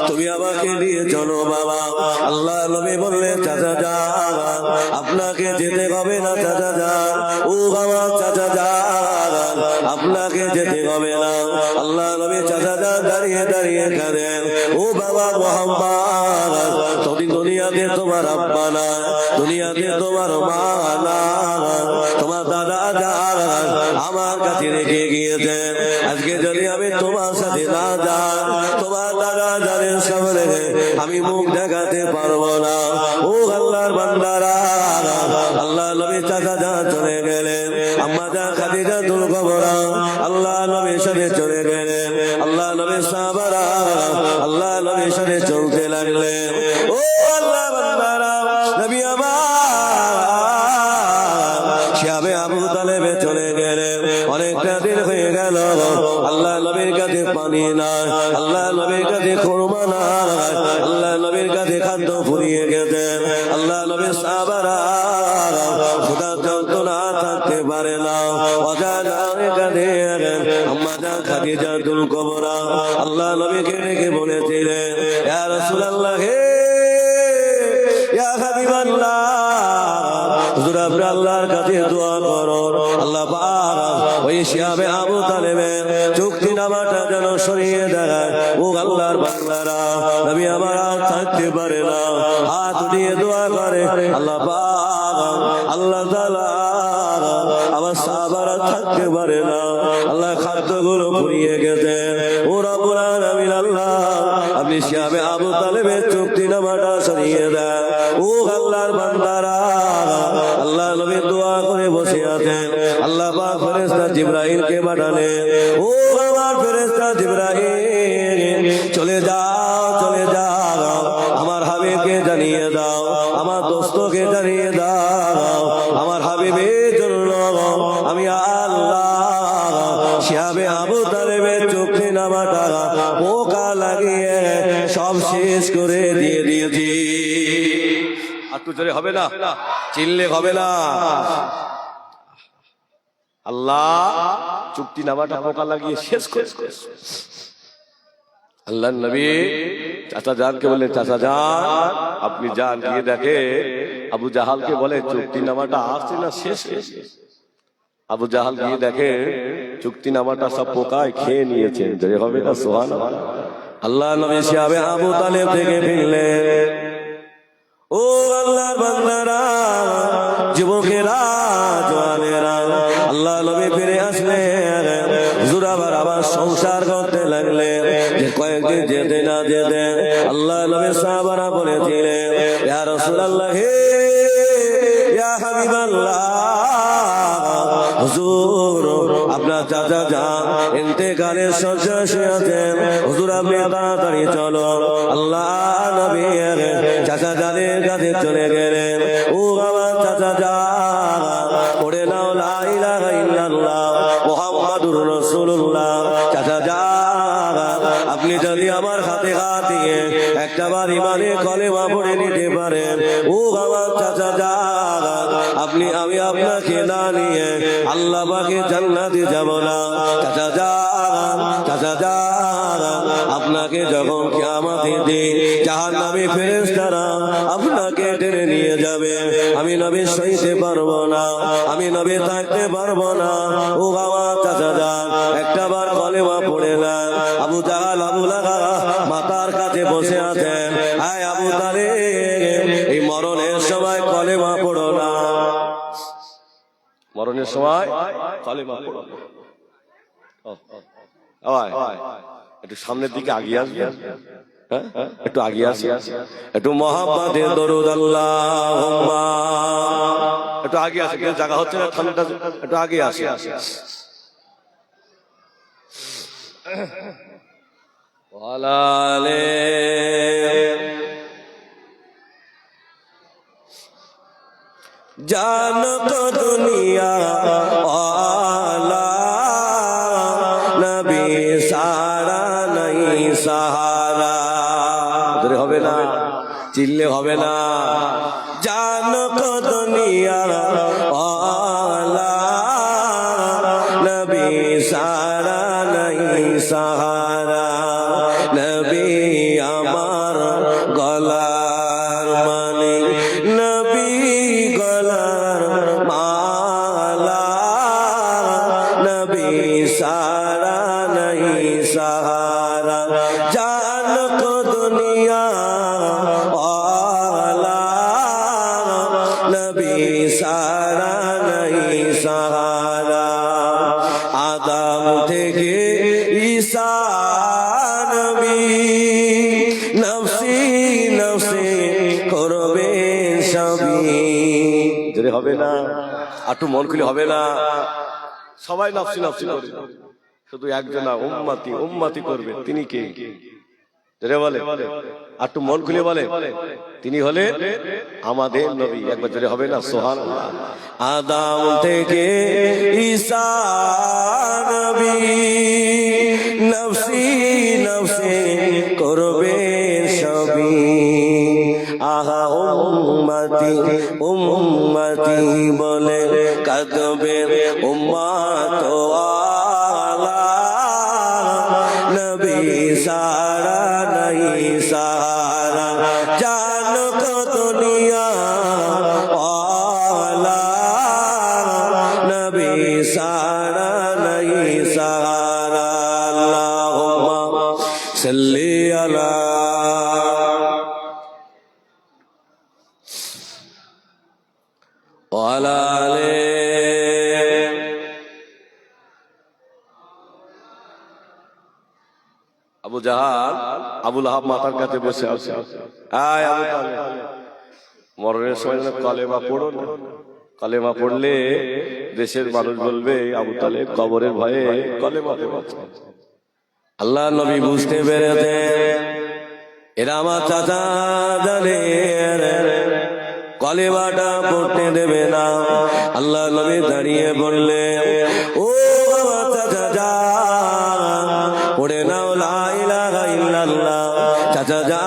তুমি আমাকে নিয়ে চলো বাবা। আল্লাহ নবী বললেন চাচা যান, আপনাকে যেতে হবে না চাচা যান। ও বাবা চাচা যান, আপনাকে যেতে হবে না। আল্লাহ নবী চাচা যান দাঁড়িয়ে দাঁড়িয়ে কাঁদেন। ও বাবা মোহাম্মদ, তুমি দুনিয়াতে তোমার আব্বা না, দুনিয়াতে তোমার মা না, তোমার দাদা যান আমার কাছে রেখে গিয়েছেন। আজকে যদি আমি তোমার সাথে না যাই, তোমার দাদা জানের সামনে আমি মুখ দেখাতে পারবো না। ও আল্লাহর বান্দারা, আল্লাহ নবী চাচা যান চলে গেলেন, আম্মা যান খাদিজা তুল কবরা আল্লাহ নবীর সাথে চলে গেলেন। আল্লাহ নবীর সাহাবারা আল্লাহ নবীর সাথে চলতে লাগলেন। ও আল্লাহ বান্দারা, নবী আমার শিয়াবে আবু তালেবে চলে গেলেন। অনেকটা দিন হয়ে গেল, আল্লাহ নবীর কাছে পানি নাই, আল্লাহ নবীর কাছে খুরমা নাই, আল্লাহ নবীর কাছে খাদ্য ফুরিয়ে গেছেন। আল্লাহ নবীর সাহাবারা ক্ষুধা যন্ত্রণা থাকতে পারে না, অজানার কাছে আম্মা জান খাদিজা তুল কবরা আল্লাহ নবীকে ডেকে বলেছিলেন, ইয়া রাসূলুল্লাহ, হে ইয়া হাবিবাল্লাহ, হুজুর আপনি আল্লাহর কাছে দোয়া করো, আল্লাহ পাক ওই শিয়াবে আবু তালেবের চুক্তিনামাটা যেন সরিয়ে দেয়। ও আল্লাহর বান্দারা, নবী আমার আর থাকতে পারে না, হাত দিয়ে দোয়া করে আল্লাহ পাক, আল্লাহ তাআলা আমার সাহাবারা থাকতে পারে না, আল্লাহ খাদ্যগুলো ফুরিয়ে গেছে। ও রব্বুল আলামিন, আল্লাহ আপনি শিয়াবে আবু তালেবের চুক্তিনামাটা সরিয়ে দেন। ও আল্লাহর বান্দারা, আল্লাহ নবী দোয়া করে বসে আছেন। আল্লাহ পাক ফেরেশতা জিবরাইলকে পাঠালেন, ও আমার ফেরেশতা জিবরাইল, চলে যাও চলে যাও, আমার হাবিবকে জানিয়ে দাও, আমার দোস্তকে জানিয়ে দাও, আমার হাবিবের জন্য আমি আল্লাহ শিয়াবে আবু তালেবের চুক্তিনামাটা পোকা লাগিয়ে সব শেষ করে দিয়ে দিয়েছি। একটু জোরে হবে না, চিল্লে হবে না। আল্লাহ চুক্তি নামাটা পোকা লাগিয়ে শেষ করে। আল্লাহ নবী চাচা জানকে বলে, চাচা জান আপনি যান গিয়ে দেখে আবু জাহালকে বলে চুক্তি নামাটা আসছে না শেষ। আবু জাহাল গিয়ে দেখে চুক্তি নামাটা সব পোকায় খেয়ে নিয়েছে। জয় হবে না, সুবহানাল্লাহ। আল্লাহ নবী শিয়াবে আবু তালেব থেকে ফিরলেন। ও আল্লাহর বান্দারা, যুবকেরা, জওয়ানেরা, আল্লাহ নবী ফিরে আসলেন। হুজুর আবার সংসার করতে লাগলেন। যে কয়েকদিন যেতে না যেতে আল্লাহ নবী সাহাবারা বলেছিলেন, ইয়া রাসূলুল্লাহ, হে ইয়া হাবিবাল্লাহ, হুজুর আপনার চাচা যান ইন্তেকালের শয্যায় শুয়ে আছেন, হুজুর আপনি তাড়াতাড়ি চলো। আল্লাহ নবী চাচা জানের কাছে চলে গেলেন। ও আমার চাচা যান, পড়ে নাও লা ইলাহা ইল্লাল্লাহ মুহাম্মাদুর রাসূলুল্লাহ। চাচা যান, আপনি যদি আমার হাতে হাত দিয়ে একটাবার ইমানে কলেমা পড়ে নিতে পারেন, ও আমার চাচা যান, আমি আপনাকে না নিয়ে আল্লাহ পাকের জান্নাতে যাব না। চাচা যান, চাচা যান, আপনাকে যখন কিয়ামতের দিন জাহান্নামী ফেরেশতারা আপনাকে টেনে নিয়ে যাবে, আমি নবী সইতে পারবো না, আমি নবী থাকতে পারবো না। ও আমার চাচা যান, একটাবার কলেমা পড়ে নেন। আবু জাহাল আবু লাহাব মাতার কাছে বসে আছেন। আয় আবু তালেব, এই মরণের সময় কলেমা পড়ো না, মরণের সময় কলেমা পড়ো। একটু সামনের দিকে আগিয়ে আসবে, একটু আগিয়ে আসি, একটু মহাব্বতে দরুদ আল্লাহুম্মা, একটু আগে আসে, জায়গা হচ্ছে না ঠান্ডা, একটু আগে আসি। ওয়ালালে জান তো দুনিয়া আলা নবী সারা নাই সাহারা। হবে না, চিল্লে হবে না। জান তো দুনিয়া আলা নবী সারা নাই সাহারা। सहारा जान को दुनिया वाला नबी सारा नहीं सहारा आदम থেকে ঈসা নবী নফসি নফসি করবে সবই যদি হবে না একটু মন খুলে হবে না সবাই নফসি নফসি করবে শুধু একজন উম্মতি উম্মতি করবে তিনি কে জোরে বলে একটু মন খুলে বলে তিনি হলেন আমাদের নবী একবার জোরে হবে না সুবহানাল্লাহ আদম থেকে ঈসা নবী নফসি নফসি করবে সবই আহা উম্মতি উম্মতি বলে কাঁদবে উম্মত ওয়ালা নবী সারা नहीं सहारा जान को दुनिया वाला नबी सारा नहीं सहारा अल्लाहुम्मा सल्ली अला वाला আবু জাহাল আবু লাহাব মাথার কাছে বসে আছে আয় আবু তালেব মরণের সময় কালেমা পড়ো না কালেমা পড়লে দেশের মানুষ বলবে আবু তালেব কবরের ভয়ে কালেমা পড়ছে আল্লাহ নবী বুঝতে পেরেছে এরা আমার চাচা জানে কালেমাটা পড়তে দেবে না আল্লাহ নবী দাঁড়িয়ে বললে ও আমার চাচা পড়ে নাও লা ইলাহা ইল্লাল্লাহ চাচা যা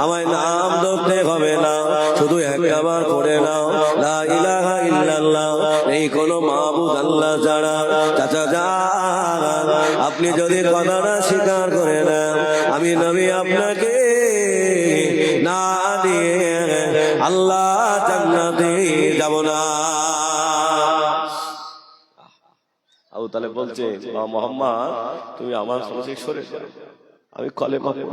আমায় নাম ধরতে হবে না শুধু একবার পড়ে নাও লা ইলাহা ইল্লাল্লাহ এই কোনো মাবুদ আল্লাহ ছাড়া চাচা যা আপনি যদি কথাটা স্বীকার করে নেন আমি নবী আপনাকে না দিয়ে আল্লাহ জান্নাতে যাব না আবু তালেব বলছে মুহাম্মদ তুমি আমার সাথে সরে যাও আমি কালেমা পড়ব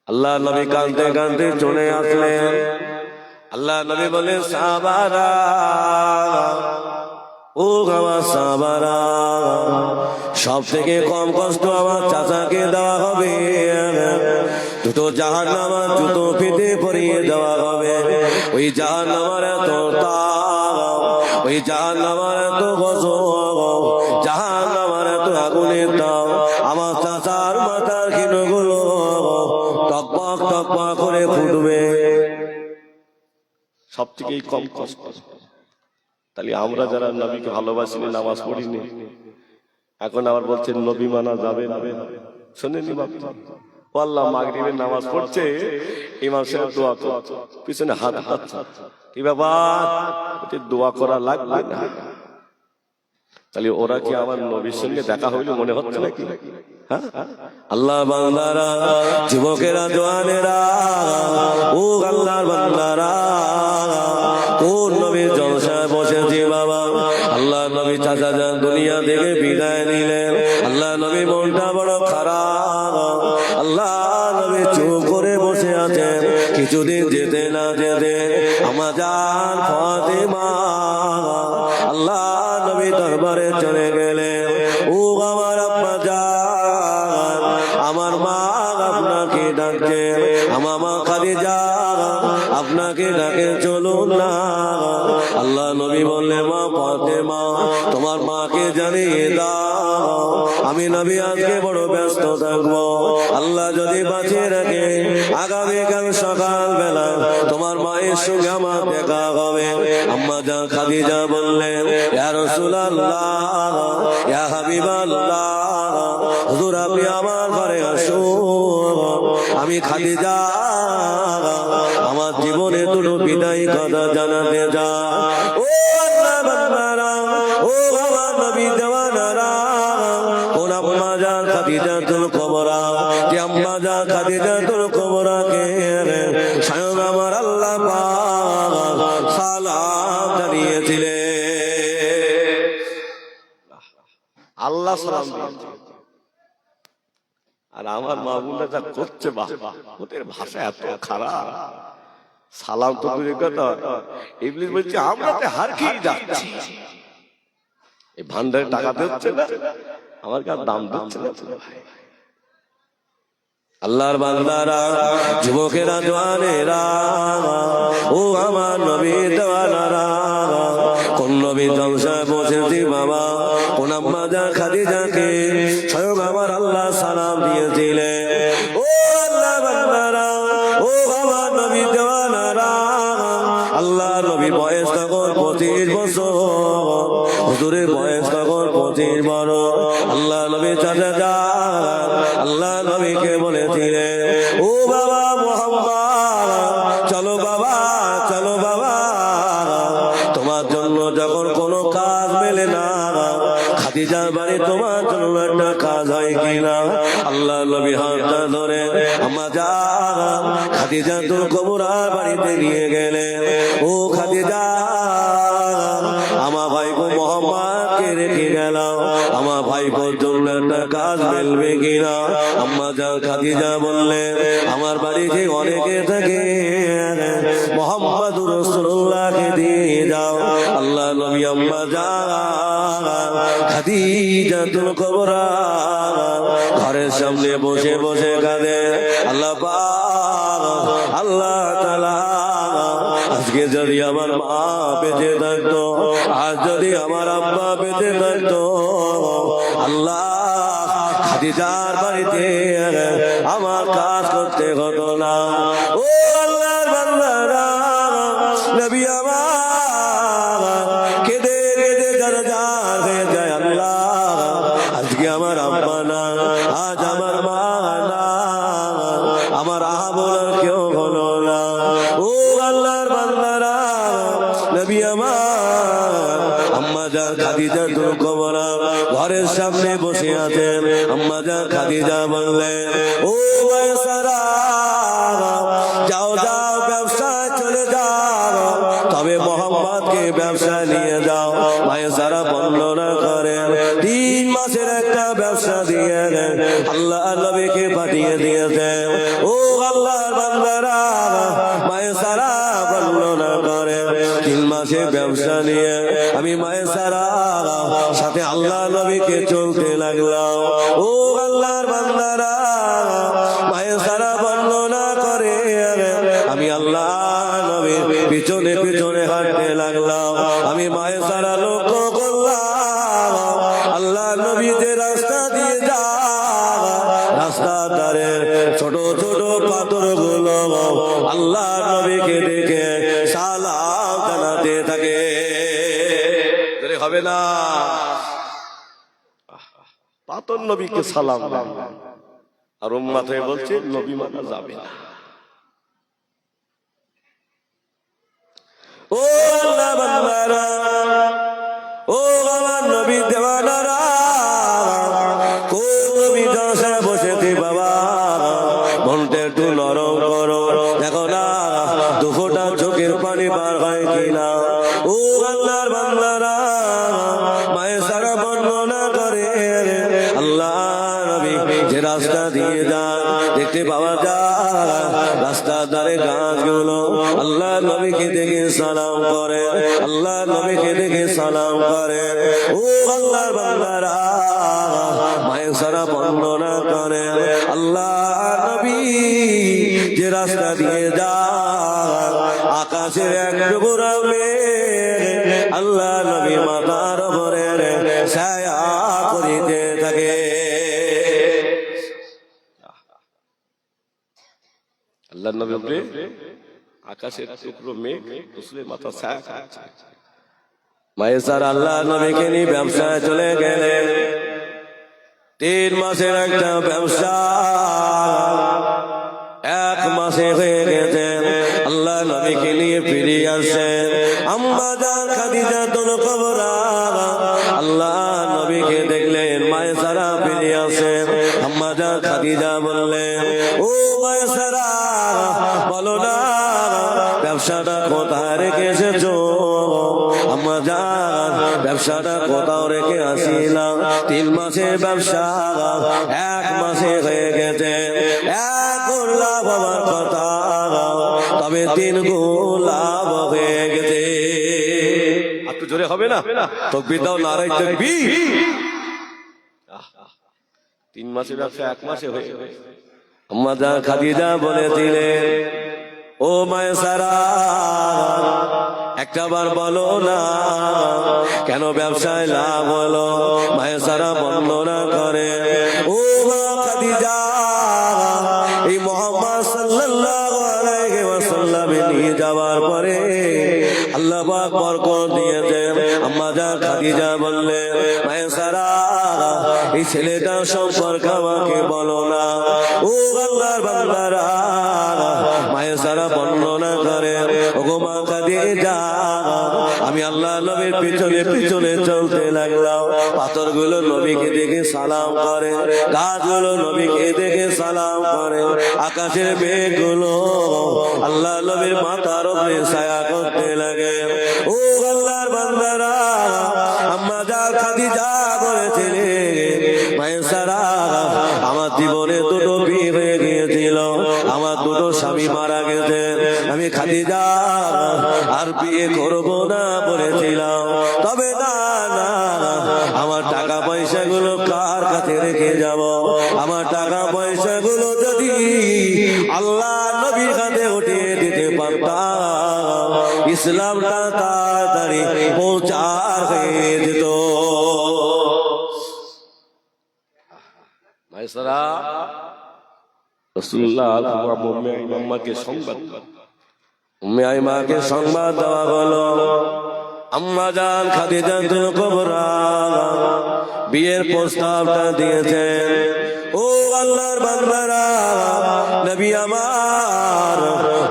আল্লাহ নবী কাঁদতে কাঁদতে চলে আসলেন আল্লাহ নবী বলেন সাহাবারা ও আমার সাহাবারা সব থেকে কম কষ্ট আমার চাচাকে দেওয়া হবে দুটো জাহান্নামার জুতো পেতে পরিয়ে দেওয়া হবে ওই জাহান্নামার এত তাপ ওই জাহান্নামার এত গজব জাহান্নামার এত আগুনের তাপ আমার চাচার মাথার কিনগুলো টকবক টকবক করে ফুটবে সব থেকে কম কষ্ট তাহলে আমরা যারা নবীকে ভালোবাসিনি নামাজ পড়িনি এখন আবার বলছেন নবী মানা যাবে না শোনেনি বাবা আল্লাহ মাগরিবের নামাজ পড়ছে ইমাম সাহেব দোয়া করছে পিছনে হাত হাত কি বাবা দোয়া করা লাগবে না তাহলে ওরা কি আমার নবীর সঙ্গে দেখা হইলো মনে হচ্ছে নাকি হ্যাঁ আল্লাহ বান্দারা যুবকেরা জওয়ানেরা ও আল্লাহর বান্দারা কোন নবীর জলসায় বসেছি বাবা আল্লাহ নবী চাচা যান দুনিয়া থেকে বিদায় নিলেন আল্লাহ নবী মনটা বড় খারাপ আল্লাহ নবী চুপ করে বসে আছেন কিছুদিন যেতে না যেতে আমার জান ফাতেমা আল্লাহ নবী দরবারে চলে গেলেন ও আমার আব্বা জান আমার মা আপনাকে ডাকছে আমার মা খাদিজা আপনাকে ডাকে চলুন না আল্লাহ নবী বললেন মা ফাতেমা তোমার মাকে জানিয়ে দাও আমি নবী আজকে বড় ব্যস্ত থাকবো আল্লাহ যদি বাঁচিয়ে রাখে আগামীকাল সকাল বেলা তোমার মায়ের সঙ্গে আমার দেখা হবে আম্মা জান খাদিজা বললেন ইয়া রাসূলুল্লাহ ইয়া হাবিবাল্লাহ হুজুর আপনি আমার ঘরে আসুন আমি খাদিজা আমার জীবনে দুটো বিদায় কথা জানাতে যা ও আল্লাহ বান্দারা ও আমার নবী দেওয়ানারা কোন আম্মা জান খাদিজাতুল কুবরা যে আম্মা জান খাদিজাতুল কুবরা কে স্বয়ং আমার আল্লাহ পাক সালাম জানিয়েছিলেন আল্লাহ সালাম দিয়েছেন আর আমার মা বোনরা যা করছে, বাবা ওদের ভাষা এত খারাপ, সালাম তো দূরের কথা, ইবলিস বলছে আমরা তো হার খেয়ে যাচ্ছি, এই ভান্ডারে টাকা দিচ্ছে না, আমার কাছে দাম দিচ্ছে না। আল্লাহর বান্দারা, যুবকেরা, জওয়ানেরা, ও আমার নবীর দেওয়ানারা, কোন নবী জলসায় বসেছি বাবা, কোন আম্মা জান খাদিজাকে স্বয়ং আমার আল্লাহ সালাম দিয়েছিলেন। ও আল্লাহ বান্দারা, ও আমার নবী দেওয়ানারা, আল্লাহ নবী বয়স তখন 25 বছর, হুজুরের বয়স তখন 25 বছর। আল্লাহ নবী চাচা যান আল্লাহ নবীকে বলেছিলেন, ও বাবা মুহাম্মদ, চলো বাবা, চলো বাবা, তোমার জন্য যখন কোনো কাজ মেলে না, খাদিজার বাড়ি তোমার জন্য একটা কাজ হয় কিনা। আল্লাহ নবী হাতটা ধরে আম্মা জান খাদিজাতুল কুবরা বাড়িতে নিয়ে গেলেন। ও খাদিজা, আমার ভাইপো মোহাম্মদকে রেখে গেলাম, আমার ভাইপোর জন্য একটা কাজ মেলবে কিনা। আম্মা জান খাদিজা বললেন, আমার বাড়িতে অনেকে থাকে, মুহাম্মদুর রাসূলুল্লাহকে দিয়ে যাও। আল্লাহ নবী আম্মা জান খাদিজাতুল কুবরা ঘরের সামনে বসে বসে কাঁদে, আল্লাহ পাক, আল্লাহ তাআলা, আজকে যদি আমার মা বেঁচে থাকতো, আজ যদি আমার আব্বা বেঁচে থাকতো, আল্লাহ খাদিজার বাড়িতে আমার কাজ করতে হতো না। ও আল্লাহর বান্দারা, নবী আমার কেঁদে কেঁদে দরজার হয়ে যায়, আল্লাহ আজকে আমার আব্বা না, আজ আমার মা না, আমার বলার কেউ হলো না। ও আল্লাহর বান্দারা, নবী আমার আম্মা জান খাদিজাতুল কুবরা ঘরের সামনে বসে আছেন। আম্মা জান খাদিজা বললেন, ও মায়সারা, যাও যাও ব্যবসায় চলে যাও, তবে মোহাম্মদকে ব্যবসা নিয়ে যাও। মায়সারা বর্ণনা করেন 3 মাসের একটা ব্যবসা দিয়ে আল্লাহ নবীকে পাঠিয়ে দিয়েছেন। ও আল্লাহর বান্দারা, মায়সারা বর্ণনা করেন 3 মাসে ব্যবসা নিয়ে আমি মায়সারা সাথে আল্লাহ নবীকে চলতে লাগলাম। ও আল্লাহর বান্দারা, মায়সারা বর্ণনা করে আমি আল্লাহ নবীর পিছনে পিছনে হাঁটতে লাগলাম। আমি মায়সারা লক্ষ্য করলাম, আল্লাহ নবী যে রাস্তা দিয়ে যায়, রাস্তার ধারে ছোট ছোট পাথরগুলো আল্লাহ নবীকে দেখে সালাম জানাতে থাকে। হবে না, পাথর নবীকে সালাম দেন, আর উম্মত বলছে নবী মানা যাবে না। ও আল্লাহ বান্দারা, ও আমার নবী দেওয়ানারা, কোন নবী জলসায় বসেছি বাবা, মনটা একটু নরম করো, দেখো না দুফোঁটা চোখের পানি পার হয় কিনা। ও আল্লাহর বান্দারা, মায়সারা বর্ণনা করে আল্লাহ নবী যে রাস্তা দিয়ে যান দেখতে পাওয়া যায়, রাস্তার ধারে গাছগুলো আল্লাহ নবীকে দেখে সালাম করে, আল্লাহ নবীকে দেখে সালাম করে। ও আল্লাহর বান্দারা, মায়সারা বর্ণনা করে আল্লাহ নবী যে রাস্তা দিয়ে যান, আকাশের এক টুকরা মেঘ আল্লাহ নবী মাথার উপরে ছায়া করিতে থাকে। আল্লাহ নবী বলে আকাশের টুকরো মেঘ রসুলের মাথা ছায়া খাচ্ছে। মায়সারা আল্লাহ নবীকে নিয়ে ব্যবসায় চলে গেলেন। 3 মাসের একটা ব্যবসা 1 মাসে হয়ে গেছে। আল্লাহ নবীকে নিয়ে ফিরে আসেন আম্মা জান খাদিজাতুল কুবরা। আল্লাহ নবীকে দেখলেন মায়সারা ফিরে আসেন। আম্মা জান খাদিজা বললেন, ও মায়সারা বলো না ব্যবসাটা কোথায় রেখে এসেছো? আম্মা জান ব্যবসাটা কোথাও রেখে আসিলাম, 3 মাসের ব্যবসা 1 মাসে হয়ে গেছে, 1 গুণ লাভ হওয়ার কথা, তবে 3 গুণ লাভ হয়ে গেছে। একটু জোরে হবে না? তাকবীর দাও, নারায়ে তাকবীর। 3 মাসের ব্যবসা 1 মাসে হয়ে গেছে। আম্মা জান খাদিজা বলেছিলেন, ও মায়সারা একটাবার বলো না কেন ব্যবসায় লাভ হলো? মায়সারা বর্ণনা করে, ও মা খাদিজা এই মুহাম্মদ সাল্লাল্লাহু আলাইহি ওয়াসাল্লাম নিয়ে যাওয়ার পরে আল্লাহ পাক বরকত দিয়েছেন। আম্মা জান খাদিজা বললেন, মায়সারা এই ছেলেটার সম্পর্কে আমাকে বলো না। ও আল্লাহর বান্দারা মায়সারা বর্ণনা করে, ওগো মা খাদিজা আমি আল্লাহ নবীর পিছনে পিছনে চলতে লাগলাম, পাথরগুলো নবীকে দেখে সালাম করে, গাছগুলো নবীকে দেখে সালাম করে, আকাশের মেঘগুলো আল্লাহ নবীর মাথার উপরে ছায়া করতে লাগে। ও আল্লাহর বান্দারা আম্মা জান খাদিজা বলেছিলেন, মায়সারা আমার জীবনে 2টো বিয়ে হয়ে গিয়েছিল, আমার 2টো স্বামী মারা গেছে, আমি খাদিজা আর বিয়ে করব না বলেছিলাম, তবে না না আমার টাকা পয়সাগুলো কার কাছে রেখে যাব? আমার টাকা পয়সাগুলো যদি আল্লাহ নবীর হাতে উঠিয়ে দিতে পারতাম, ইসলামটা তাড়াতাড়ি প্রচার হয়ে যেত। মায়সারা রাসূলুল্লাহ উম্মে আইমাকে সংবাদ, উম্মে আইমাকে সংবাদ দেওয়া হলো, আম্মা জান খাদিজাতুল কুবরা বিয়ের প্রস্তাবটা দিয়েছেন। ও আল্লাহর বান্দারা নবী আমার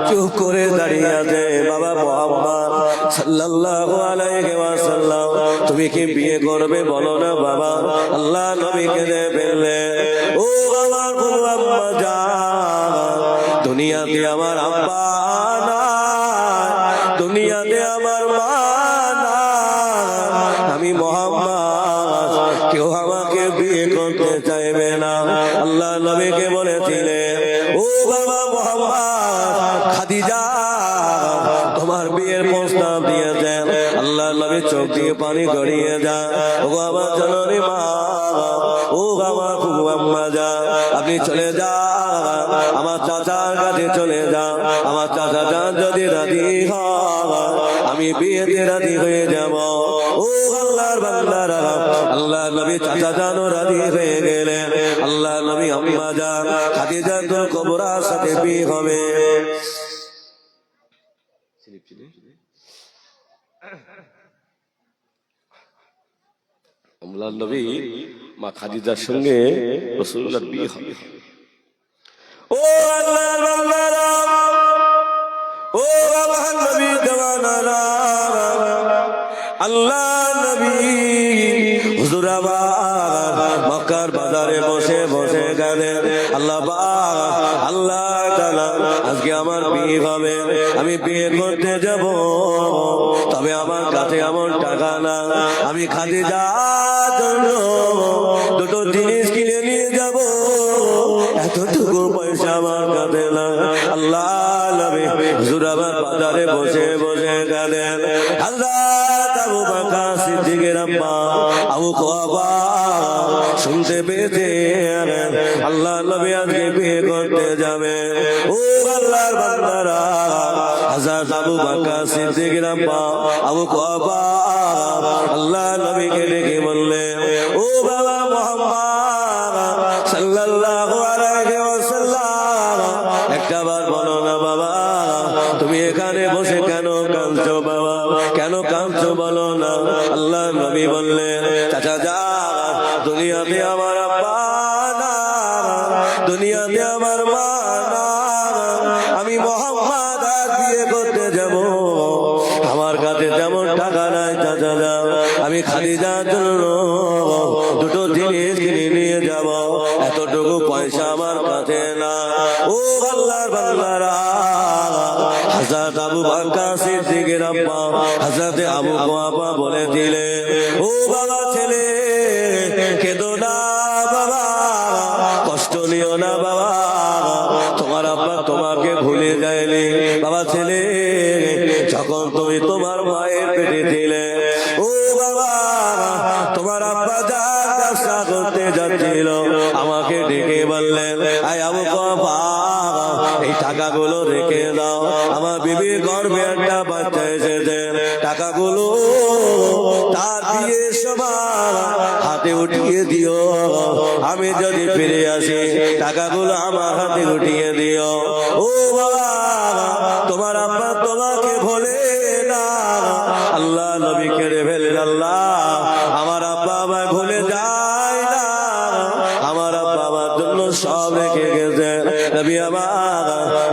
চুপ করে দাঁড়িয়ে আছে। বাবা মুহাম্মদ সাল্লাল্লাহু আলাইহি ওয়াসাল্লাম তুমি কি বিয়ে করবে বলো না বাবা? আল্লাহ নবীকে বললে, ও আমার আম্মা জান দুনিয়াতে আমার আব্বা নাই, দুনিয়াতে আমার মা নাই, আমি মুহাম্মদ কেউ আমাকে বিয়ে করতে চাইবে না। আল্লাহ নবীকে বলেছিলেন, ও বাবা মুহাম্মদ খাদিজা তোমার বিয়ের প্রস্তাব দিয়েছেন। আল্লাহ নবী চোখ দিয়ে পানি গড়িয়ে যায়, ও আমার জননী মা, ও আমার আম্মা জান আপনি চলে যান, আমার চাচার কাছে চলে যান, আমার চাচা যান যদি রাজি হয় আমি বিয়েতে রাজি হয়ে যাব। ও আল্লাহর বান্দারা আল্লাহ নবী চাচা জানও রাজি হয়ে গেলেন। আল্লাহ নবী আম্মা জান খাদিজাতুল কুবরার সাথে বিয়ে হবে। আল্লাহ নবী মা খাদিজার সঙ্গে রাসূলুল্লাহর বিয়ে হবে। ও আল্লাহর বান্দারা, ও আমার নবী দেওয়ানারা, আল্লাহ নবী হুজুর আবার মক্কার বাজারে বসে বসে গেলেন, আল্লাহ আল্লাহ তাআলা আজকে আমার বিয়ে হবে, আমি বিয়ে করতে যাব, তবে আমার কাছে এমন টাকা না, আমি খাদিজার জন্য 2টো জিনিস কিনে নিয়ে যাব, এতটুকু পয়সা আমার কাছে না। আল্লাহ নবী হুজুর আবার বাজারে বসে বসে গেলেন। হযরত আবু বকর সিদ্দিকের আব্বা আবু কুহাফা শুনতে পেয়েছেন আল্লাহ নবী আজকে বিয়ে করতে যাবে। ও আল্লাহর বান্দারা হযরত আবু বকর সিদ্দিকের আব্বা আবু কুহাফা আল্লাহ নবীকে ডেকে বললেন, ও বাবা মুহাম্মদ সাল্লাল্লাহু আলাইহি ওয়াসাল্লাম একটাবার বলো না বাবা তুমি এখানে বসে কেন কাঁদছো বাবা, কেন কাঁদছো বলো না। আল্লাহ নবী বললেন, চাচা যা দুনিয়াতে আমার আব্বা না, দুনিয়াতে আমার মা না, আমি মুহাম্মদ আর বিয়ে করতে যাব, আমার কাছে যেমন টাকা নাই চাচা যাও, আমি খাদিজার জন্য 2টো জিনিস কিনে নিয়ে যাব, এত এতটুকু পয়সা আমার কাছে না। ও আল্লাহর বান্দারা, হযরত আবু বকর সিদ্দিকের আব্বা হযরত আবু কুহাফা বলেছিলেন, ও বাবা ছেলে কেঁদো না বাবা, কষ্ট নিও না বাবা, তোমার আব্বা তোমাকে ভুলে যায়নি। বাবা ছেলে, যখন তুমি তোমার মায়ের পেটে ছিলে, ও বাবা তোমার আব্বা যা ব্যবসা করতে যাচ্ছিল আমাকে ডেকে বললেন, আয় আবু কুহাফা, এই টাকাগুলো রেখে দাও, আমার বিবির গর্ভে একটা বাচ্চা এসেছে, টাকাগুলো তার বিয়ের সময় হাতে উঠিয়ে দিও, আমি যদি ফিরে আসি টাকাগুলো আমার হাতে উঠিয়ে দিও। ও বাবা, তোমার আব্বা তোমাকে ভোলে না। আল্লাহ নবী কেড়ে ফেলেন, আল্লাহ আমার আব্বা আমায় ভুলে যায় না, আমার আব্বা আমার জন্য সব রেখে গেছে। নবী আমার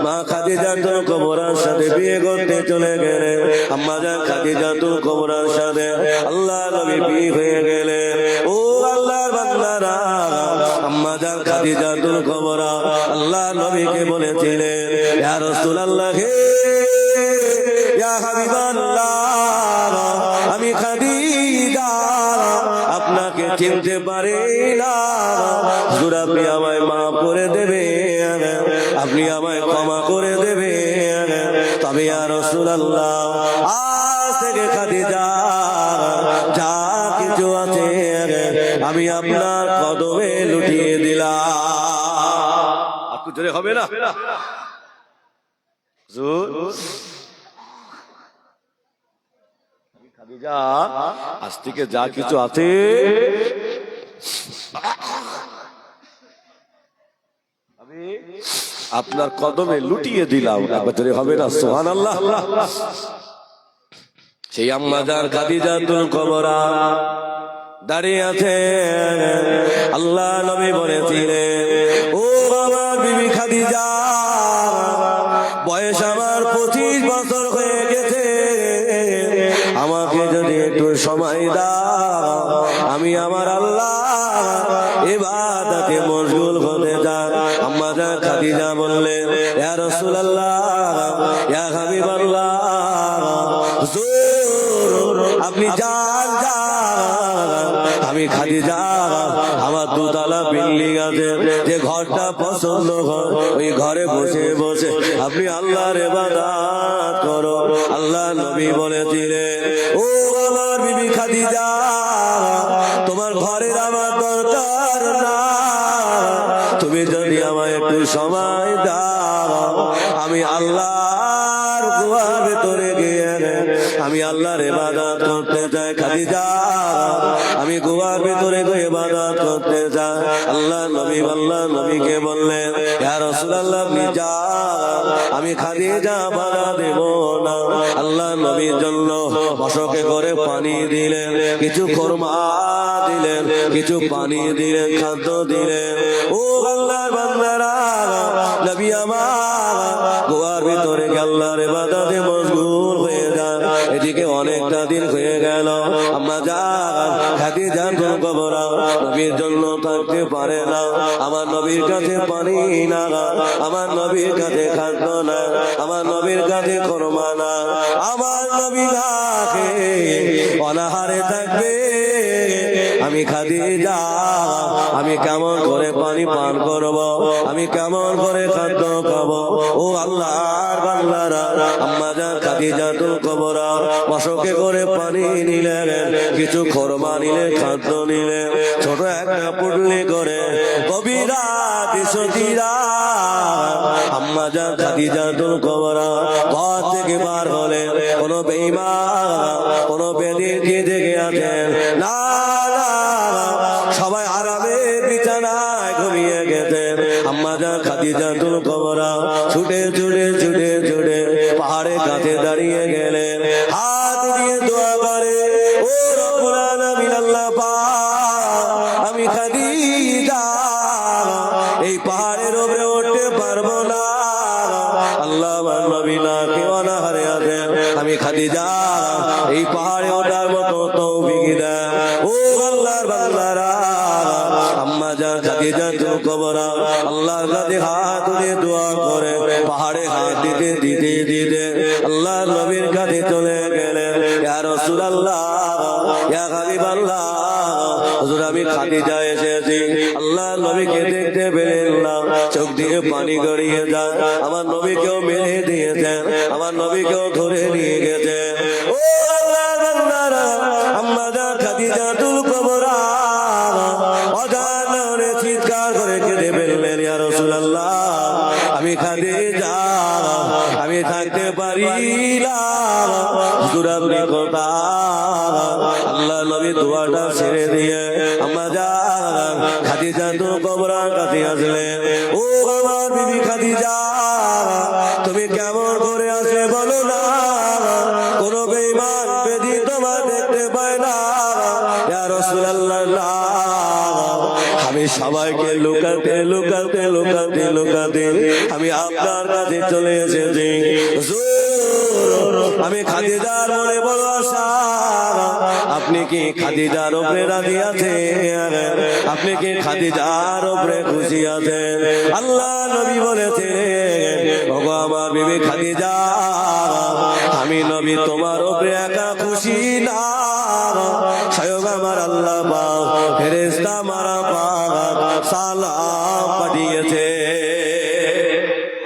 মা খাদিজাতুল কুবরার সাথে বিয়ে করতে চলে গেলেন, আম্মা জান খাদিজাতুল কুবরার সাথে আল্লাহ নবী বিয়ে হয়ে গেলেন। ও আল্লাহর বান্দারা, আম্মা জান খাদিজাতুল কুবরা আল্লাহ নবীকে বলেছিলেন, ইয়া রাসূলুল্লাহ, হে ইয়া হাবিবাল্লাহ, আমি খাদিজা আপনাকে চিনতে পারি না, হুজুর আপনি আমায় মাফ করে দেবেন, আপনি আমায় ক্ষমা করে দেবেন। তবে ইয়া রাসূলুল্লাহ, আজ থেকে খাদিজা যা কিছু আছে আমি আপনার কদমে লুটিয়ে দিলাম। একটু জোরে হবে না হুজুর? খাদিজা আজ থেকে যা কিছু আছে আমি আপনার কদমে লুটিয়ে দিলাম। একবার হবে না সুবহানাল্লাহ? সেই আম্মা জান খাদিজাতুল কুবরা দাঁড়িয়ে আছে, আল্লাহ নবী বলেছিলেন, ও আমার বিবি খাদিজা, বয়স আমার 25 বছর হয়ে গেছে, আমাকে যদি একটু সময় দাও, আমি আমার আল্লাহ ইবাদতে মশগুল হতে যাই। আম্মা জান খাদিজা বললেন, ইয়া রাসূলুল্লাহ, ইয়া হাবিবাল্লাহ, হুজুর আপনি যান যান, আমি খাদিজা আমার দুতলা বিল্ডিং আছে, যে ঘরটা পছন্দ হয় ওই ঘরে বসে বসে আপনি আল্লাহর ইবাদত করো। আল্লাহ নবী বলেছিলেন, ও আমার বিবি খাদিজা, তোমার ঘরের আমার দরকার না, তুমি যদি আমায় একটু সময় দাও, আমি আল্লাহর গুহার ভেতরে গিয়ে আমি আল্লাহর ইবাদত করতে চাই। খাদিজা, আমি গুহার ভেতরে গিয়ে ইবাদত করতে চাই। আল্লাহ নবীকে বললেন, ইয়া রাসূলুল্লাহ, আপনি যান, আমি খাদিজা বাধা দেব না। আল্লাহ নবীর জন্য মশকে করে পানি দিলেন, কিছু খুরমা দিলেন, কিছু পানি দিলেন, খাদ্য দিলেন। ও আল্লাহর বান্দারা, নবী আমার গুহার ভিতরে আল্লাহর ইবাদতে মশগুল হয়ে যায়। এদিকে অনেকটা দিন হয়ে গেল, আম্মা জান খাদিজাতুল কুবরা নবীর জন্য থাকতে পারে না। আমার নবীর কাছে পানি না, আমার নবীর কাছে খাদ্য না, আমার নবীর কাছে খুরমা না, আমার নবী না খেয়ে অনাহারে থাকবে। আমি খাদিজা, আমি কেমন করে পানি পান করব, আমি কেমন করে খাদ্য খাবো? ও আল্লাহর বান্দারা, আম্মা জান খাদিজাতুল কুবরা মশকে করে পানি নিলেন, কিছু খুরমা নিলেন, খাদ্য নিলেন, ছোট একটা পুটলি করে কবিরা দিশতিরা আম্মা জান খাদিজাতুল কুবরা ঘর থেকে বার হলেন। কোন বেঈমান, কোন বেদিনকে জেগে আছেন না, সবাই আরামে বিছানায় ঘুমিয়ে গেছেন। আম্মা জান খাদিজাতুল কুবরা ছুটে ছুটে ছুটে ছুটে পাহাড়ের কাছে দাঁড়িয়ে গেলেন, হাত দিয়ে দোয়া করে, ও রব্বুল আলামিন, আল্লাহ পাক, আমি খাদিজা এই পাহাড়ের উপরে উঠতে পারবো না। আল্লাহ আমার নবী না কেউ অনাহারে আছেন, আমি খাদিজা এই পাহাড়ে ওঠার মতো তৌফিক দেন। ও আল্লাহর বান্দারা, আম্মা জান খাদিজাতুল কুবরা আল্লাহর কাছে হাত তুলে দোয়া করে পাহাড়ে হাত দিতে দিতে দিতে আল্লাহর নবীর কাছে চলে গেলেন ইয়া রাসূলুল্লাহ ইয়া হাবিবাল্লাহ হুজুর আমি খাদিজা এসেছি আল্লাহর নবীকে দেখতে পেলেন না চোখ দিয়ে পানি গড়িয়ে যায় আমার নবীকেও মেরে দিয়েছেন আমার নবীকেও ধরে নিয়ে গেছে ও আল্লাহর বান্দারা আম্মা জান খাদিজাতুল কুবরা অজানা চিৎকার করে কেঁদে ফেললেন ইয়া রাসূলুল্লাহ আমি খাদিজা আমি থাকতে পারি না হুজুর আপনি কোথায় আল্লাহ নবী দোয়াটা ছেড়ে দিয়ে আম্মা জান খাদিজাতুল কুবরার কাছে আসলেন ও আমার বিবি খাদিজা তুমি কেমন করে আসে বলো না কোন বেঈমান বেদী তোমার দেখতে পায় না ইয়া রাসূলুল্লাহ আমি সবাইকে লুকাতে লুকাতে লুকাতে লুকাতে আমি আপনার কাছে চলে এসেছি হুজুর আমি খাদিজার মনে বড় আশা আপনি কি খাদিজার উপরে রাজি আছেন আপনি কি খাদিজার উপরে খুশি আছেন আল্লাহ নবী বলেছেন ওগো আমার বিবি খাদিজা আমি নবী তোমার উপরে একা খুশি না স্বয়ং আমার আল্লাহ পাক ফেরেশতা মারা পাক সালাম পাঠিয়েছে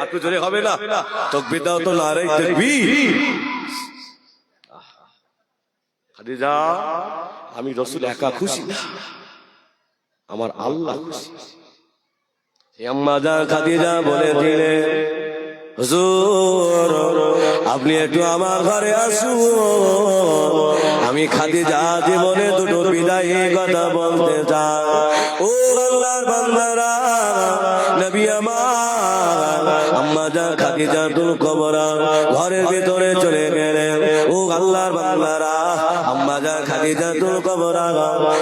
একটু জোরে হবে না তাকবীর দাও তো নারে তাকবীর খাদিজা আমি রাসূল একা খুশি না আমার আল্লাহ খুশি আম্মা জান খাদিজা বলেছিলেন হুজুর আপনি একটু আমার ঘরে আসুন আমি খাদিজা জীবনে দুটো বিদায়ী কথা বলতে চাই ও আল্লাহর বান্দারা নবী আমার আম্মা জান খাদিজাতুল কুবরা ঘরের ভিতরে চলে গেলেন ও আল্লাহর বান্দারা আম্মা জান খাদিজাতুল কুবরা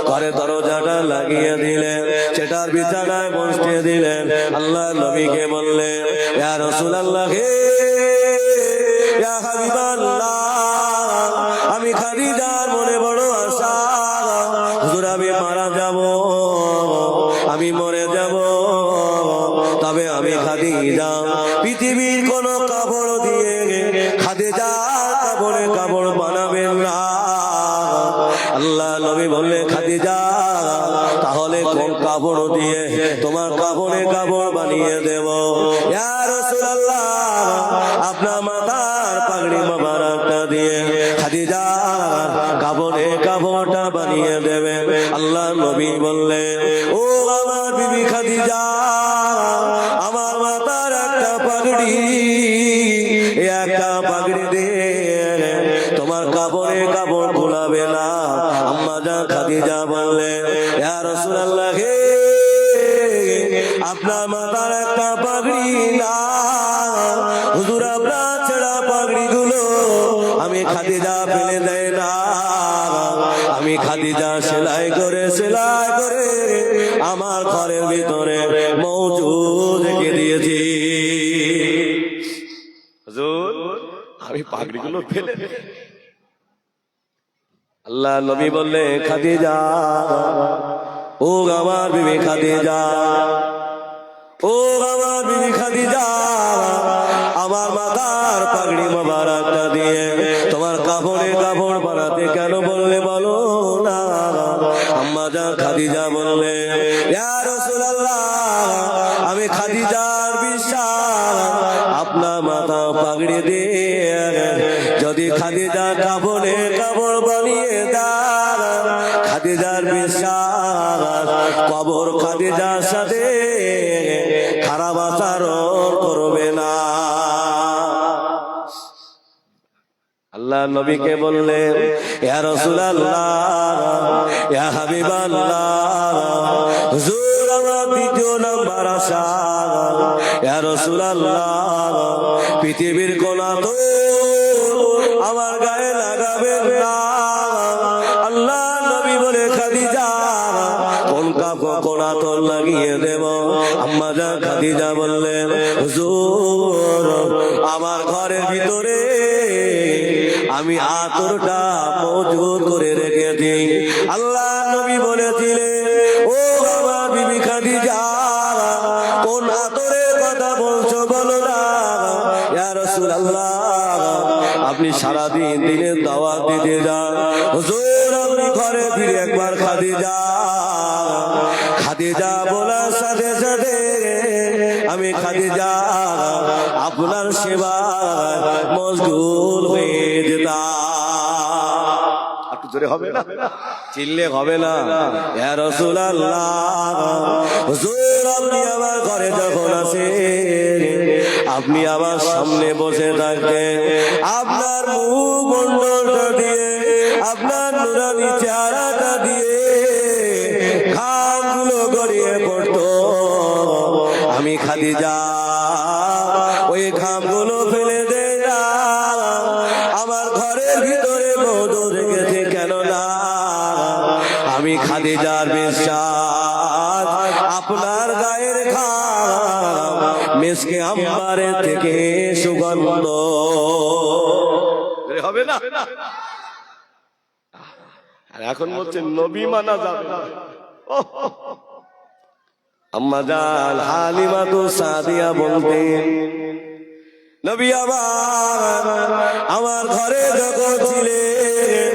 ঘরে দরজাটা লাগিয়ে দিলেন সেটার বিছানায় বসিয়ে দিলেন আল্লাহ নবীকে বললেন ইয়া রাসূলুল্লাহ ইয়া হাবিবাল্লাহ আমি খাদিজার মনে বড় আশা হুজুর আমি মারা যাব আমি মরে যাব তবে আমি খাদিজা পৃথিবীর কোন কাপড় দিয়ে খাদিজা কাপড় বানাবেন না আল্লাহ নবী বললেন খাদিজা তাহলে কোন কাপড় দিয়ে তোমার কাপড় বানিয়ে দেব ইয়া রাসূলুল্লাহ আপনার মাথার পাগড়ি মোবারকটা দিয়ে খাদিজা কাপড়টা বানিয়ে দেবে আল্লাহ নবী বললেন ও আমার বিবি খাদিজা আমার মাথার একটা পাগড়ি দিয়ে তোমার কাপড় খোলাবে না আম্মা জান খাদিজা বললেন ইয়া রাসূলুল্লাহ আপনার মাথার একটা পাগড়ি না হুজুর আপনার ছেঁড়া পাগড়িগুলো আমি খাদিজা ফেলে দেয় না আমি খাদিজা সেলাই করে আমার ঘরের ভিতরে মজুদ রেখে দিয়েছি হুজুর আমি পাগড়িগুলো ফেলে আল্লাহ নবী বললে খাদিজা ও আমার বিবি খাদিজা ও আমার বিবি খাদিজা আমার মাথার পাগড়ি মোবারকটা দিয়ে তোমার কাপড় বানাতে কেন বললে বলো না আম্মা জান খাদিজা বললে ইয়া রাসূলুল্লাহ আমি খাদিজার বিশ্বাস আপনার মাথা পাগড়ি দিয়ে যদি খাদিজা কাপড় বানিয়ে দেন খাদিজার বিশ্বাস কবর খাদিজার সাথে খারাপ আচরণ করবে না আল্লাহ নবীকে বললেন ইয়া রাসূলুল্লাহ ইয়া হাবিবাল্লাহ হুজুর আমার দ্বিতীয় নাম্বার আশা ইয়া রাসূলুল্লাহ পৃথিবীর কোনা তো আমার গায়ে লাগাবেন না আল্লাহ নবী বলে খাদিজা কোন কোনা তো লাগিয়ে দেব আম্মা জান খাদিজা বললেন হুজুর আমার ঘরের ভিতরে আমি আতরটা মজবুত করে রেখেছি আল্লাহ নবী বলেছিলেন ও আমার বিবি খাদিজা কথা বলছো বলো না ইয়া রাসূলুল্লাহ। আপনি সারাদিন দিনের দাওয়াত দিতে যান, হুজুর আপনি ঘরে ফিরে একবার খাদিজা বলার সাথে সাথে আমি খাদিজা আপনার সেবায় মশগুল হয়ে যেতাম। একটু জোরে হবে না? চিল্লে হবে না ইয়া রাসূলুল্লাহ। হুজুর আপনি আমার ঘরে যখন আসেন, আপনি আমার সামনে বসে থাকতেন, আপনার মুখমণ্ডলটা দিয়ে, আপনার নুরানি চেহারাটা দিয়ে ঘামগুলো গড়িয়ে পড়তো। আমি খাদিজা ওই ঘামগুলো ফেলে দেই না, আমার ঘরের ভিতরে মধু রেখেছে কেন না আমি খাদিজার বিশ্বাস আপনার গায়ের ঘাম মিসকে আম্বারের থেকে সুগন্ধ। জোরে হবে না? আর এখন বলছে নবী মানা যাবে না। ওহ, আম্মা জান হালিমা তো সাদিয়া বলতেন, নবী আমার ঘরে যখন ছিলেন,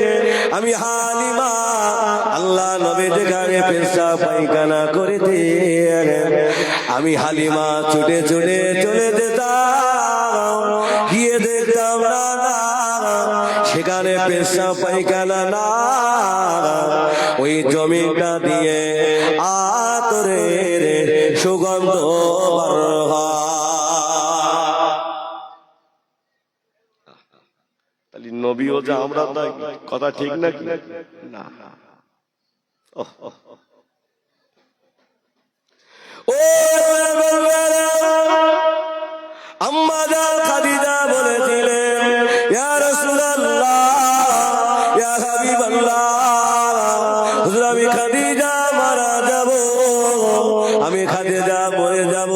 আমি হালিমা আল্লাহ নবী যেখানে পেশাব পায়খানা করেছেন, আমি হালিমা ছুটে ছুটে চলে যেতাম, গিয়ে দেখতাম না সেখানে পেশাব পায়খানা না, ওই জমিটা দিয়ে আতরের সুগন্ধ বার হয়। তাহলে নবীও যা আমরা তাই, কথা ঠিক নাকি? না। ওহ, ওহ, ওহ। ও আম্মা জান খাদিজা বলেছিলেন, ইয়া রাসূলুল্লাহ ইয়া হাবিবাল্লাহ, হুজুর আমি খাদিজা মারা যাব, আমি খাদিজা মরে যাব,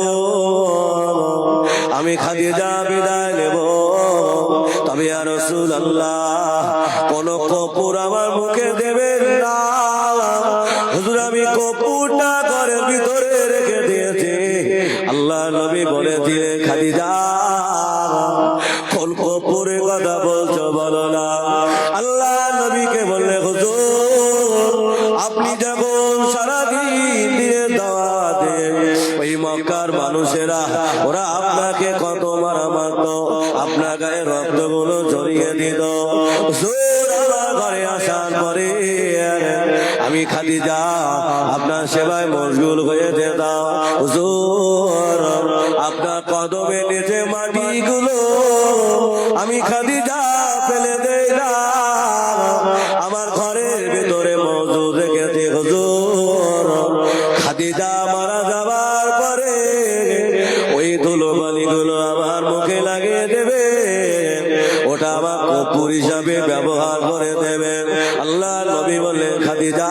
আমি খাদিজা বিদায় নেব, তবে ইয়া রাসূলুল্লাহ কোন কপুর আমার মুখে দেবেন না। হুজুর আমি কপুরটা ঘরের ভিতরে রেখে দিয়েছি। আল্লাহ নবী বলেছিলেন, খাদিজা কোন কপুরের কথা বলছো বলো না। আল্লাহ নবীকে বললে, হুজুর আপনি যখন সারাদিন দিনের দাওয়াত দেন, ওই মক্কার মানুষেরা ওরা আপনাকে কত মারা মারত, আপনার গায়ে রক্তগুলো জড়িয়ে দিত। হুজুর আমার ঘরে আসার পরে আমি খাদিজা আপনার সেবায় মশগুল হয়ে যেতাম। হুজুর আপনার কদমে নিচে মাটিগুলো আমি খাদিজা ফেলে দেই না, আমার ঘরের ভিতরে মজুদ রেখেছি। হুজুর খাদিজা মারা যাবার পরে ওই ধুলোবালিগুলো আমার মুখে লাগিয়ে দেবে, ওটা আমার কপুর হিসাবে ব্যবহার করে দেবে। আল্লাহ নবী বললেন, খাদিজা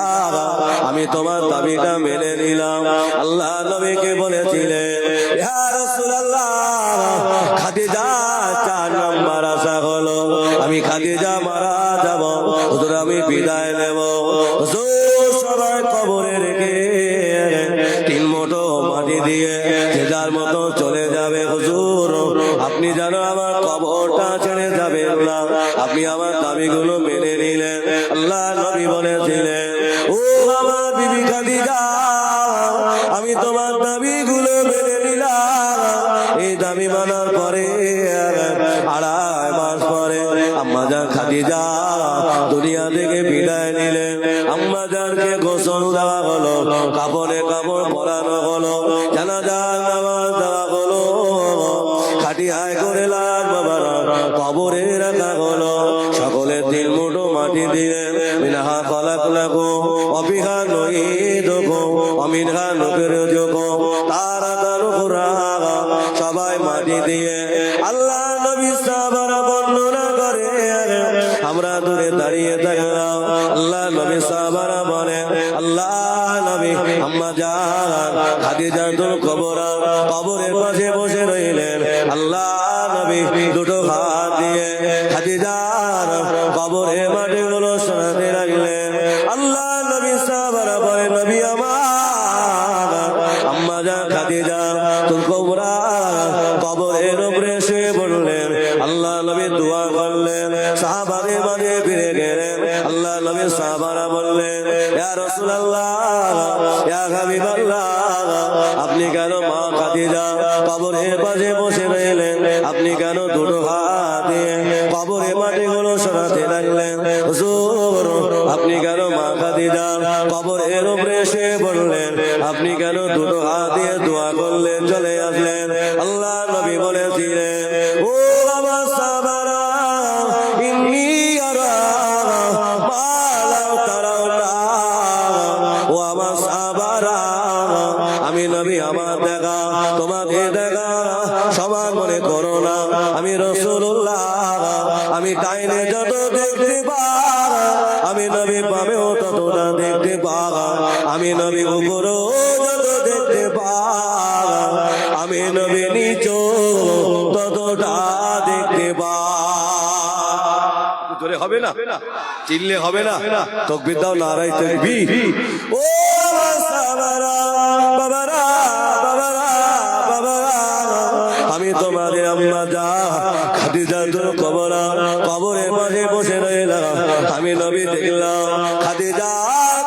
আমি তোমার দাবিটা মেনে নিলাম। আল্লাহ নবীকে বলেছিলেন, ইয়া রাসূলুল্লাহ খাদিজা 4 নাম্বার আশা হলো আমি খাদিজা মারা যাব, হুজুর আমি বিদায় নেব। হুজুর সবাই কবরে রেখে 3 মুঠো মাটি দিয়ে যে যার মতো চলে যাবে। হুজুর আপনি যেন আমার কবরটা ছেড়ে যাবেন না, আপনি আমার দাবিগুলো মেনে নিলেন। আল্লাহ নবী বলেছিলেন, ও আমার বিবি খাদিজা আমি তোমার দাবিগুলো মেনে নিলাম। এই দাবি মানার পরে 2.5 মাস পরে আম্মা জান খাদিজা দুনিয়া থেকে বিদায় নিলেন। আম্মা জানকে গোসল দেওয়া হলো, কাপড়ে কাপড় পরানো হলো, জানাজার নামাজ দেওয়া হলো, খাটিয়ায় করে লাশ বাবারা কবরে রাখা হলো। সকলে 3 মুঠো মাটি দিলেন। মিনহা খলাকনাকুম ওয়া ফিহা নুঈদুকুম ওয়া মিনহা নুখরিজুকুম তারাতান উখরা। সবাই মাটি দিয়ে আল্লাহ নবী সাহাবারা বর্ণনা করে, আমরা দূরে দাঁড়িয়ে থাকলাম। আল্লাহ নবী সাহাবারা বলেন, আল্লাহ নবী আম্মা জান খাদিজাতুল কুবরা কবরের পাশে বসে রইলেন। আল্লাহ নবী দুটো হাত দিয়ে খাদিজার কবরের মাটিগুলো সরাতে লাগলেন। আল্লাহ নবী সাহাবারা বলেন, নবী আমার আম্মা জান খাদিজাতুল কুবরা কবরের উপরে শুয়ে পড়লেন। আল্লাহ নবী দোয়া করলেন, সাহাবাদের মাঝে ফিরে গেলেন। আল্লাহ নবী সাহাবারা বললেন, ইয়া রাসূলুল্লাহ, ইয়া হাবিবাল্লাহ, আপনি কেন মা খাদিজা কবরের পাশে বসে রইলেন? আপনি কেন দুটো হাত দিয়ে কবরের মাটিগুলো সরাতে লাগলেন? হুজুর, আপনি কেন মা খাদিজা কবরের উপরে শুয়ে পড়লেন? আপনি কেন দুটো হাত দিয়ে দোয়া করলেন, চলে আসলেন? আল্লাহ নবী বলেছিলেন, ও আমার সাহাবারা, ইন্নী আরা মা লা তারাউনা। ও আমার সাহাবারা, আমি নবী আমার দেখা তোমাকে দেখা সমান মনে করো না। আমি রাসূলুল্লাহ, আমি ডাইনে যত দেখতে পাই, আমি নবী বামেও ততটা দেখতে পাই। আমি নবী উপরেও যত দেখতে পাই, আমি নবী নিচেও ততটা দেখতে পাই। জোরে হবে না, চিল্লে হবে না, তাকবীর দাও, নারায়ে তাকবীর। ও আমার সাহাবারা, বাবারা, বাবারা, বাবারা, আমি তোমাদের আম্মা জান খাদিজাতুল কুবরা কবরের মাঝে বসে রইলাম। আমি নবী দেখলাম খাদিজা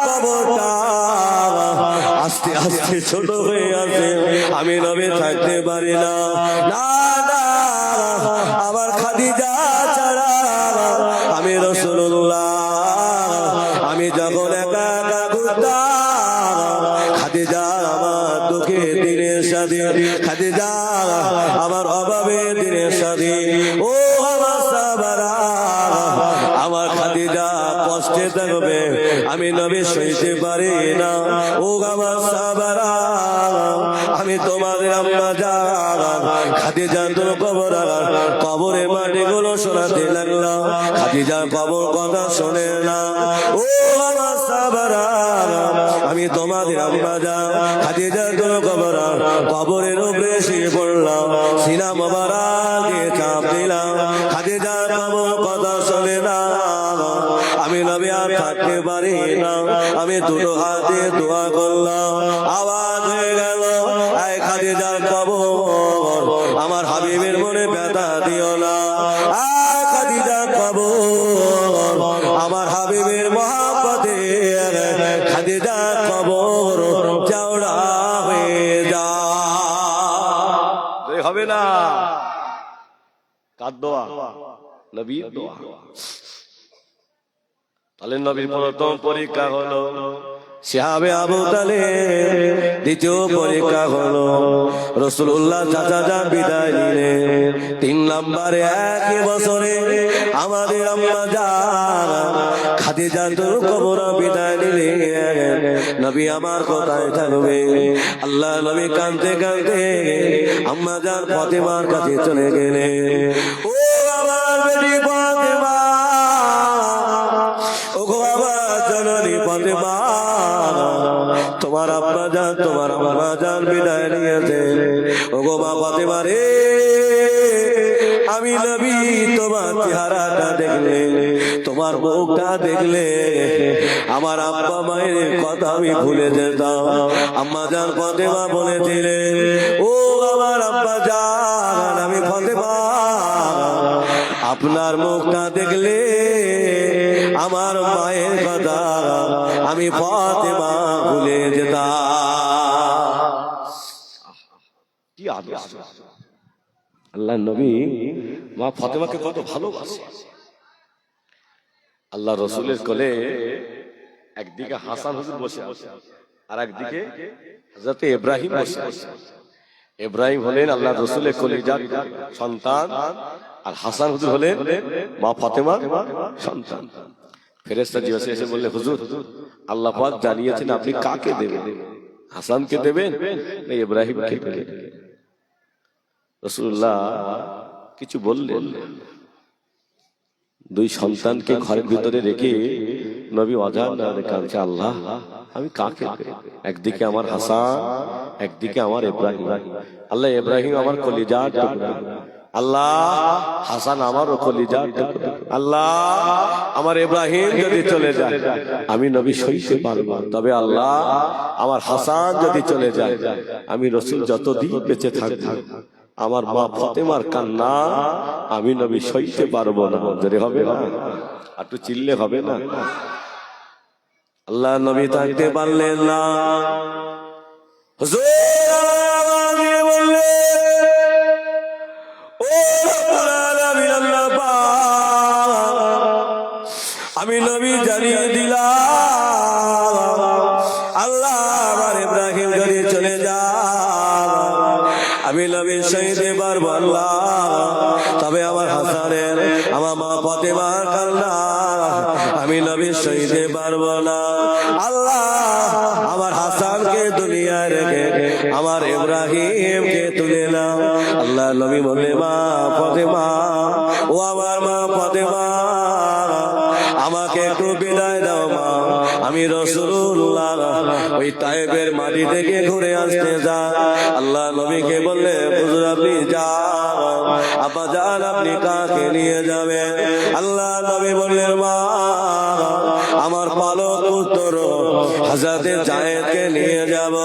কবরটা আস্তে আস্তে ছোট হয়ে আছে। আমি নবী থাকতে পারি না, না না, আমার খাদিজা ছাড়া আমি রাসূলুল্লাহ, আমি যখন একা একা ঘুরতাম, খাদিজা আমার দুঃখের দিনের সাথে, খাদিজা আমার অভাবের দিনের সাথে। ও আমার সাহাবারা, আমার খাদিজা কষ্টে থাকবে, আমি নবী সইতে পারি না। ও আমার সাহাবারা, আমি তোমাদের আম্মা জান খাদিজাতুল কুবরা কবরের মাটিগুলো শোনাতে লাগলাম। খাদিজার কবর কথা শোনে না। ও আমার সাহাবারা, আমি তোমাদের আম্মা জান খাদিজাতুল কুবরা কবরের উপরে শুয়ে পড়লাম, সিনা মোবারকে চাপ দিলাম। খাদিজার কবর কথা শোনে না। আমি নবী আর থাকতে পারি না, আমি দুটো হাত দিয়ে দোয়া করলাম। আওয়াজ হয়ে গেল, এই খাদিজার কবর, আমার হাবিবের মনে ব্যথা দিও না। এই খাদিজার কবর, আমার হাবিবের মহব্বতে খাদিজার কবর চওড়া হয়ে যা। জোরে হবে না, কার দোয়া? নবীর দোয়া। তাহলে নবীর প্রথম পরীক্ষা হলো শিহাবে আবু তালেব, দ্বিতীয় পরীক্ষা হলো রাসূলুল্লাহ চাচা যান বিদায় নিলেন। 3 নম্বরে একই বছরে আমাদের আম্মা জান খাদিজাতুল কুবরা বিদায় নিলেন। নবী আমার কোথায় থাকবে? আল্লাহ নবী কাঁদতে কাঁদতে আম্মা জান ফাতেমার কাছে চলে গেলেন। ও আমার বেটি ফাতেমা, ও গো আমার জননী ফাতেমা, তোমার আব্বা জান তোমার আম্মা জান বিদায় নিয়েছে। ও গো মা ফাতেমা রে, আমি নবী তোমার চেহারাটা দেখলে, তোমার মুখটা দেখলে আমার আব্বা মায়ের কথা আমি ভুলে যেতাম। আম্মা জান ফাতেমা বলেছিলেন, ও আমার আব্বা জান, আমি ফাতেমা আপনার মুখটা দেখলে আমার মায়ের কথা আমি ফাতেমা ভুলে যেতাম। কি আদেশ! আল্লাহ নবী মা ফাতেমাকে কত ভালোবাসে। আল্লাহ রসুলের কোলে একদিকে হাসান হুজুর বসে আছে, আর একদিকে হযরত ইব্রাহিম বসে আছে। ইব্রাহিম হলেন আল্লাহ রসুলের কলিজার সন্তান, আর হাসান হুজুর হলেন মা ফাতেমার সন্তান। ফেরেশতা জিজ্ঞাসা এসে বললে, হুজুর আল্লাহ পাক জানিয়েছেন আপনি কাকে দেবেন, হাসানকে দেবেন না ইব্রাহিমকে দেবেন? রাসূলুল্লাহ কিছু বললেন। 2 সন্তানকে ঘরের ভিতরে রেখে নবী অজান কাঁদছে, আল্লাহ আমি কাকে দেব? একদিকে আমার হাসান, একদিকে আমার ইব্রাহিম। আল্লাহ ইব্রাহিম আমার কলিজার টুকরা, আল্লাহ হাসান আমার কলিজার টুকরা। আল্লাহ আমার ইব্রাহিম যদি চলে যায় আমি নবী সইতে পারবো, তবে আল্লাহ আমার হাসান যদি চলে যায় আমি রাসূল যতদিন বেঁচে থাকবো আমার মা ফাতেমার কান্না আমি নবী সইতে পারবো না। যদি হবে না একটু চিল্লে হবে না। আল্লাহ নবী থাকতে পারলেন না। হুজুর আমাকে বললেন, ও রব্বুল আলামিন, আল্লাহ পাক, আমি নবী জানিয়ে দিলাম, আল্লাহ আমার ইব্রাহিম যদি চলে যায় আমি নবী সইতে পারবো আল্লাহ, তবে আমার হাসানের, আমার মা ফাতেমার কান্না আমি নবী সইতে পারবো না। আল্লাহ আমার হাসানকে দুনিয়ায় রেখে আমার ইব্রাহিমকে তুলে নাও। আল্লাহ নবী বলে, মা ফাতেমা, ও আমার মা ফাতেমা, আমাকে একটু বিদায় দাও মা, আমি রাসূলুল্লাহ ওই তায়েবের মাটি থেকে ঘুরে আসতে যা। আল্লাহ নবীকে বললে, হুজুর আপনি যান, আপা যান, আপনি কাকে নিয়ে যাবেন? আল্লাহ নবী বললেন, মা আমার পালক পুত্র হযরতে যায়েদকে নিয়ে যাব।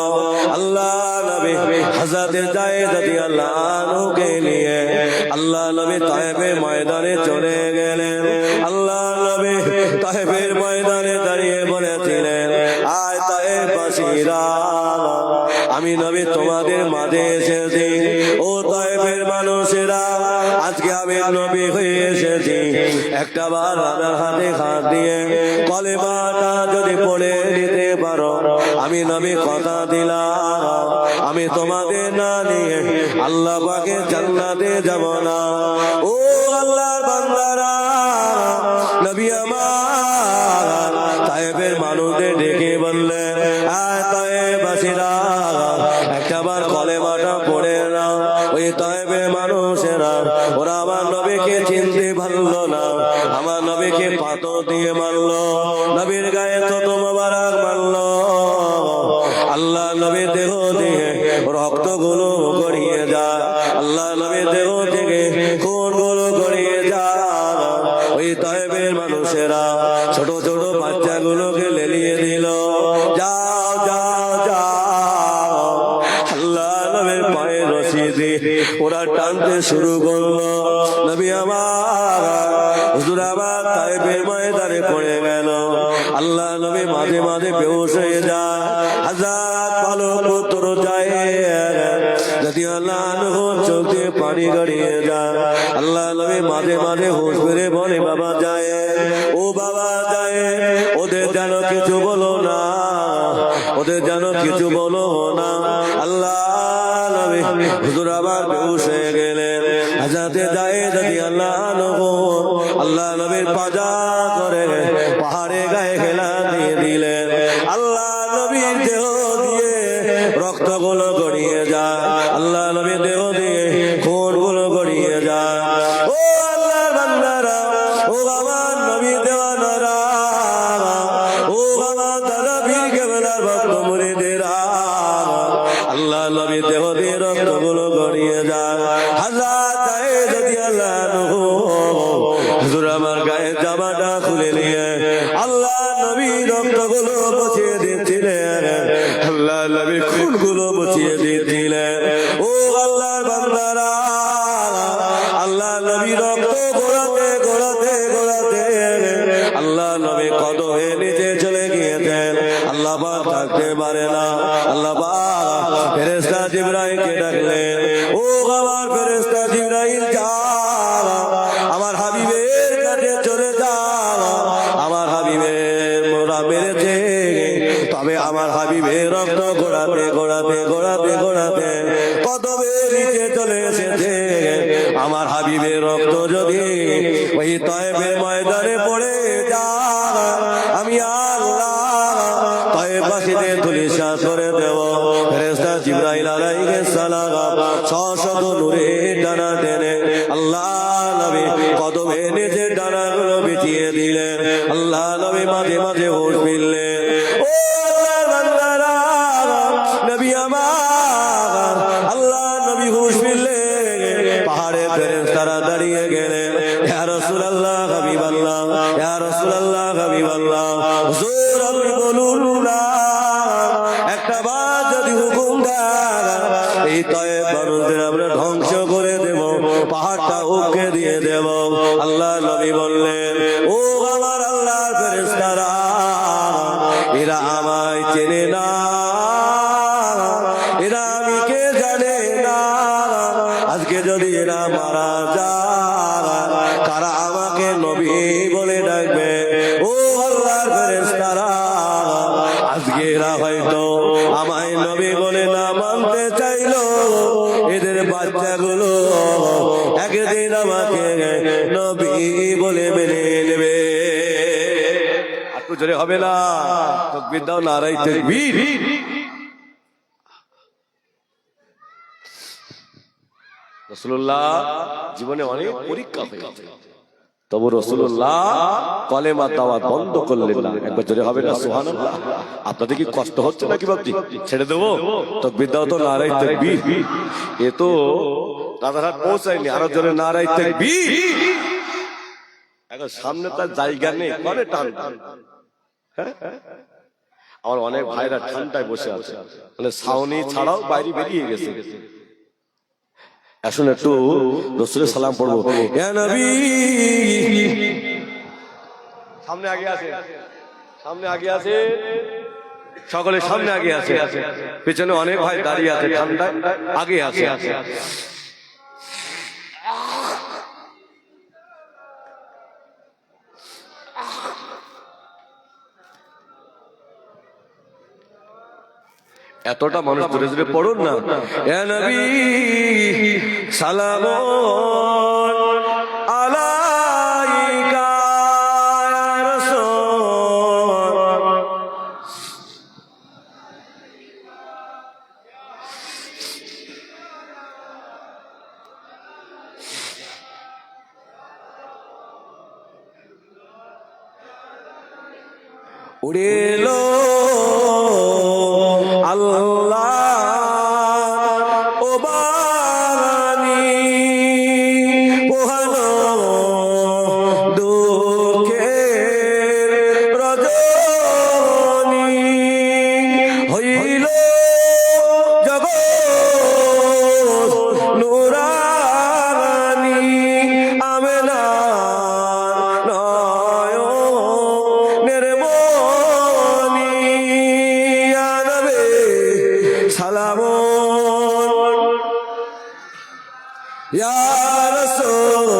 আল্লাহ নবী হযরতে যায়েদ রাদিয়াল্লাহু আনহুকে নিয়ে আল্লাহ নবী তায়েবের ময়দানে চলে গেলেন। আল্লাহ নবী তায়েবের ময়দানে দাঁড়িয়ে বলেছিলেন, আয় তায়েববাসীরা, আমি নবী তোমাদের মাঝে এসেছি। ও তায়েবের মানুষেরা, আজকে আমি নবী হয়ে এসেছি, একটা বার আমার হাতে হাত দিয়ে কলেমাটা যদি পড়ে দিতে পারো, আমি নবী কথা দিলাম, আমি তোমাদের না নিয়ে আল্লাহ পাকের জান্নাতে যাব না। ও আল্লাহর বান্দারা, নবী আমার তায়েবের মানুষদের ডেকে বললেন, আয় তায়েববাসীরা, একটা বার কলেমাটা পড়ে নাও। ওই তায়েবের মানুষেরা, ওরা আমার নবীকে চিনতে পারলো না, আমার নবীকে পাথর দিয়ে মারলো, নবীর গায়ে তত মোবারক মারলো। আল্লাহ নবীর দেহ দিয়ে রক্তগুলো গড়িয়ে যায়, আল্লাহ নবীর দেহ থেকে খুনগুলো গড়িয়ে যায়। ওই তায়েবের মানুষেরা ছোট ছোট বাচ্চাগুলোকে লেলিয়ে দিল, যাও যাও যাও। আল্লাহ নবীর পায়ে রশি দিয়ে ওরা টানতে শুরু করলো। নবী আমার, হুজুর আমার তায়েবের ময়দানে পড়ে গেল। আল্লাহ নবী মাঝে মাঝে বেহুশ হয়ে যায়। হযরত পালক পুত্র যায়েদ রাদিয়াল্লাহু আনহু চোখে পানি গড়িয়ে যায়। আল্লাহ নবী মাঝে মাঝে হুঁশ ফিরে বলে, বাবা যায়েদ, ও বাবা যায়েদ, ওদের যেন কিছু বলো না, ওদের যেন কিছু বলো না। আল্লাহ নবী হুজুর আবার বেহুশ হয়ে গেলেন। হযরতে যায়েদ রাদিয়াল্লাহু আনহু আল্লাহ নবীর পাজা করে পাহাড়ে গায়ে খেলা দিয়ে দিলেন। আল্লাহ নবীর দেহ দিয়ে রক্তগুলো গড়িয়ে যায়, আল্লাহ নবীর দেহ দিয়ে খুনগুলো গড়িয়ে যায়। ও আল্লাহর বান্দারা, ও আমার নবীর দেওয়ানারা, ও আমার দাদা বীর কেবলার ভক্ত মুরিদেরা, আল্লাহ নবীর দেহ দিয়ে রক্তগুলো গড়িয়ে যায়। হযরত যায়েদ রাদিয়াল্লাহু আনহু হুজুর আমার গায়ে জামাটা খুলে নিয়ে আল্লাহ নবী রক্তগুলো মুছিয়ে দিচ্ছিলেন, আল্লাহ নবী খুনগুলো মুছিয়ে দিচ্ছিলেন। ও আল্লাহর বান্দারা, আল্লাহ নবী রক্ত গোড়াতে গোড়াতে গোড়াতে আল্লাহ নবী কদমে নিচে চলে গিয়েছেন। আল্লাহ পাক থাকতে পারে না। আল্লাহ পাক ফেরেশতা জিবরাইলকে ডাকলেন, ও আমার ফেরেশতা জিবরাইল, যাও আমার হাবিবের কাছে চলে যাও। আমার হাবিবের মোরা মেরেছে, তবে আমার হাবিবের রক্ত গোড়াতে গোড়াতে গোড়াতে গোড়াতে কদমে নিচে চলে এসেছে। আমার হাবিবের রক্ত যদি ওই তায়েবের ময়দানে পড়ে যায়, আমি আল্লাহ তায়েববাসীদের ধূলিসাৎ করে দেব। ফেরেশতা জিবরাইল আলাইহিস সালাম শত নূরের ডানা টেনে আল্লাহ নবী কদমে নিজের ডানাগুলো বিছিয়ে দিলেন। আল্লাহ নবী মাঝে মাঝে হুঁশ ফিরলেন। ও আল্লাহর বান্দারা, নবী আমার, আল্লাহ নবী হুঁশ ফিরলেন। পাহাড়ে ফেরেশতারা দাঁড়িয়ে গেলেন, ইয়া রাসূলুল্লাহ হাবিবাল্লাহ, ইয়া রাসূলুল্লাহ হাবিবাল্লাহ, হুজুর আপনি বলুন না, একটা বার যদি হুকুম দেন এই তয়েব মানুষদের আমরা ধ্বংস করে দেব, পাহাড়টা উঠে দিয়ে দেব। আল্লাহ নবী বললেন, ও আমার আল্লাহর ফেরেশতারা, এরা আমায় চেনে না, এরা আমি কে জানে না। আজকে যদি এরা মারা যায়, কারা আমাকে নবী বলে ডাকবে? ও আল্লাহর ফেরেশতারা, আজকে এরা হয়তো আমায় নবী বলে না মানতে চাইলো, এদের বাচ্চাগুলো একদিন আমাকে নবী বলে মেনে নেবে। একটু জোরে হবে না? তাকবীর দাও, নারায়ে তাকবীর। রাসূলুল্লাহ জীবনে অনেক পরীক্ষা হয়েছে, তবু রাসূলুল্লাহ কলেমা দাওয়াত বন্ধ করলেন না। একবার জোরে হবে না সুবহানাল্লাহ? আপনাদের কি কষ্ট হচ্ছে নাকি বাপজি? ছেড়ে দেবো? তাকবীর দাও তো, নারায়ে তাকবীর। এ তো রাজারহাট পৌঁছায়নি, আরো জোরে নারায়ে তাকবীর। এখন সামনে তার জায়গা নেই, মানে টান। আমার অনেক ভাইরা ঠান্ডায় বসে আছে, মানে ছাউনি ছাড়াও বাইরে বেরিয়ে গেছে। এখন একটু রাসূলের সালাম পড়বো। ইয়া নবী, সামনে আগে আছে, সামনে আগে আছে, সকলে সামনে আগে আছে, পেছনে অনেক ভাই দাঁড়িয়ে আছে ঠান্ডায়, আগে আছে। এতটা মানুষ ধরে ধরে পড়ুন না। ইয়া নবী সালামুন আলাইকা ইয়া রাসূল। উড়েলো ইয়া রাসূল,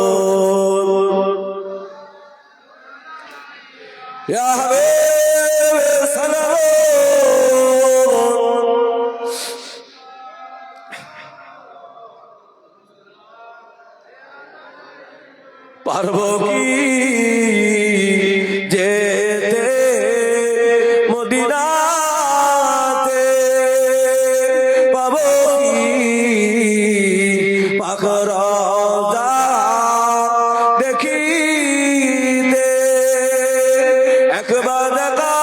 ইয়া হাবিব সালাম। পারবো কি যেতে মদিনাতে, পাবো কি পাক রওজা দেখিতে, একবার দেখা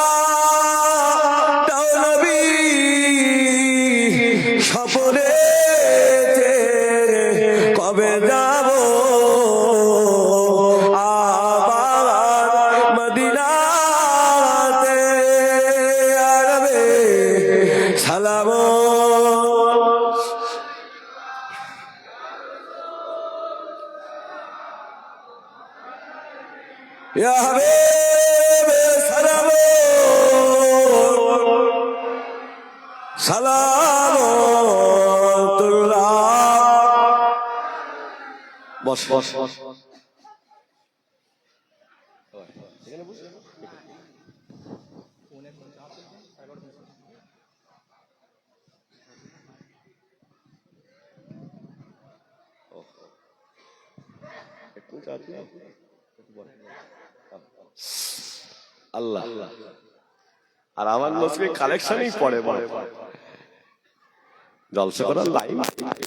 দাও নবী স্বপ্নে, কবে যাব আবার মদিনাতে। আরবে সালাম ইয়া হাবিব সালাম সালামতুল্লাহ। বস বস বস। আল্লাহ আর আমার নজরে কালেকশনই পড়ে বড় জলসা করার লাইন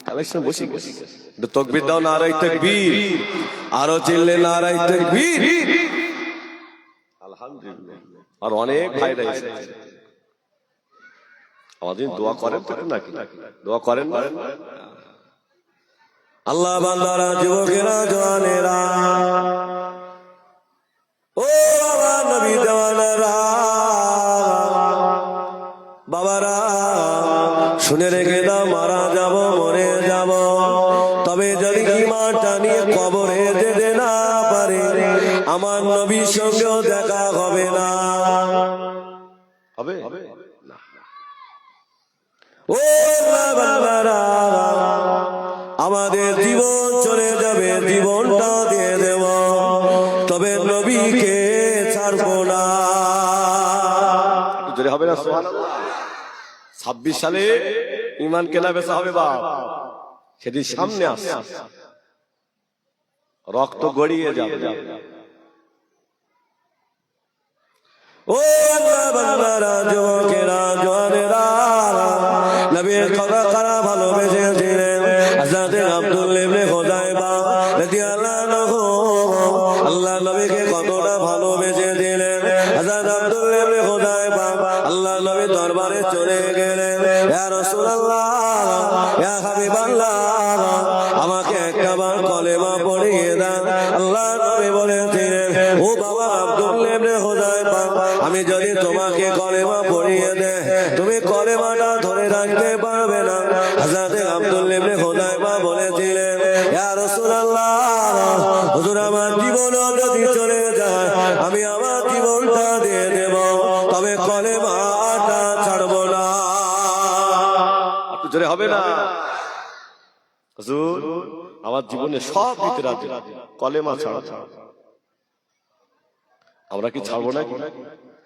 কালেকশন বসে গেছে। তাকবীর দাও, নারায়ে তাকবীর। আরো চিল্লে নারায়ে তাকবীর। আলহামদুলিল্লাহ। আর অনেক ভাইরা এসেছে, আমাদের দোয়া করেন তো নাকি? দোয়া করেন না? আল্লাহ বান্দারা, যুবকেরা, জওয়ানেরা, ও আমার নবী দেওয়ানারা, বাবারা শুনে রেখে দাও, মারা যাব যদি ঈমানটা নিয়ে কবরে যেতে না পারে আমার নবীর সঙ্গেও দেখা হবে না। হবে না। ও বান্দারা, আমাদের জীবন চলে যাবে, জীবনটা দিয়ে দেব, তবে নবীকে ছাড়বো না। জোরে হবে না সুবহানাল্লাহ। 26 সালে ঈমান কেনা বেচা হবে বাপ, সেদিন সামনে আসছে, রক্ত গড়িয়ে যাবে। ও আল্লাহ বান্দারা, যুবকেরা, জওয়ানেরা, নবীর কথা কারা ভালোবেসেছিলেন? হযরত আব্দুল্লাহ ইবনে হুযায়ফা রাদিয়াল্লাহু আনহু আল্লাহ নবীকে কতটা ভালোবেসেছিলেন। হযরত আব্দুল্লাহ ইবনে হুযায়ফা আল্লাহ নবীর দরবারে চলে গেলেন, ইয়া রাসূলুল্লাহ, ইয়া হাবিবাল্লাহ, আমাকে একবার কলেমা পড়িয়ে দেন। আল্লাহ নবী বলেছিলেন, ও বাবা আব্দুল্লাহ ইবনে হুযায়ফা, আমি যদি তোমাকে কলেমা পড়িয়ে দেই তুমি কলেমাটা ধরে রাখতে পারবে না। হযরত আব্দুল্লাহ ইবনে হুযায়ফা বলেছিলেন, ইয়া রাসূলুল্লাহ, হুজুর আমার জীবন যদি চলে যায় আমি আমার জীবনটা দিয়ে দেব, তবে কলেমাটা ছাড়বো না। একটু জোরে হবে না? হুজুর আমার জীবনে সব দিতে রাজি, কলেমা ছাড়া। আমরা কি ছাড়বো না?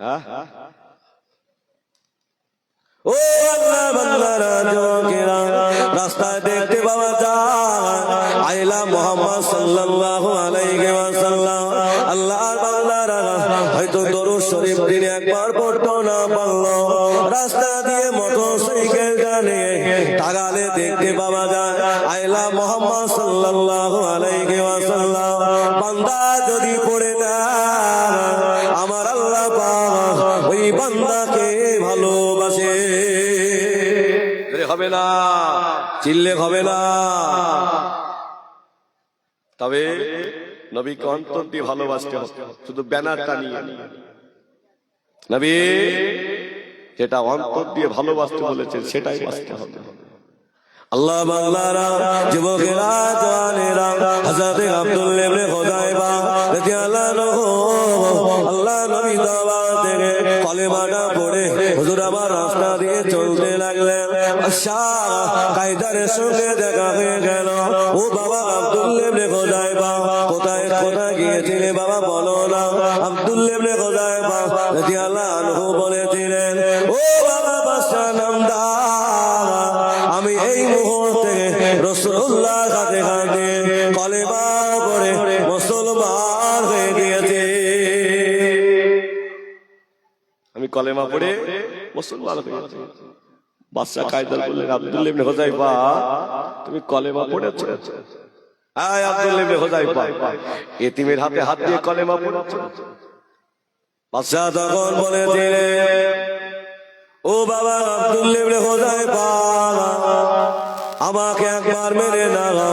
হ্যাঁ, ও আল্লাহ বান্দারা, যুবকেরা, রাস্তায় দেখতে পাওয়া যায় আইলা মুহাম্মদ সাল্লাল্লাহু আলাইহি ওয়াসাল্লাম। আল্লাহর বান্দারা হয়তো দরুদ শরীফ দিনে একবার পড়তো না পারলো, রাস্তা দিয়ে মোটরসাইকেল নিয়ে তাগালে দেখতে পাওয়া যায় আইলা মুহাম্মদ সাল্লাল্লাহু আলাইহি ওয়াসাল্লাম। বান্দা যদি পড়ে না আমার আল্লাহ পাক ওই বান্দাকে ভালোবাসে। হবে না, চিল্লে হবে না। তবে নবীকে অন্তর দিয়ে ভালোবাসতে হবে, শুধু ব্যানারটা নিয়ে। নবী যেটা অন্তর দিয়ে ভালোবাসতে বলেছেন সেটাই বাঁচতে হবে। আল্লাহ বান্দারা, যুবকেরা, জওয়ানেরা, হযরত আব্দুল্লাহ ইবনে হুযায়ফা রাদিয়াল্লাহু আনহু আল্লাহ নবী দরবার থেকে কলেমাটা পড়ে হুজুর আমার রাস্তা দিয়ে চলতে লাগলেন। আচ্ছা, কায়দারের সঙ্গে দেখা হয়ে গেল। ও বাবা আব্দুল্লাহ ইবনে হুযায়ফা, কোথায় কোথায় গিয়েছিলে বাবা বলো না। আব্দুল্লাহ ইবনে হুযায়ফা রাদিয়াল্লাহু আনহু বলেছিলেন, ও বাবা বাদশাহ নামদার, আমি এই মুহূর্তে রাসূলুল্লাহ কাছে কাছে কলেমা পড়ে মুসলমান হয়ে গিয়েছে। আমি কলেমা পড়ে মুসলমান হয়ে গেছি। বাদশা কায়দার বললেন, আব্দুল্লাহ ইবনে হুযায়ফা তুমি কলেমা পড়েছো? আয় আব্দুল্লাহ ইবনে হুযায়ফা, এতিমের হাতে হাত দিয়ে কলেমা পড়েছো? বাদশা তখন বলেছিলেন, ও বাবা আব্দুল্লাহ ইবনে হুযায়ফা, আমাকে একবার মেরে দাও,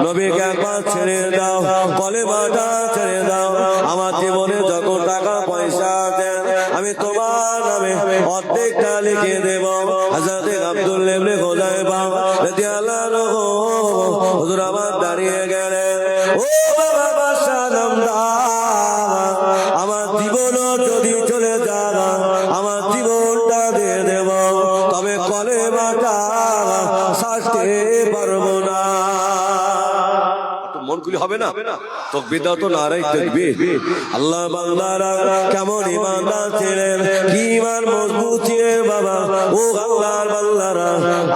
নবীকে একবার ছেড়ে দাও, কলেমাটা ছেড়ে দাও। আমার জীবনে যত টাকা পয়সা আছে আমি তোমার নামে অর্ধেকটা লিখে দেব। হযরত আব্দুল্লাহ ইবনে হুযায়ফা রাদিয়াল্লাহু আনহু হুজুর আমার দাঁড়িয়ে গেলেন। ও বাবা বাদশা নামদার, আমার জীবনও যদি চলে যায় আমার জীবনটা দিয়ে দেব, তবে কলেমাটা ছাড়তে পারবো না। মন খুলি হবে না? তাকবীর দাও তো, নারায়ে তাকবীর। আল্লাহ বান্দারা কেমন ঈমানদার ছিলেন, কি ঈমান মজবুত ছিলেন বাবা। ও আল্লাহর বান্দারা,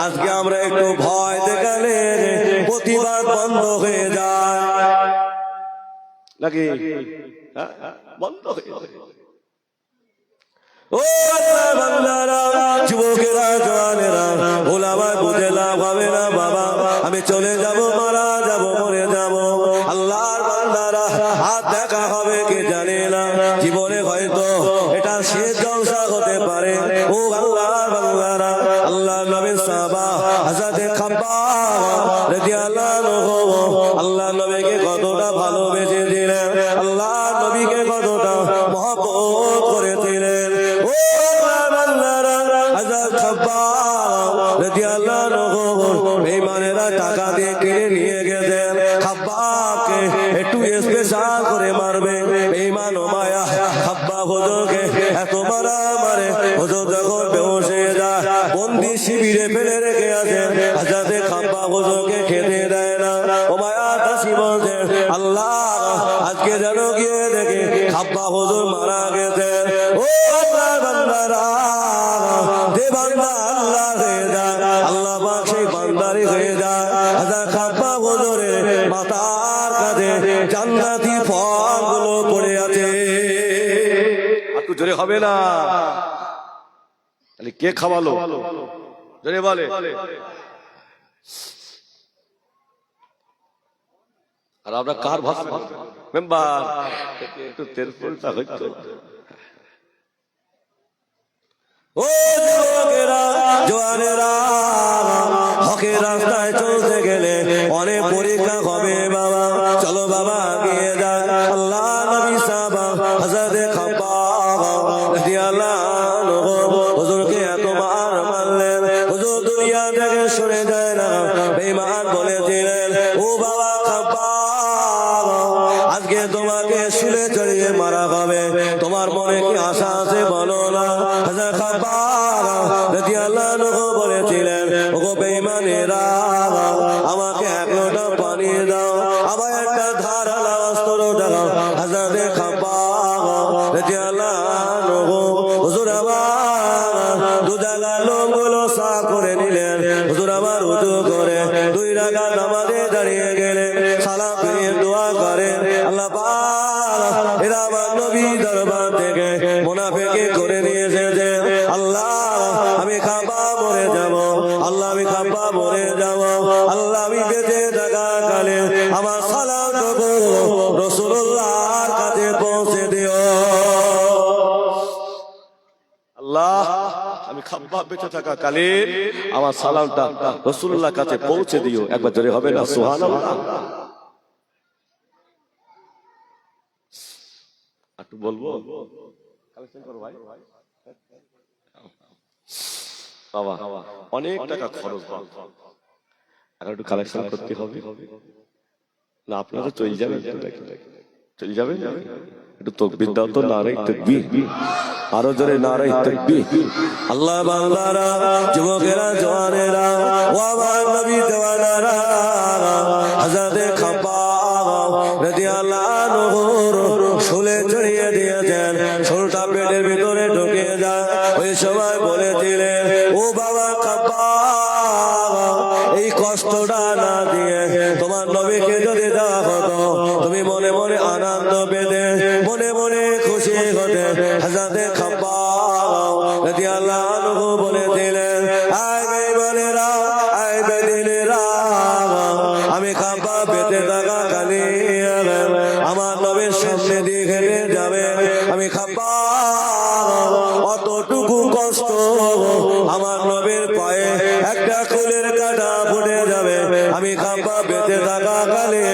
আজকে আমরা একটু ভয় দেখালে প্রতিবাদ বন্ধ হয়ে যায় নাকি? বন্ধ হয়ে যাবে। ও আল্লাহ বান্দারা, যুবকেরা, জওয়ানেরা, ওলামায় বুঝে লাভ হবে না বাবা। আমি চলে যাব, মারা যাব, মরে যাব। আল্লাহর বান্দারা, হাত দেখা হবে কি জানি না, জীবনে হয়তো এটা শেষ জলসা হতে পারে। ও আল্লাহর বান্দারা, আল্লাহ নবীর সাহাবা হযরত খাব্বাব রাদিয়াল্লাহু আনহু আল্লাহ নবীকে কতটা ভালোবেসেছিলেন, আল্লাহ নবীকে কতটা মহব্বত করেছিলেন। ও আল্লাহর বান্দারা, হযরত খাব্বাব রাদিয়াল্লাহু আনহু বেঈমানেরা টাকা দিয়ে কিনে নিয়ে গেছে। পেশাব করে মারবে বেঈমান ও মায়া খাব্বা হুজুরকে এত মারা মারে হুজুর যখন বেহুশ হয়ে যায় বন্দি শিবিরে ফেলে রেখে আছে হযরতে খাব্বা হুজুরকে খেতে দেয় না ও মায়া দাসী বলছে আল্লাহ আজকে যেন গিয়ে দেখে খাব্বা হুজুর মারা গেছে ও আল্লাহর বান্দারা যে বান্দা আল্লাহ হয়ে যায় আল্লাহ পাক সেই বান্দারই হয়ে যায় হযরত খাব্বা হুজুরের মাথার কাছে জান্নাতি ফলগুলো পড়ে আছে একটু জোরে হবে না তাহলে কে খাওয়ালো জোরে বলে আর আমরা কার ভাষা মেম্বার একটু তেরপলটা হইতো ও যুবকেরা জওয়ানেরা হকের রাস্তায় চলতে গেলে অনেক পরীক্ষা হবে বাবা চলো বাবা এগিয়ে যায় আল্লাহ নবী সাহাবা হযরতে খাব্বা রাদিয়াল্লাহু আনহু হুজুরকে এত মার মারলেন হুজুর দুনিয়া থেকে সরে যায় না বেঈমান বলেছিলেন ও বাবা খাব্বা আজকে তোমাকে শুলে চড়িয়ে মারা হবে তোমার মনে কি আশা আছে বলো না হযরত খাব্বা রাদিয়াল্লাহু আনহু বলেছিলেন ওগো বেঈমানেরা আমাকে এক লোটা পানি দাও আবার একটা ধারালো অস্ত্র দাও হযরত খাব্বা রাদিয়াল্লাহু আনহু হুজুর আবার দুজালা লোমগুলো সাফ করে নিলেন হুজুর আবার উযু করে দুই রাকাত নামাজে দাঁড়িয়ে গেলেন সালাম ফিরিয়ে দোয়া করেন আল্লাহ পাক এরা আমার নবী দরবার থেকে মুনাফিকি করে নিয়ে এসেছে আল্লাহ আমি খাব্বা মরে যাব আল্লাহ আমি খাব্বা মরে যাব আল্লাহ আমি বেঁচে থাকা কালে আমার সালামটুকু রাসূলুল্লাহর কাছে পৌঁছে দিও আল্লাহ আমি খাব্বা বেঁচে থাকা কালে আমার সালামটা রাসূলুল্লাহর কাছে পৌঁছে দিও একবার জোরে হবে না সুবহানাল্লাহ একটু বলবো কালেকশন করো ভাই বাবা অনেক টাকা খরচ বাবা এখন একটু কালেকশন করতে হবে না আপনারা চলে যাবেন চলে যাবেন একটু তাকবীর দাও তো নারে তাকবীর আরো জোরে নারে তাকবীর আল্লাহ বান্দারা যুবকেরা জওয়ানেরা ও আমার নবী দেওয়ানারা হযরতে খাব্বা রাদিয়াল্লাহু আনহু শুলে চড়িয়ে দিয়েছেন শুলটা পেটের ভিতরে ঢুকে যায় ওই সময় বলেছিলেন ও বাবা খাব্বা এই কষ্টটা না দিয়ে তোমার নবীকে যদি দেওয়া হতো তুমি মনে মনে আনন্দ পেতে মনে মনে খুশি হতে হযরতে খাব্বা রাদিয়াল্লাহু আনহু বলেছিলেন আয় বেঈমানেরা আয় বেদিনেরা আমি খাব্বা পেতে থাকা কালে আমার নবীর সামনে দিয়ে হেঁটে যাবে আমি খাব্বা অতটুকু কষ্ট আমার নবীর পায়ে একটা ফুলের কাঁটা ফুটে যাবে আমি খাব্বা বেঁচে থাকা কালে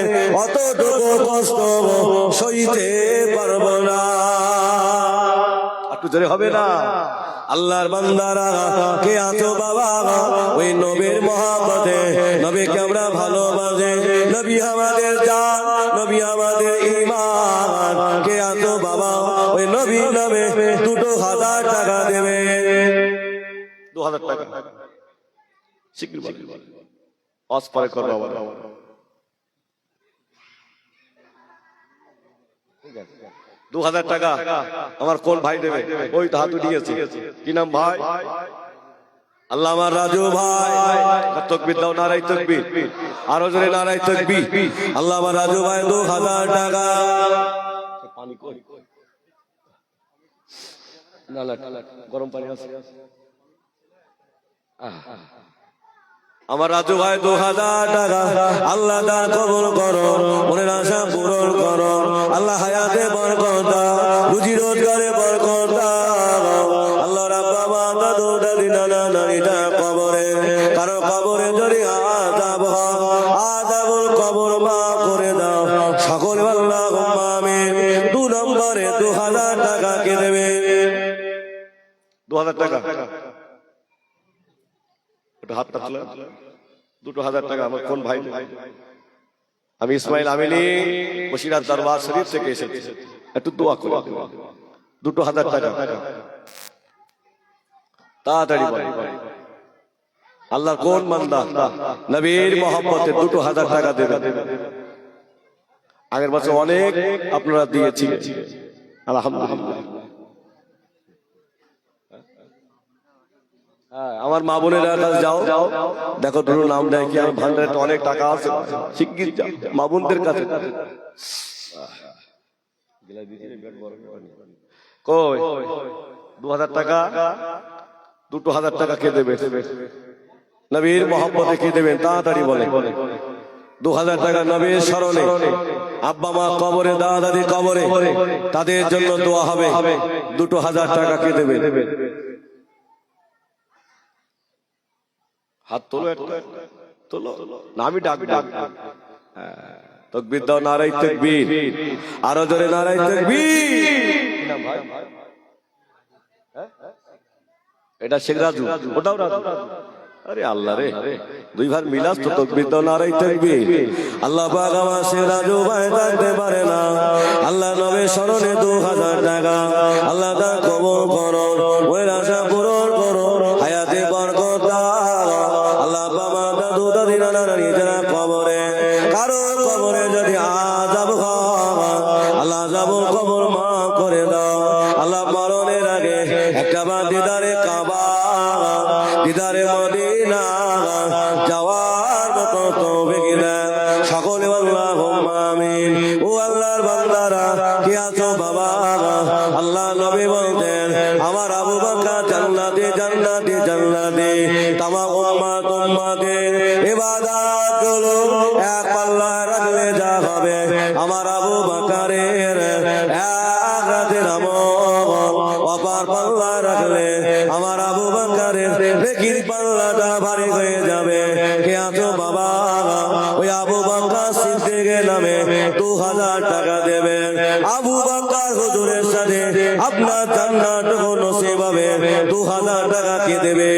অতটুকু কষ্ট সইতে পারবো না একটু জোরে হবে না আল্লাহর বান্দারা কে আছো বাবা ওই নবীর মহব্বতে নবীকে আমরা ভালোবাসি নবী আমাদের জান নবী আমাদের ঈমান কে আছো বাবা ওই নবী নামে 2000 টাকা দেবে 2000 টাকা শিগগির বল আজ পরে করব আবার ঠিক আছে 2000 টাকা আমার কোন ভাই দেবে ওই তো হাত উঠিয়েছে কি নাম ভাই আল্লাহ আমার রাজু ভাই তাকবীর দাও নারায়ে তাকবীর আরো জোরে নারায়ে তাকবীর আল্লাহ আমার রাজু ভাই 2000 টাকা পানি কই না না গরম পানি আছে আমার রাজু ভাই 2000 টাকা আল্লাহ দান কবুল করো মনের আশা পূরণ করো আল্লাহ হায়াতে বরকত দাও রুজি রোজগারে বরকত দাও আল্লাহ রাব্বা বান্দা দুটা দিন নারীটা কবরে কারো কবরে যদি আযাব হয় আযাবুল কবর মাফ করে দাও সকল আল্লাহুম্মা আমিন 2 নম্বরে 2000 টাকা কে দেবে 2000 টাকা হাতটা তুলে 2000 টাকা আমার কোন ভাই আমি ইসমাইল আমিনী বসিরহাট দরবার শরীফ থেকে এসেছি, একটু দোয়া করে 2000 টাকা তাড়াতাড়ি বলেন। আল্লাহর কোন বান্দা নবীর মহব্বতে 2000 টাকা দেবেন? আগের বছর অনেক আপনারা দিয়েছিলেন, আলহামদুলিল্লাহ। আমার মা বোনেরা কাছে যাও, দেখো তোর নাম দেয় কি, আমার ভান্ডারে তো অনেক টাকা আছে, শিগগির যাও মা বোনদের কাছে। কই 2000 টাকা, 2000 টাকা কে দেবে? নবীর মহব্বতে কে দেবেন? তাড়াতাড়ি বলে। 2000 টাকা নবীর স্মরণে, আব্বা মা কবরে, দাদা দাদি কবরে, তাদের জন্য দোয়া হবে। 2000 টাকা কে দেবে? হাত তোলো, তোলো না, আমি ডাক তাকবীর দাও, নারায়ে তাকবীর, আরো জোরে নারায়ে তাকবীর। এটা শেখ রাজু, ওটাও রাজু। আরে আল্লাহ রে, দুই ভাই মিলাস তো, তাকবীর দাও, নারায়ে তাকবীর। আল্লাহ পাক আমার শেখ রাজু ভাই থাকতে পারে না, আল্লাহ নবীর স্মরণে 2000 টাকা আল্লাহ তা কবুল করো, ওই আশা পূরণ করো, হায়াতে বরকত দাও। আল্লাহ বাবা দাদু দাদি নানা নানি যারা কবরে, কারো কবরে যদি আযাব হয়, আল্লাহ আযাবুল কবর মাফ করে দাও। আল্লাহ মরণের আগে একটা বার দিদারে কাবা, দিদারে মদিনা যাওয়ার মতো তৌফিক দেন সকলে, আল্লাহুম্মা আমিন। ও আল্লাহর বান্দারা কি আছো বাবা? আল্লাহ নবী বলতেন, আমার আবু বকর জান্নাতি জান্নাতি জান্নাতি, তামাম উম্মতের ইবাদত গুলো এক পাল্লায় রাখলে যা হবে, আমার আবু বকরের এক রাতের আমল অপার পাল্লায় রাখলে আমার আবু বকরের নেকির পাল্লাটা ভারী হয়ে যাবে। কে আছো বাবা? ওই আবু বকর সিদ্দিকের নামে 2000 টাকা দেবেন। আবু বকর হুজুরের সাথে আপনার জান্নাত নসিব হবে। 2000 টাকা কে দেবে?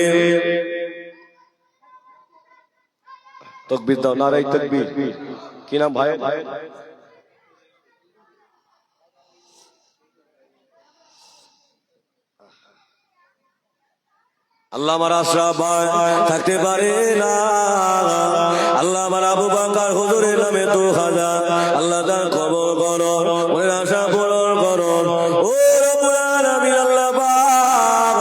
তাকবীর দাও, নারায়ে তাকবীর। কি নাম ভাই? আল্লাহ আমার আশরাফ ভাই থাকতে পারে না, আল্লাহ আমার আবু বকর হুজুরের নামে 2000 আল্লাহ তার কবুল করো, ওই আশা পূরণ করো। ও রব্বুল আলামিন, আল্লাহ পাক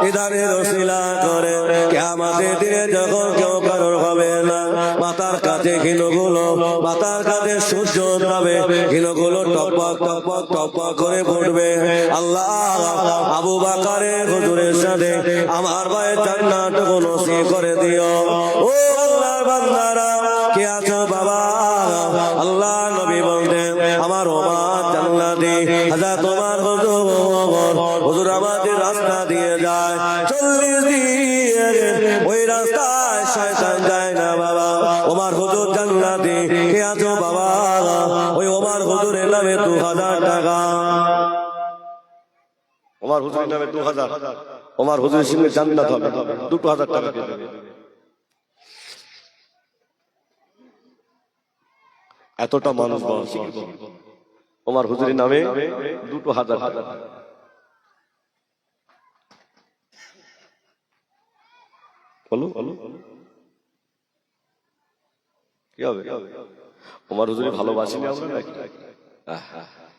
ইদানের ওসিলা করে কিয়ামতের দিনে যখন কেউ কারোর হবে না, মাথার কাছে ঘিলুগুলো, মাথার কাছে সূর্য যাবে, ঘিলুগুলো টপক টপক টপক করে ফুটবে। আল্লাহ আবু বকরের হুজুরের সাথে আমার ভাইয়ের জান্নাত নসিব করে দিও। ও আল্লাহর বান্দারা কে আছো বাবা? আল্লাহ নবী বলতেন, আমার ওমর জান্নাতি, হাজার তোমার হুজুর আমাদের রাস্তা দিয়ে যায়, 40 দিন ওই রাস্তায় শয়তান যায় না বাবা। ওমর হুজুর জান্নাতি, কে আছো বাবা? ওই ওমর হুজুরের নামে 2000 টাকা, ওমর হুজুরের নামে 2000, ওমর হুজুরের সঙ্গে জান্নাত হবে। 2000 টাকা দেবে। এতটা মানুষ ওমর হুজুরের নামে 2000 টাকা। বলো কি হবে? ওমর হুজুরে ভালোবাসিনি আমরা নাকি?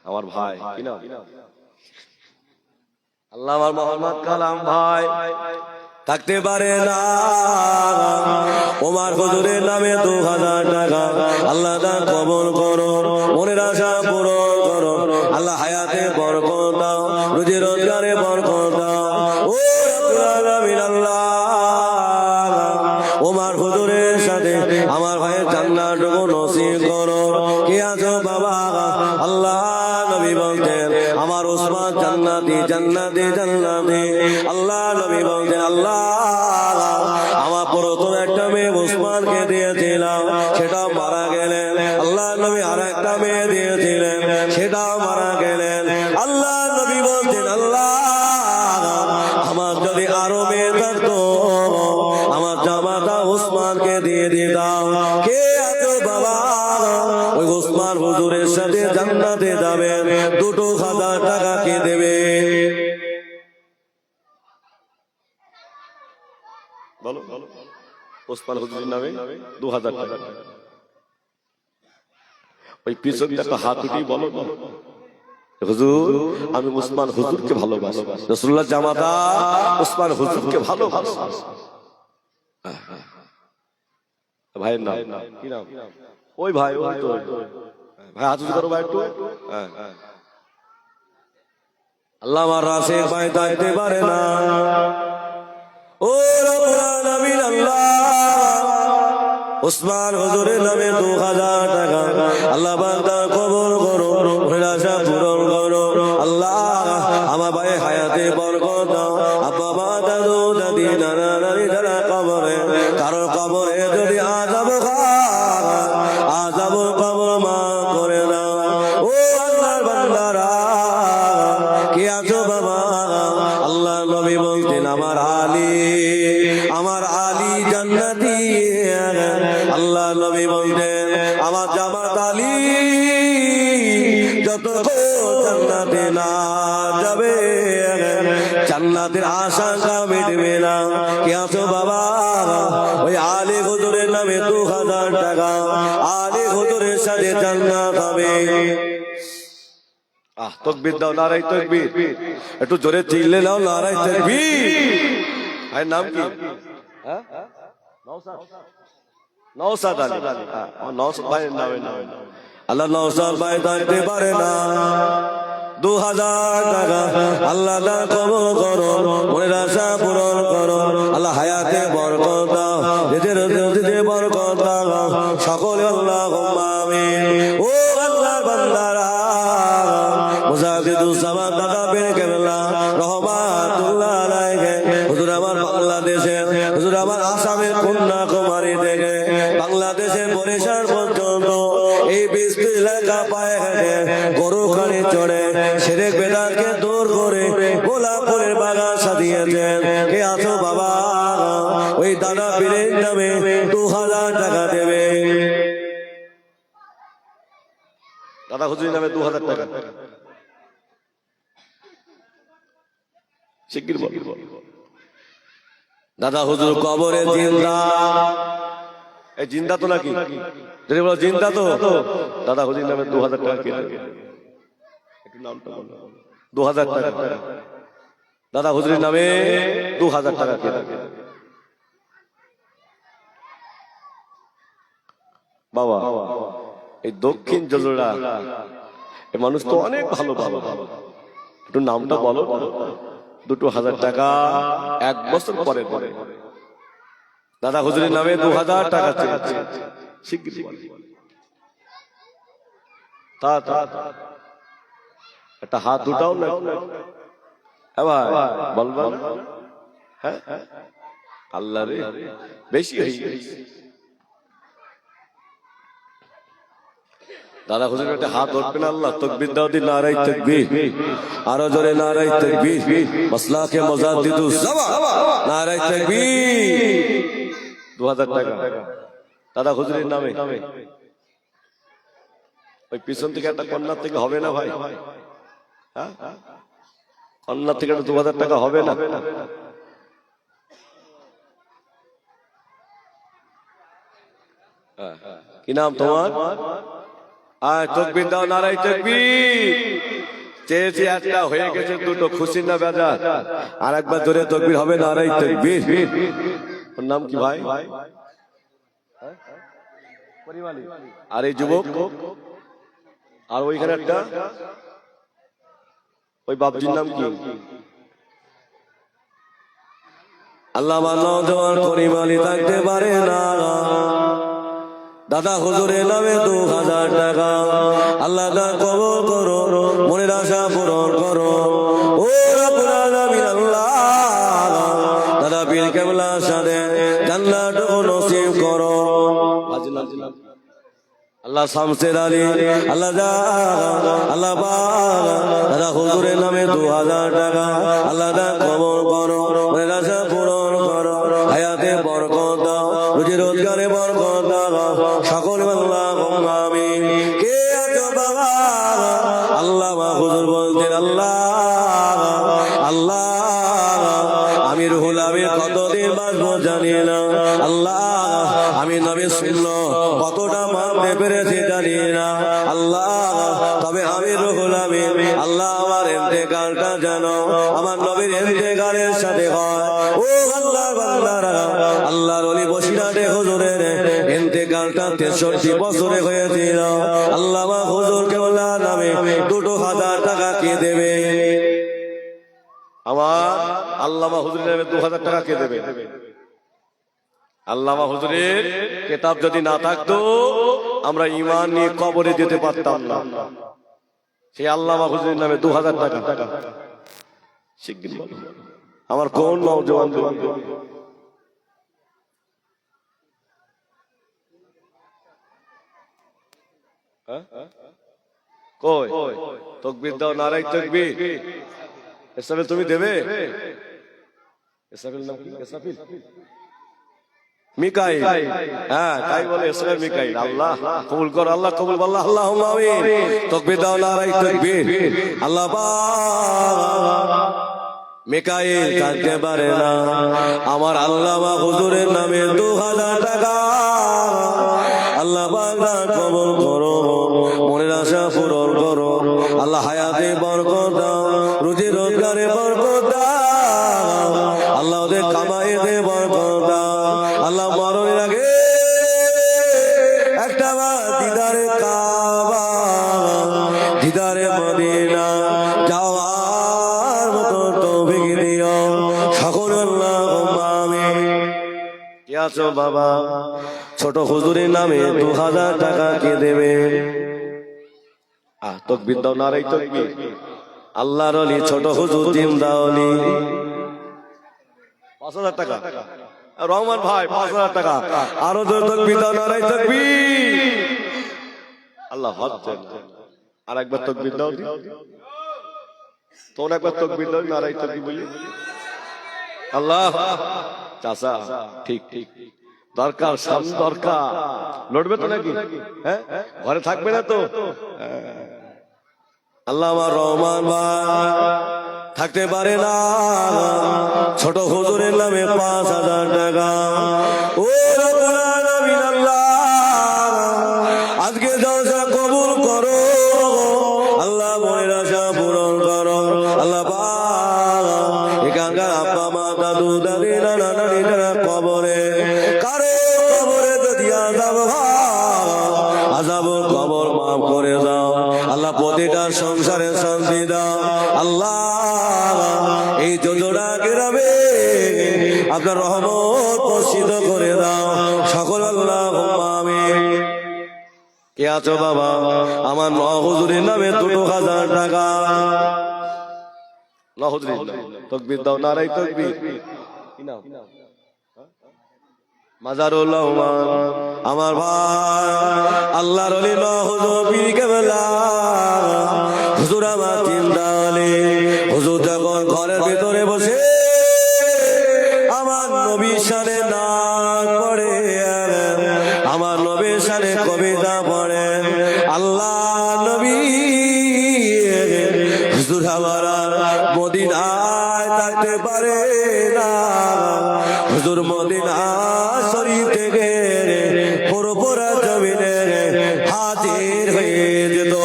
আমার ভাই কি নাম? আল্লাহ আমার মোহাম্মদ কালাম ভাই থাকতে পারে না, ওমর হুজুরের নামে 2000 টাকা আল্লাহ তা কবুল করো, মনের আশা পূরণ করো। আল্লাহ হায়াতে বরকত দাও, রুজি রোজগারে বরকত দাও। ও রব্বুল আলামিন, আল্লাহ ওমর হুজুরের সাথে আমার ভাইয়ের জান্নাত নসিব করো। কে আছো বাবা? আল্লাহ নবী বলতেন, আমার ওসমান জান্নাতি জান্নাতি জান্নাতি। আল্লাহ নবী বলতেন, আল্লাহ আমার প্রথম একটা মেয়ে ওসমানকে দিয়েছিলাম, সেটাও মারা গেলেন। আল্লাহ নবী আর একটা মেয়ে দিয়েছিলেন, সেটাও মারা গেলেন। আল্লাহ নবী বলতেন, আল্লাহ আমার যদি আরো মেয়ে থাকতো, আমার জামাতা ওসমানকে দিয়ে দিতাম। কে আছো বাবা? ওসমান হুজুরের সাথে জান্নাতে যাবেন, 2,000 টাকা কে দেবে? বলো ওসমান হুজুরের নামে 2,000 টাকা। ওই পিছন থেকে হাত উঠিয়ে বলো, হুজুর আমি ওসমান হুজুরকে ভালোবাসি, রাসূলুল্লাহ জামাতা ওসমান হুজুরকে ভালোবাসি। ভাইয়ের নাম কি নাম? ওই ভাই, ওই তো ভাই, হাত উঁচু করো ভাই একটু। আল্লামা রাশেক ভাই থাকতে পারে না। ও রব্বুল আলামিন আল্লাহ, ওসমান হুজুরের নামে 2,000 টাকা আল্লাহ বান্দা কবর করো, আশা পূরণ করো। আল্লাহ আমার ভাই হায়াতে বরকত দাও। আব্বা মা দাদু দাদি নানা নানি যারা কবরে, কারো কবরে যদি আযাব খায়, আযাব কবর মা করে দাও। ও আল্লাহর বান্দারা কে আছো বাবা? আল্লাহ নবী বলতেন আমার আলী জান্নাতি। আল্লাহ নবী বলতেন আমার জামাত আলী যত জান্নাতে না যাবে, জান্নাতের আশা মিটবে না। কে আছো বাবা? ওই আলী হুজুরের নামে 2,000 টাকা, আলী হুজুরের সাথে জান্নাত হবে। তাকবীর দাও, নারায়ে তাকবীর। একটু জোরে চিল্লে দাও, নারায়ে তাকবীর। ভাই নাম কি? নওশাদ আলী। নওশাদ ভাইয়ের নামে আল্লাহ নওশাদ ভাই থাকতে পারে না। 2,000 টাকা আল্লাহ দা কবুল করো, মনের আশা পূরণ করো। আল্লাহ হায়াতে বরকত দাও, রিজিকে বরকত দাও। সকলে আল্লাহুম্মা আমিন। ও আল্লাহর বান্দারা, মুজাহিদুস সামাদ দাদা বিন কেবলা রহমাতুল্লাহ আলাইহি হুজুর আমার বাংলাদেশের, হুজুর আমার আসামের কন্যাকুমারী থেকে বাংলাদেশের বরিশাল পর্যন্ত এই 20 এলাকা পায়ে হেঁটে গরু গাড়ি চড়ে শিরক বেদাতকে দূর করে গোলাপ ফুলের বাগান সাজিয়েছেন। কে আছো বাবা? ওই দাদা পীরের নামে 2,000 টাকা দেবে। দাদা হুজুরের নামে 2,000 টাকা। শিগগির বল। দাদা হুজুর কবরে জিন্দা। এই জিন্দা তো নাকি? যদি বলো জিন্দা তো, দাদা হুজুরের নামে 2,000 টাকা কে দেবে? একটু নামটা বলো। 2,000 টাকা। দাদা হুজুরের নামে 2,000 টাকা কে দেবে? বাবা এই দক্ষিণ জজরা এই মানুষ তো অনেক ভালো বাবা, একটু নামটা বলো। 2,000 টাকা 1 বছর পরে পরে দাদা হুজুরের নামে 2,000 টাকা চেয়েছে। শিগগির বল। তা একটা হাত উঠাও না। এবার বলবা। হ্যাঁ আল্লাহ রে, বেশি হয়ে গেছে। দাদা হুজুরের একটা হাত উঠবে না? আল্লাহ তাকবীর দাও দি, নারায়ে তাকবীর। আরো জোরে নারায়ে তাকবীর। মাসলাকে মুজাদ্দিদুস জামান, নারায়ে তাকবীর। 2,000 টাকা দাদা হুজুরের নামে। ওই পিছন থেকে একটা কন্যা থেকে হবে না ভাই? হ্যাঁ কন্যা থেকে 2,000 টাকা হবে না? কি নাম তোমার? তাকবীর দাও, নারায়ে তাকবীর। চেয়েছি একটা, হয়ে গেছে 2টো। খুশি না বেজার? আর একবার জোরে তাকবীর হবে, নারায়ে তাকবীর। ওর নাম কি ভাই? আর এই যুবক, আর ওইখানে একটা, ওই বাপজির নাম কি? আল্লাহ বানাও জোয়ান করিম আলী থাকতে পারে না। দাদা হুজুরের নামে 2,000 টাকা আল্লাহ দা কবুল করো, মনের আশা পূরণ করো। ও রব্বুল আলামিন আল্লাহ, দাদা পীর কেবলার সাথে জান্নাত নসিব করো। আল্লাহ শামসের আলী, আল্লাহ আল্লাহ দাদা হুজুরের নামে 2,000 টাকা আল্লাহ দা কবুল করো, মনের আশা পূরণ করো। হায়াতে বরকত দাও, রুজি রোজগারে বরকত দাও। সকল আল্লাহুম্মা আমিন। কে আল্লাহ আল্লাহ আমি রুহুল আমিন কতদিন বাঁচবো জানি না আল্লাহ আমি নবী শূন্য কতটা মানতে পেরেছি জানি না আল্লাহ তবে আমি রুহুল আমিন আল্লাহ আমার ইন্তেকালটা যেন আমার নবীর ইন্তেকালের সাথে হয় ও আল্লাহ বান্দারা আল্লাহর ওলি বসিরহাটে হুজুরের ইন্তেকালটা 63 বছরে হয়েছিল আল্লাহ হুজুর কেবলা নামে 2000 টাকা কে দেবে আমার আল্লামা হুজুরের নামে 2000 টাকা কে দেবে আল্লামা হুজুরের কিতাব যদি না থাকতো আমরা ঈমান নিয়ে কবরে যেতে পারতাম না সেই আল্লামা হুজুরের নামে 2000 টাকা শিগগির বলো আমার কোন নওজোয়ান কই তাকবীর দাও নারায়ে তাকবীর ইসরাফিল তুমি দেবে ইসরাফিল নাম কি ইসরাফিল মিকাইল হ্যাঁ তাই বলে ইসরাফিল মিকাইল আল্লাহ কবুল কর আল্লাহ কবুল বল আল্লাহুম্মা আমিন তাকবীর দাও নারায়ে তাকবীর আল্লাহ পাক মিকাইল কাটতে পারে না আমার আল্লামা হুজুরের নামে 2000 টাকা আল্লাহ পাক কবুল করো মনের আশা পূরণ করো আল্লাহ হায়াতে বরকত দাও রুজি রোজগারে বরকত দাও আল্লাহ ওদের কামাইতে বরকত দাও আল্লাহ মরণের আগে একটা দিদারে কাবা দিদারে মদিনা যাওয়ার মতো তৌফিক দিও সকল আল্লাহুম্মা আমিন কি আছো বাবা ছোট হুজুরের নামে 2000 টাকা কে দেবে তাকবীর দাও নারায়ে তাকবীর আল্লাহর ওলি ছোট হুজুর জিন্দা ওলি 5000 টাকা রহমান ভাই 5000 টাকা আরো তাকবীর দাও নারায়ে তাকবীর আল্লাহ হজ্জে আর একবার তাকবীর দাও তোমরা একবার তাকবীর দাও নারায়ে তাকবীর বলি আল্লাহ চাচা ঠিক ঠিক দরকার সামনে দরকার লড়বে তো নাকি হ্যাঁ ঘরে থাকবে না তো আল্লাহ আমার রহমান ভাই থাকতে পারে না ছোট হুজুরের নামে 5000 টাকা ও রব্বুল আলামিন আল্লাহ আজকে জলসা কবুল করো আল্লাহ মনের আশা পূরণ করো আল্লাহ পাক এখানকার আব্বা মা দাদু দাদি নানা নানি যারা কবরে কারো কবরে যদি আযাব কবর মাফ করে দাও আল্লাহ প্রতিটা সংসারে শান্তি দাও আল্লাহ এই যোজনা গ্রামে আপনার রহমত বর্ষিত করে দাও সকল আল্লাহুম্মা আমিন কে আছো বাবা আমার হুজুরের নামে 2000 টাকা হুজুরের তাকবীর দাও নারায়ে তাকবীর কি নাম মাজারুল রহমান আমার ভাই আল্লাহর ওলি হুজুর পীর কেবলা হুজুর আমার জিন্দা ওলি হুজুর যখন ঘরের ভিতরে বসে আমার নবীর শানে নাচ পড়ে আমার নবীর শানে কবিতা পড়ে আল্লাহ নবী হুজুর আমার মদিনায় থাকতে পারে না হুজুর মদিনা শরীফ থেকে পুরোপুরা জমিনে হাজির হয়ে যেত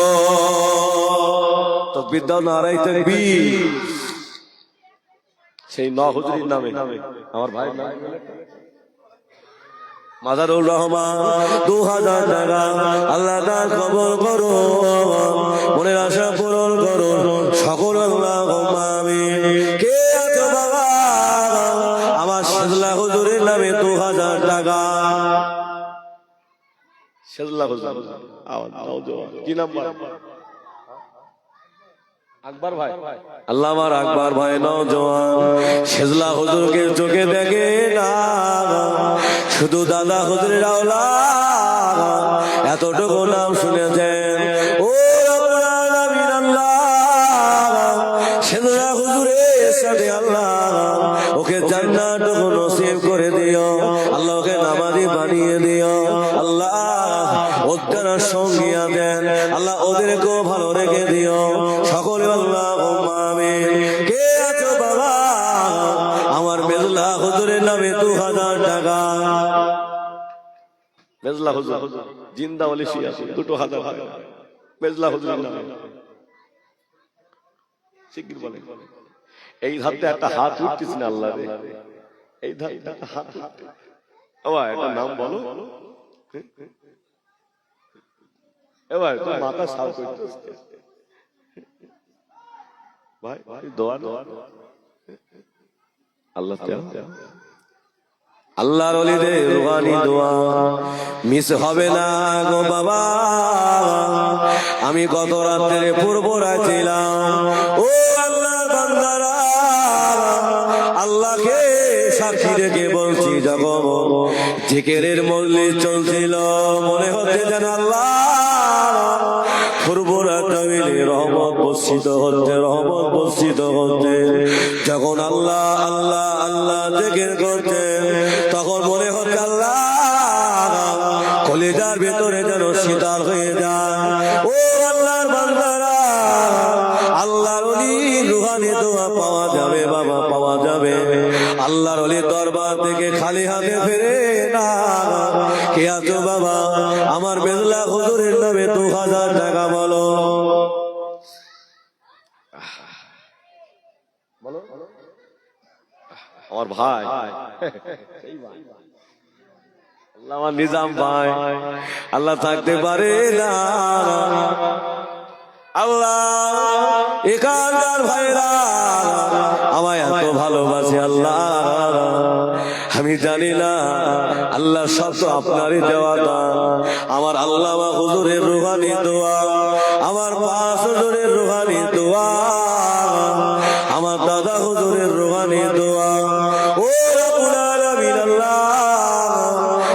তাকবীর দাও নারায়ে তাকবীর সেই হুজুরের নামে আমার ভাই নাম মাজারুল রহমান 2000 টাকা আল্লাহ তাআলা কবুল করো মনের আশা পূরণ করো সকল আল্লাহুম্মা আমিন কে আছো বাবা আমার সেজলা হুজুরের নামে 2000 টাকা সেজলা হুজুর আওয়াজ দাও কি নাম্বার আকবর ভাই আল্লাহ আমার আকবর ভাই নওজোয়ান সেজলা হুজুরকে চোখে দেখে না শুধু দাদা হুজুরের আওলাদ এতটুকু নাম শুনেছেন ও রব্বুল আলামিন আল্লাহ সেজলা হুজুরের সাথে আল্লাহ ওকে জান্নাত নসিব করে দিও আল্লাহ ওকে নামাজি বানিয়ে দিও আল্লাহ ওদের সঙ্গী দেন আল্লাহ ওদেরকেও ভালো রেখে দিও সকলে আল্লাহ মেজলা হুজুর জিন্দা ওলি শিয়া 2000 টাকা মেজলা হুজুরের নামে শিগগির বলে এই ধাতে একটা হাত উঠতেছ না আল্লাহ রে এই ধাতে একটা হাত উঠতে বাবা একটা নাম বলো এবার তো মাথা সাফ করতেছ ভাই দোয়া আল্লাহ আল্লাহর ওলিদের রুহানি দোয়া মিস হবে না গো বাবা। আমি গত রাত্রে পূর্ব ছিলাম ও আল্লাহর বান্দারা, আল্লাহকে সাক্ষী রেখে বলছি যখন জিকিরের মজলিস চলছিল মনে হচ্ছে যেন আল্লাহ পূর্ব রাত্রে রহমত বর্ষিত হচ্ছে, রহমত বর্ষিত হচ্ছে। যখন আল্লাহ আল্লাহ আল্লাহ জিকির করছে তখন মনে হচ্ছে আল্লাহ কলিজার ভেতরে যেন শীতল হয়ে যায়। ও আল্লাহর বান্দারা, আল্লাহর ওলির রুহানি দোয়া পাওয়া যাবে বাবা, পাওয়া যাবে। আল্লাহর ওলির দরবার থেকে খালি হাতে ফেরে না। কে আছো বাবা আমার মেজলা হুজুরের নামে 2000 টাকা বলো। আমার ভাই আমার নিজাম ভাই আল্লাহ থাকতে পারে না। আল্লাহ এখানকার ভাইরা আমায় এত ভালোবাসে আল্লাহ, আমি জানি না আল্লাহ সব তো আপনারই দেওয়া দান। আমার আল্লাহ হুজুরের রুহানি দোয়া, আমার পাঁচ হুজুরের রুহানি দোয়া, আমার দাদা হুজুরের রুহানি দোয়া। ও রব্বুল আলামিন আল্লাহ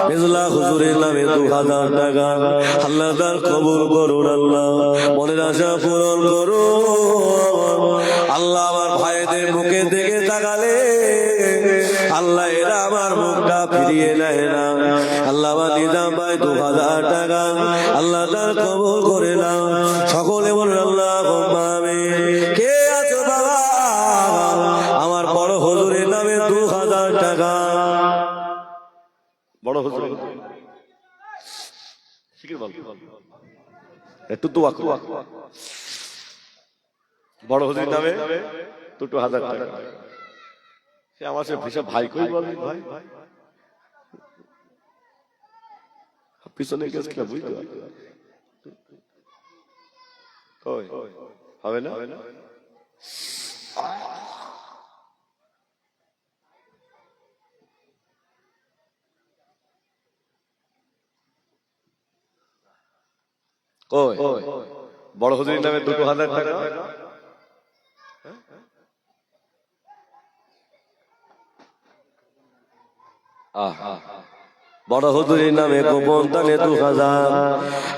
মেজলা হুজুরের নামে 2000 টাকা আল্লাহ তার কবুল করুন, আল্লাহ মনের আশা পূরণ করুন। আল্লাহ আমার ভাইদের মুখে দিকে তাকালে আল্লাহ এরা আমার মুখটা ফিরিয়ে নেয় না। আল্লাহ আমার নিজাম ভাই 2000 টাকা আল্লাহ তার কবুল করে নাও। সকলে বলুন আল্লাহুম্মা আমিন। কে আছো বাবা আমার বড় হুজুরের নামে 2000 টাকা। বড় হুজুর শিগগির বল একটু দোয়া করো। বড় হুজুরের নামে 2000 টাকা। সে আমার সে ভিসা ভাই কই বল ভাই পিছনে গেছ কি বুঝতে কই হবে না কই বড় হুজুরের নামে 2000 টাকা। বড় হুজুরের নামে গোপন দানে 2000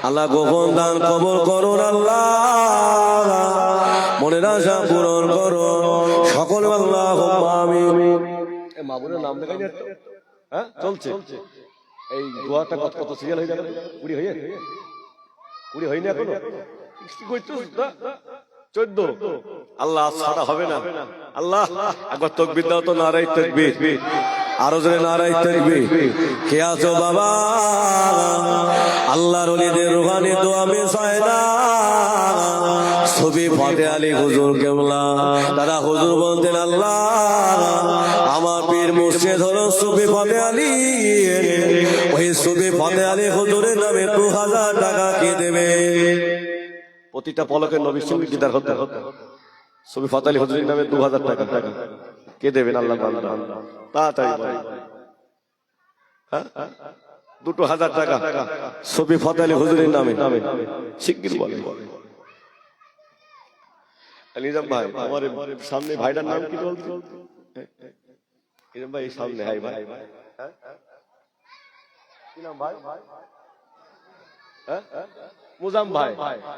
আল্লাহ গোপন দান কবুল করুন, আল্লাহ মনের আশা পূরণ করুন। সকল আল্লাহুম্মা আমিন। মামুনের নাম দেখাই না হ্যাঁ চলছে এই দোয়াটা কত কত সিরিয়াল হয়ে যাবে 20 হয়নি এখনো 14 আল্লাহ ছাড়া হবে না। আল্লাহ একবার তাকবীর দাও তো, নারায়ে তাকবীর, আরো জোরে নারায়ে তাকবীর। কে আছো বাবা আল্লাহর ওলিদের রুহানি দোয়া মিস হয় না। সুফি ফতে আলী হুজুর কেবলা দাদা হুজুর বলতেন আল্লাহ আমার পীর মুর্শিদ হলো সুফি ফতে আলী, ওই সুফি ফতে আলী হুজুরের নামে 2000 টাকা কে দেবে? প্রতিটা পলকের নবীর সঙ্গে দিদার হতে সুফি ফতে আলী হুজুরের নামে 2000 টাকা কে দেবেন? আল্লাহ বান্দা তাড়াতাড়ি বলেন। হ্যাঁ 2000 টাকা সুফি ফতে আলী হুজুরের নামে শিগগির বলেন। নিজাম ভাই আমার সামনে ভাইটার নাম কি বলতো? নিজাম ভাই সামনে হাই ভাই কি নাম ভাই? মুজাম ভাই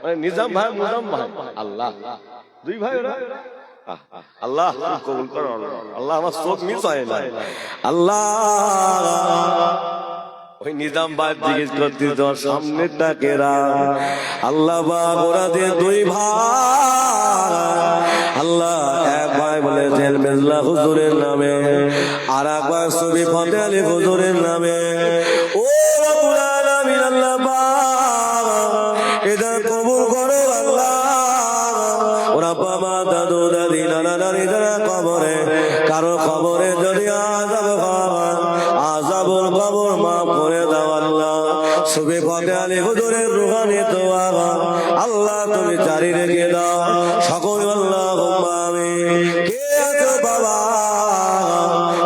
মানে নিজাম ভাই মুজাম ভাই। আল্লাহ দুই ভাই ওরা। আল্লাহ কবুল করো আল্লাহ, আমার চোখ মিস হয় না। আল্লাহ ওই নিজাম ভাই জিজ্ঞেস করতে সামনেরটা কেরা? আল্লাহ বাবা ওরাদের 2 ভাই। আল্লাহ এক ভাই বলেছেন মেজলা হুজুরের নামে, আর এক ভাই সুফি ফতে আলী হুজুরের নামে। ও রব্বুল আলামিন বাবা আল্লাহ তুমি জারি রেখে দাও সকল আল্লাহুম্মা আমিন। কে আছো বাবা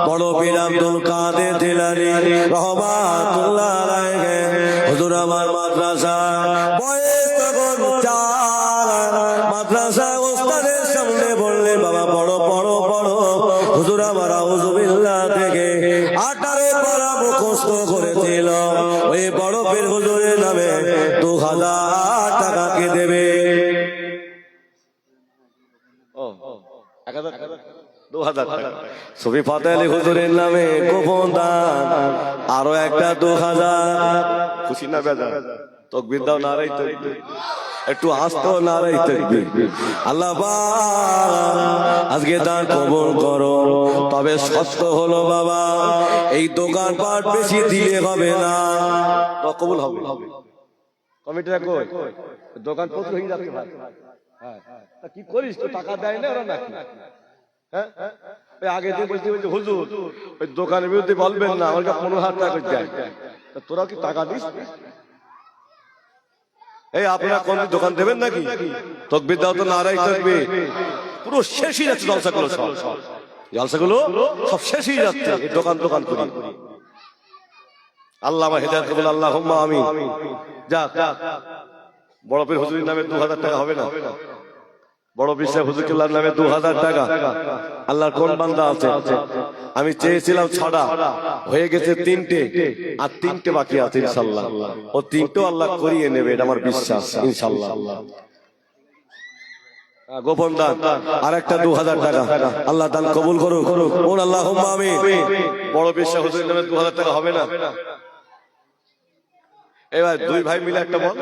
বড় পীর আব্দুল কাদের জিলানী রহমাতুল্লাহ আলাইহি হুজুর আমার মাদ্রাসা বয়স তখন 4 মাদ্রাসা ওস্তাদের সামনে বললেন বাবা পড়ো পড়ো পড়ো হুজুর আমার আউযুবিল্লাহ থেকে 18 পারা মুখস্থ করেছিল। ওই বড় পীর হুজুরের নামে 2000 টাকা কে দেবে? 2000 টাকা। সুফি ফাতেহ আলী হুজুরের নামে গোপন দান আরো একটা 2000। খুশি না বেজার? তাকবীর দাও, নারাই তাকবীর। একটু আসতো নারাই তাকবীর। আল্লাহ পাক আজকে দান কবুল করো। তবে সত্য হলো বাবা এই দোকানপাট বেশি দিলে হবে না, তো কবুল হবে। কমিটিরা কই? দোকান পত্র হয়ে যাচ্ছে ভাই। হ্যাঁ, তা কি করিস? তো টাকা দেয় না ওরা নাকি? হ্যাঁ, ওই আগে দিয়ে বলতে বলছে হুজুর ওই দোকানের বিরুদ্ধে বলবেন না, আমার 15,000 টাকা দেয়। তোরা কি টাকা দিস? এই আপনারা কোন দোকান দেবেন নাকি? তাকবীর দাও তো, নারাই তাকবীর। পুরো শেষ হয়ে যাচ্ছে জলসাগুলো, সব জলসাগুলো সব শেষ হয়ে যাচ্ছে এই দোকান দোকান করে। আল্লাহ আমার হেদায়েত কবুল, আল্লাহুম্মা আমিন। যাক, বড় পীর হুজুরের নামে 2000 টাকা হবে না? বড় পীর সাহেব হুজুর কেবলার নামে 2000 টাকা। আল্লাহর কোন বান্দা আছে? আমি চেয়েছিলাম 6টা, হয়ে গেছে 3টে, আর 3টে বাকি আছে ইনশাআল্লাহ। ও 3টেও আল্লাহ করিয়ে নেবে, এটা আমার বিশ্বাস ইনশাআল্লাহ। গোপন দান আর একটা 2000 টাকা। আল্লাহ দান কবুল করুক, বল আল্লাহুম্মা আমিন। বড় পীর সাহেব হুজুরের নামে 2000 টাকা হবে না? এবার দুই ভাই মিলে একটা বল,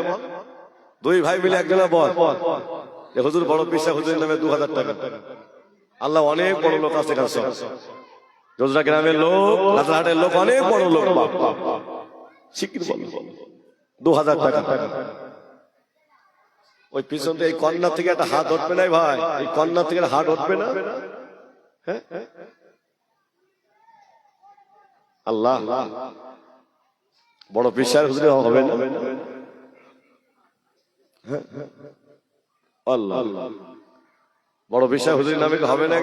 দুই ভাই মিলে একজনা বল হুজুর বড় পীর সাহেব হুজুরের নামে 2000 টাকা। আল্লাহ অনেক বড় লোক আছে কাছে, জোজরা গ্রামের লোক, রাজারহাটের লোক, অনেক বড় লোক। শিগগির বল 2000 টাকা। ওই পিছন থেকে এই কন্যা থেকে একটা হাত উঠবে না ভাই, এই কন্যা থেকে হাত উঠবে না? হ্যাঁ, আল্লাহ বড় পীর সাহেব হুজুর হবে না? আল্লাহ বড় পীর সাহেব হুজুরের নামে হবে না?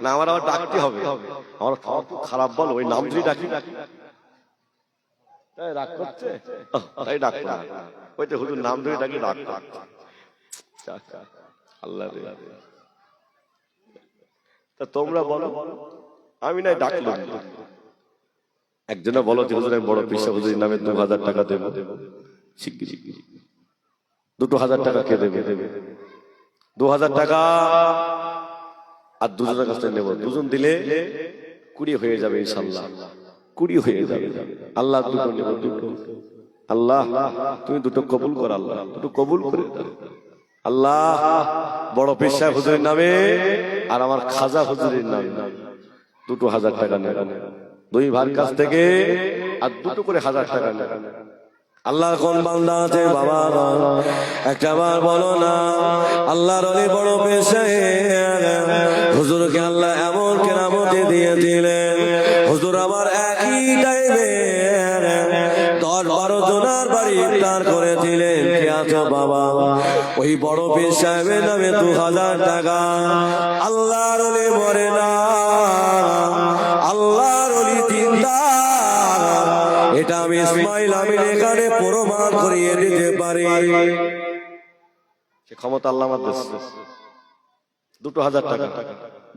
না আমার আবার ডাকতে হবে, আমার খারাপ বল, ওই নাম দিয়ে ডাকি। তাই রাগ করছে, তাই ডাক ওই তো হুজুর নাম ধরে ডাকি, রাগ। আল্লাহ রে, তা তোমরা বলো, আমি নাই ডাকলাম। একজনে বলো যে হুজুর আমি বড় পীর সাহেব হুজুরের নামে 2000 টাকা দেব। শিগগির 2000 টাকা কে দেবে? 2000 টাকা আর 200 টাকা নেব। দুজন দিলে 20 হয়ে যাবে ইনশাআল্লাহ, 20 হয়ে যাবে। আল্লাহ দুটো নেব, দুটো। আল্লাহ তুমি দুটো কবুল কর, আল্লাহ দুটো কবুল করে দাও। আল্লাহ বড় পীর সাহেব হুজুরের নামে আর আমার খাজা হুজুরের নামে 2000 টাকা নেব। দুই ভাইয়ের কাছ থেকে আর দুটো করে 1000 টাকা নেব। আল্লাহর কোন বান্দা আছে বাবা একটা বার বলো না? আল্লাহর ওলি বড় পীর সাহেব হুজুরকে আল্লাহ এমন কেরামতি দিয়েছিলেন, হুজুর আমার একই টাইমে 10-12 জনের বাড়ি ইফতার করেছিলেন। কে আছো বাবা? ওই বড় পীর সাহেবের নামে 2000 টাকা। আল্লাহর ওলি মরে না, আল্লাহর ওলি জিন্দা। এটা আমি ইসমাইল আমিন এখানে প্রমাণ করিয়ে দিতে পারি। সে ক্ষমতা আল্লাহ আমার দিয়েছে। 2000 টাকা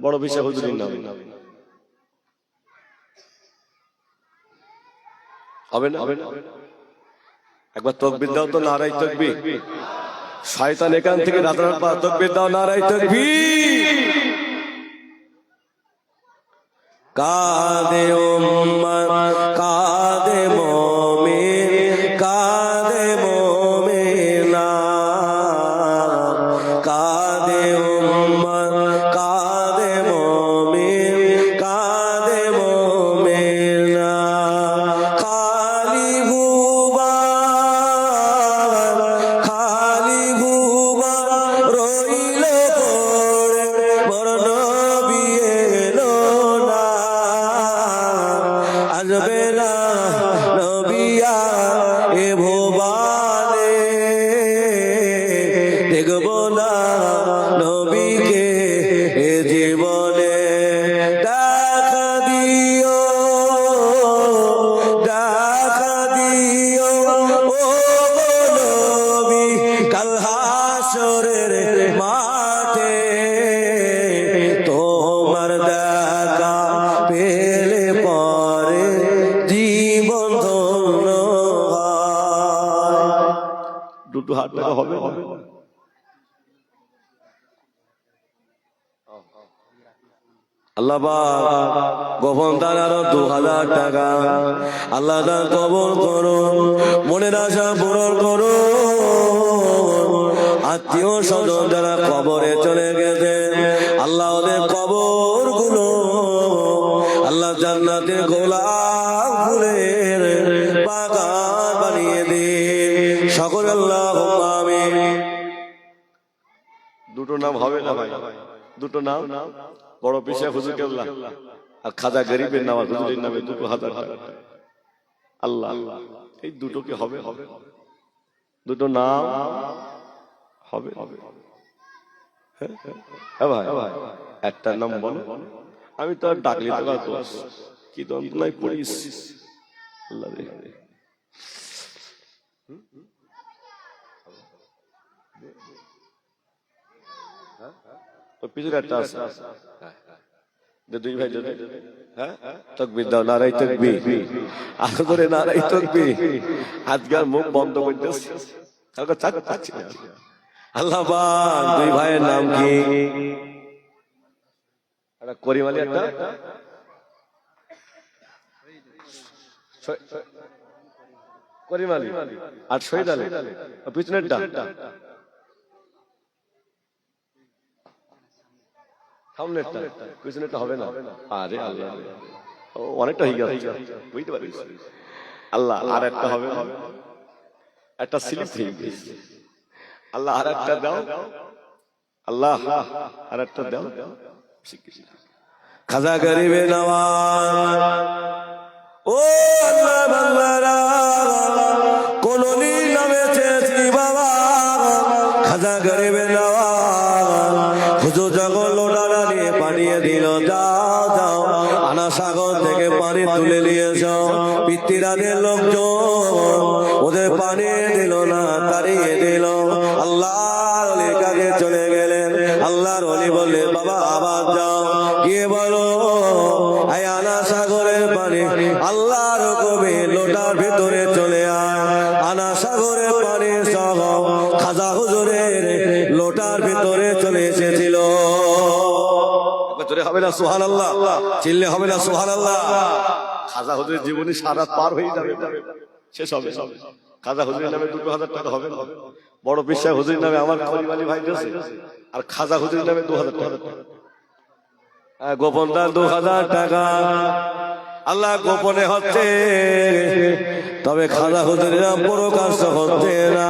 বড় পীর সাহেব হুজুরের নামে হবে না? একবার তাকবীর দাও তো, নারাই তাকবীর। শয়তান এখান থেকে রাতারাত পা তাকবীর দাও, নারাই তাকবীর। কাঁদে উম্মত, কাঁদে মুমিন, কাঁদে মুমিনা। কাঁদে উম্মত, কাঁদে মুমিন, কাঁদে মুমিনা। খালি গুবার, খালি গুবার রইল পড়ে, বড় নবী এলো না। কাল হাসরের মাঠে তোমার দেখা পেলে পরে জীবন ধন্য হয়। দুটো হাত টাকা হবে আল্লাহ গোপন দান আরো 2000 টাকা আল্লাহ দান কবুল করুন, মনের আশা পূরণ করুন। আত্মীয় স্বজন যারা কবরে চলে গেছে আল্লাহ ওদের কবর গুলো আল্লাহ জান্নাতের গোলাপ ফুলের বাগান বানিয়ে দিন সকল আল্লাহুম্মা আমিন। দুটো নাম হবে না ভাই, দুটো নাম, বড় পিসা হুজুর কেবলা আর খাজা গরিবের নাম হুজুরের নামে 2000 টাকা। আল্লাহ এই দুটো কি হবে? হবে দুটো নাম হবে? হ্যাঁ ভাই, একটা নাম বলো। আমি তো আর ডাকলি তো কি দন্তনায় পড়িস আল্লাহ রে। পিছনে একটা আছে দুই ভাই, হ্যাঁ তাকবীর দাও, নারাই তাকবীর, আরো ধরে নারাই তাকবীর। আজকাল মুখ বন্ধ করতেছে, কালকে চাচ্ছি না। আল্লাহ পাক দুই ভাইয়ের নাম কি? একটা করিম আলী, একটা করিম আলী আর শহীদ আলী। পিছনেরটা সামনেরটা, পিছনেরটা হবে না। আরে আল্লাহ অনেকটা হয়ে গেছে, বুঝতে পারিস। আল্লাহ আর একটা হবে, একটা স্লিপ হয়ে গেছে। আল্লাহ আর একটা দাও, আল্লাহ আর একটা দাও। খাজা গরিবে নওয়াজ ও আল্লাহ বান্দারা কোন নামে চেয়েছি বাবা, খাজা গরিবে নওয়াজ হুজুর যখন লোটারা নিয়ে পানিয়ে দিল, যাও যাও আনা সাগর থেকে পানি তুলে নিয়েছ। পিতৃরাদের লোকজন ওদের পানি দিল না, তাড়িয়ে দিল। আল্লাহর ওলির কাছে চলে গেলেন। আল্লাহর ওলি বললেন বাবা আবার যাও, গিয়ে বলো এই আনা সাগরের পানি আল্লাহর হুকুমে লোটার ভিতরে চলে আয়। আনা সাগরের পানি সহ খাজা হুজুরের লোটার ভিতরে চলে এসেছিল। হবে না সুবহানাল্লাহ? চিল্লে হবে না সুবহানাল্লাহ? খাজা হুজুরের জীবনী সারা পার হয়ে যাবে, শেষ হবে। খাজা হুজুরের নামে 2000 টাকা হবে, বড় পিসা হুজুরের নামে আমার করিম আলী ভাই দিয়েছে, আর খাজা হুজুরের নামে 2000 টাকা। গোপন দান 2000 টাকা আল্লাহ গোপনে হচ্ছে, তবে খাজা হুজুরের নাম প্রকাশ হচ্ছে না।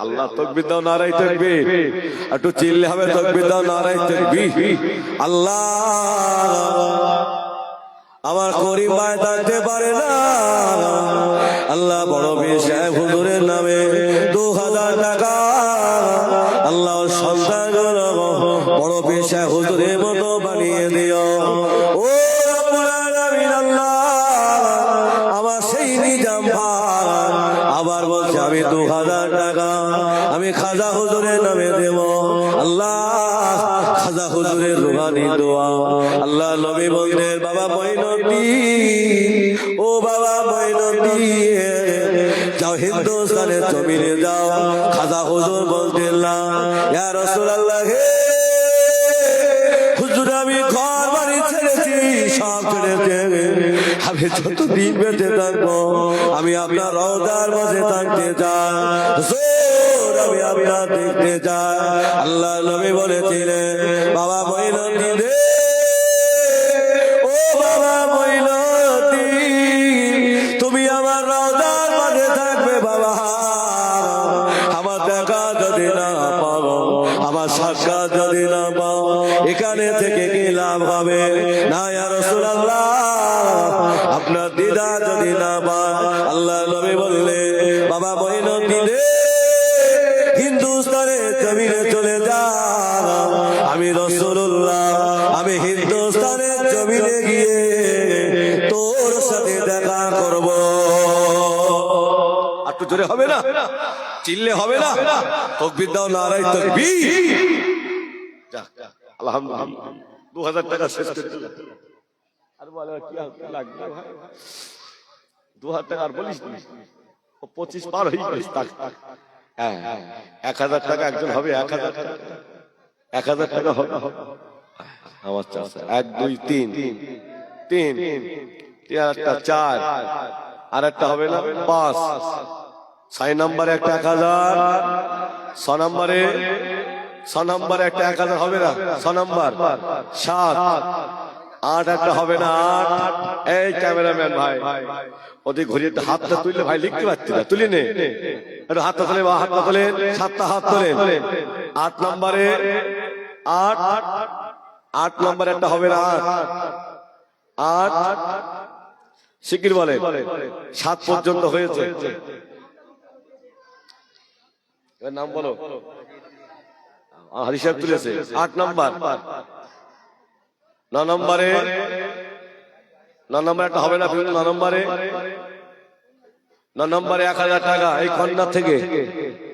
আল্লাহ তাকবীর দাও, নারায়ে তাকবীর। একটু চিল্লে হবে, তাকবীর দাও, নারায়ে তাকবীর। আল্লাহ আমার করিম ভাই থাকতে পারে না। আল্লাহ বড় পীর সাহেব হুজুরের নামে 2000 টাকা আল্লাহ সন্তান বড় পীর সাহেব হুজুরের মতো বানিয়ে দিও। ও রব্বুল আলামিন আল্লাহ আমার সেই নিজাম ভাই আবার বলছে আমি 2000 টাকা আমি খাজা হুজুরের নামে দেব। আল্লাহ খাজা হুজুরের রুহানি দোয়া আল্লাহ নবী বললেন বাবা মঈনুদ্দিন, ও বাবা মঈনুদ্দিন যাও হিন্দুস্তানের জমিনে যাও। খাজা হুজুর বলতেন না ইয়া রাসূলুল্লাহ, হে হুজুর আমি ঘর বাড়ি ছেড়েছি, সব ছেড়েছি, আমি যতদিন বেঁচে থাকবো আমি আপনার রওজার মাঝে থাকতে চাই, আমি আপনার দেখতে চাই। আল্লাহ নবী বলেছিলেন বাবা মঈনুদ্দিন রে, ও বাবা মঈনুদ্দিন তুমি আমার রওজার মাঝে থাকবে বাবা। আমার দেখা যদি না পাবো, আমার সাক্ষাৎ যদি না পাও, এখানে থেকে কি লাভ হবে? না ইয়া রাসূলুল্লাহ, আপনার দিদার যদি না পায়। আল্লাহ নবী বললেন বাবা মঈনুদ্দিন রে, হিন্দুস্তানের জমিনে চলে যা, আমি রাসূলুল্লাহ আমি হিন্দুস্তানের জমিনে গিয়ে তোর সাথে দেখা করব। আর একটু জোরে হবে না, চিল্লে হবে না, তাকবীর দাও, নারায়ে তাকবীর। আলহামদুলিল্লাহ 2000 টাকা শেষ করে দিলাম। আর বলে কি লাগবে ভাই, 2000 টাকা আর বলিস না, 25 পার হয়ে গেছে। হ্যাঁ 1000 টাকা একজন হবে, 1000 টাকা, 1000 টাকা হবে আমার চাচা। 1 2 3 3 একটা 4 আর একটা হবে না 5, 6 নম্বরে একটা 1000, 6 নম্বরে, 6 নম্বরে একটা 1000 হবে না, 6 নম্বর 7, 8 একটা হবে না 8। এই ক্যামেরাম্যান ভাই ওদিক ঘুরিয়ে হাতটা তুললে ভাই লিখতে পারছি না, তুলি নে একটু হাতটা তোলে, হাতটা তোলেন, 7টা হাত তোলেন। 8 নম্বরে 8, 8 নম্বরে একটা হবে না 8, 8 শিগগির বলে 7 পর্যন্ত হয়েছে। এর নাম বলো, হিসাব তুলেছে 8 নম্বর। 9 নম্বরে, 9 নম্বরে একটা হবে না, 9 নম্বরে, 9 নম্বরে 1000 টাকা এই কন্যা থেকে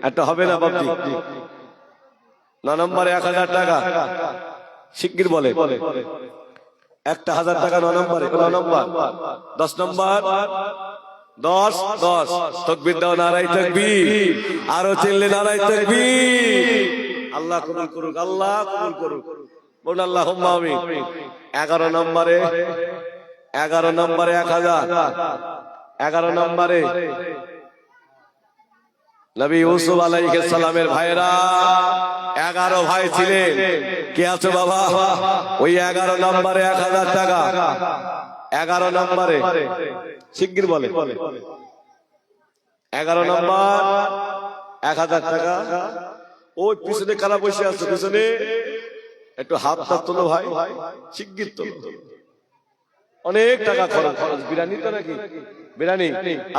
একটা হবে না বাবজি। 9 নম্বরে 1000 টাকা শিগগির বলে, একটা 1000 টাকা 9 নম্বরে, 9 নম্বর। 10 নম্বর 10 10 তাকবীর দাও, নারায়ে তাকবীর, আরো চিল্লে নারায়ে তাকবীর। আল্লাহ কবুল করুক, আল্লাহ কবুল করুক, বলুন আল্লাহুম্মা আমিন। 11 নম্বরে, 11 নম্বরে 1000, 11 নম্বরে নবী ইউসুফ আলাইহিস সালামের ভাইরা 11 ভাই ছিলেন। কে আছে বাবা? ওই 11 নম্বরে 1000 টাকা, 11 নম্বরে শিগগির বলে, 11 নম্বর 1000 টাকা। ওই পিছনে কারা বসে আছে, পিছনে একটু হাতটা তোলো ভাই, শিগগির তোলো। অনেক টাকা খরচ, বিরিয়ানি তো নাকি, বিরিয়ানি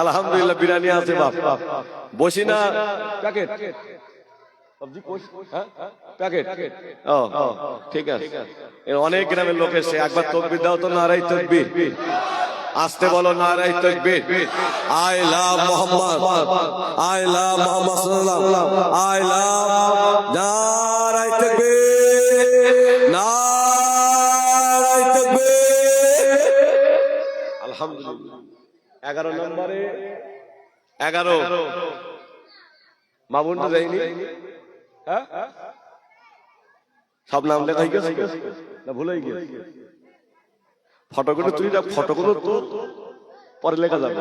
আলহামদুলিল্লাহ বিরিয়ানি আছে বাপ, বসি না প্যাকেট, প্যাকেট, ও ঠিক আছে। অনেক গ্রামের লোক এসে, একবার তাকবীর দাও তো, নারায়ে তাকবীর, আসতে বলো নারায়ে তাকবীর। I love Mohammad, I love Mohammad সাল্লাল্লাহু, আই লাভ, নারায়ে তাকবীর, নারায়ে তাকবীর। আলহামদুলিল্লাহ 11 নম্বরে 11 মামুনটা যায়নি, হ্যাঁ সব নাম লেখা হয়ে গেছে না ভুলে গেছে? ফটোগুলো তুই না, ফটোগুলো তো পরে লেখা যাবে,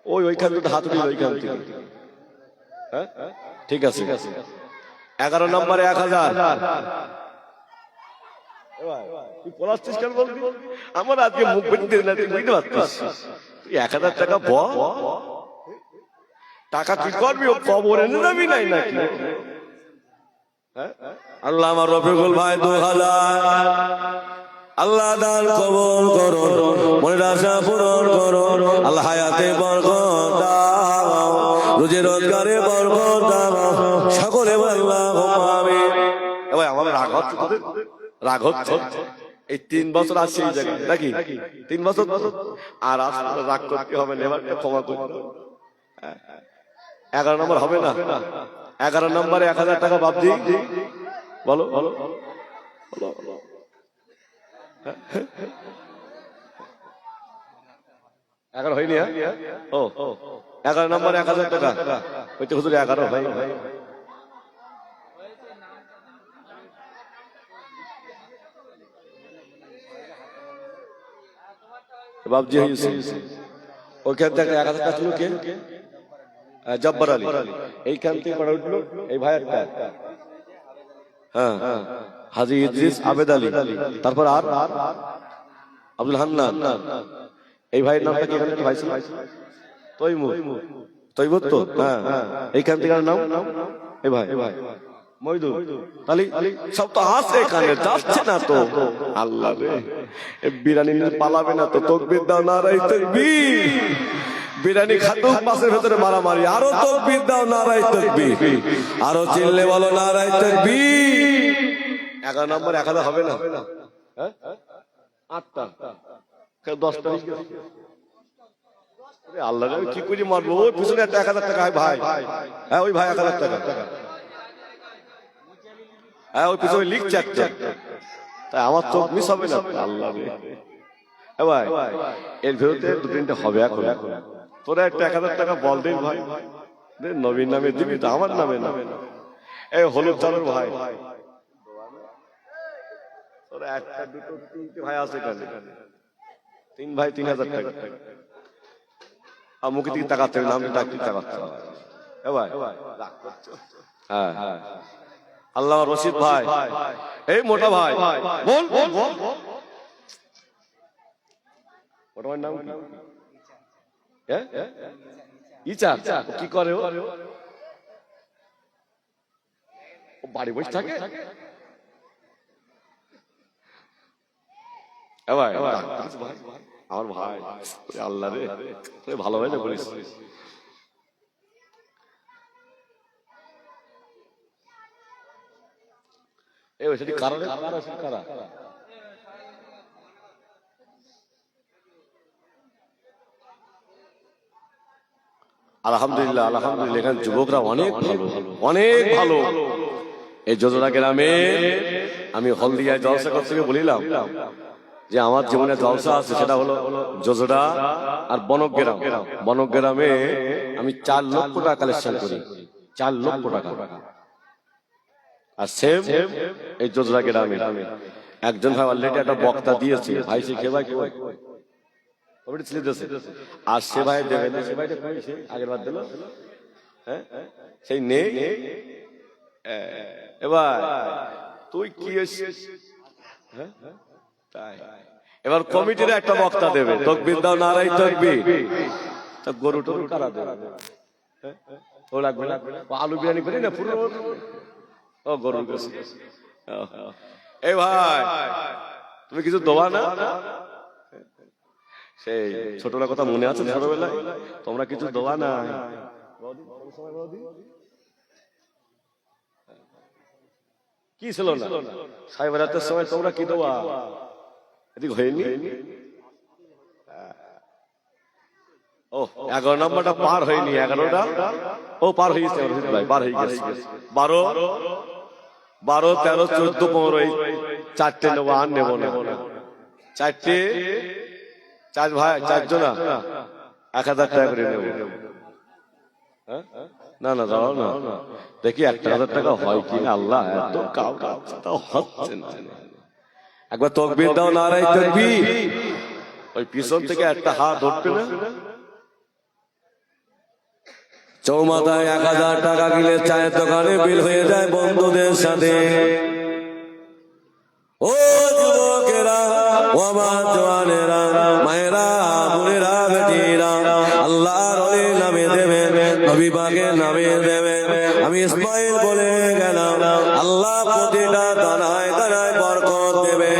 ওইখান থেকে হাত উঠিয়ে ওইখান থেকে, হ্যাঁ ঠিক আছে। 11 নম্বরে 1000। তুই পলাচ্ছিস কেন বলবি? আমার আজকে মুখ বেঁধে না, তুই বুঝতে পারছিস? তুই 1000 টাকা বল, টাকা কি করবি? ও কবরে এনে যাবি নাই নাকি? আল্লাহ আমার রফিকুল ভাই 2000, আল্লাহ দান কবুল করুন, মনের আশা পূরণ করুন, আল্লাহ হায়াতে বরকত দাও, রুজি রোজগারে বরকত দাও, সকলে আল্লাহুম্মা আমিন। ভাই আমার রাগ হচ্ছে, রাগ হচ্ছে, এই 3 বছর আসছে এই জায়গায় নাকি, 3 বছর আর আসলে রাগ করতে হবে না, এবার ক্ষমা করতে হবে। 11 নম্বর হবে না, 11 নম্বরে 1000 টাকা বাবজি বলো, বলো, বলো, বলো। 11 হয়নি? ও 11 নম্বরে 1000 টাকা, ওইটা হুজুর 11 ভাই, বাবজি হয়েছে। ওইখান থেকে 1000 টাকা ছিল কে? জব্বার আলী। এইখান থেকে পড়া উঠলো এই ভাইয়েরটা, হ্যাঁ হাজী ইদ্রিস আবেদ আলী, তারপর আর আব্দুল হান্নান। এই ভাইয়ের নামটা কি এখানে ভাই ছিল? তৈমুর, তৈমুর তো, হ্যাঁ এইখান থেকে নাম এই ভাই মইদুল। তাহলে সব তো আছে এখানে, যাচ্ছে না তো। আল্লাহ রে, বিরিয়ানি পালাবে না তো, তাকবীর দাও, নারায়ে তাকবীর। বিরিয়ানি খাতুক পাশের ভেতরে মারামারি, আরো তাকবীর দাও, নারায়ে তাকবীর, আরো চিল্লে বলো নারায়ে তাকবীর। 11 নম্বর 1000 হবে না, 8টা, কেউ 10টা। আল্লাহ আমি কি করে মারবো? ওই পিছনে একটা 1000 টাকা ভাই, হ্যাঁ ওই ভাই 1000 টাকা, হ্যাঁ ওই পিছনে লিখছে একটা, তাই আমার চোখ মিস হবে না। আল্লাহ রে ভাই, এর ভেতরে 2-3টা হবে এখন। তোরা একটা 1000 টাকা বল দিন ভাই, নবীর নামে দিবি তো, আমার নামে না। এই হলুদ চালের ভাই, তোরা 1টা 2টো 3টে ভাই আছে এখানে, 3 ভাই 3000 টাকা। আর মুখে দিকে তাকাতে হবে না, আমি তাকাতে হবে। ভাই হ্যাঁ আল্লাহ রশিদ ভাই, এই মোটা ভাই বল বল বল, মোটা ভাইয়ের নাম কি? ইচা কি করে? ও বাড়ি বসে থাকে। ভাই আমার ভাই, আল্লাহ রে ভালো ভাই না বলিস। আলহামদুলিল্লাহ আলহামদুলিল্লাহ, এখানে যুবকরা অনেক ভালো, অনেক ভালো। এই যোজনা গ্রামে আমি হলদিয়ায় জলসা করতে গিয়ে বলিলাম যে আমার জীবনে জলসা আছে, সেটা হলো যোজনা আর বনগ্রাম। বনগ্রামে আমি 4 লক্ষ টাকা কালেকশন করি, 4 লক্ষ টাকা। আর সেম এই যোজনা গ্রামে একজন ভাই অলরেডি একটা বক্তা দিয়েছে, ভাই সে কে ভাই আর সে ভাই দেবে না, সে ভাইটা আগের বার দিল, হ্যাঁ সেই নেই। এবার তুই কি তাই এবার কমিটির একটা বক্তা দেবে, তকবীর দাও নারাই তকবীর। তা গরু টরু কারা দেবে? ও লাগবে না, আলু বিরিয়ানি করি না পুরো, ও গরুর কাছে। এই ভাই তুমি কিছু দেওয়া না? সেই ছোটবেলার কথা মনে আছে? ছোটবেলায় তোমরা কিছু দেওয়া না, কি ছিল না? সাইবারাতের সময় তোমরা কি দেওয়া? এদিক হয়নি। ও 11 নম্বরটা পার হয়নি, 11টা ও পার হয়ে গেছে ভাই, পার হয়ে গেছে। 12 13 14 15 4টে নেবো, আর নেবো না। 4টে 4 ভাই 4 জনা 1000 টাকা করে নেবো। না না দাঁড়াও না, দেখি 1000 টাকা হয় কিনা। আল্লাহ এত কাউ হচ্ছে না। একবার তকবীর দাও নারাই তকবীর। ওই পিছন থেকে একটা হাত ধরবে না। চৌমাথায় 1000 টাকা কিনে চায়ের দোকানে বিল হয়ে যায় বন্ধুদের সাথে। ও যুবকেরা, ও আমার জওয়ানেরা, মায়েরা, বোনেরা, বেটিরা, আল্লাহর ওলির নামে দেবে, নবী পাকের নামে দেবে। আমি ইসমাইল বলে গেলাম, আল্লাহ প্রতিটা দানায় দানায় বরকত দেবে।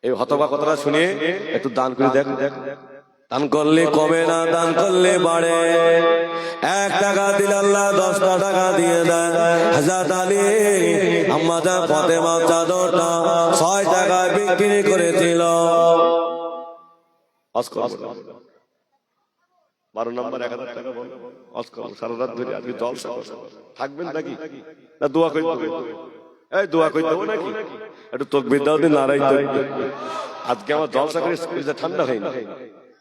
এই হতবা কথাটা শুনে একটু দান করে দেখ। দান করলে কমে না, দান করলে বাড়ে। 1 টাকা দিলে আল্লাহ 10টা টাকা দিয়ে দেয়। হযরত আলী আম্মাজান ফাতেমা চাদরটা 6 টাকায় বিক্রি করেছিল। 12 নম্বর 1000 টাকা বল, সারা রাত ধরে আজকে জলসা থাকবেন নাকি? না দোয়া করতে? এই দোয়া করতে হবে নাকি? একটু তাকবীর দাও দিন নারাই তাকবীর। আজকে আমার জলসা করে কলিজা ঠান্ডা হয়নি,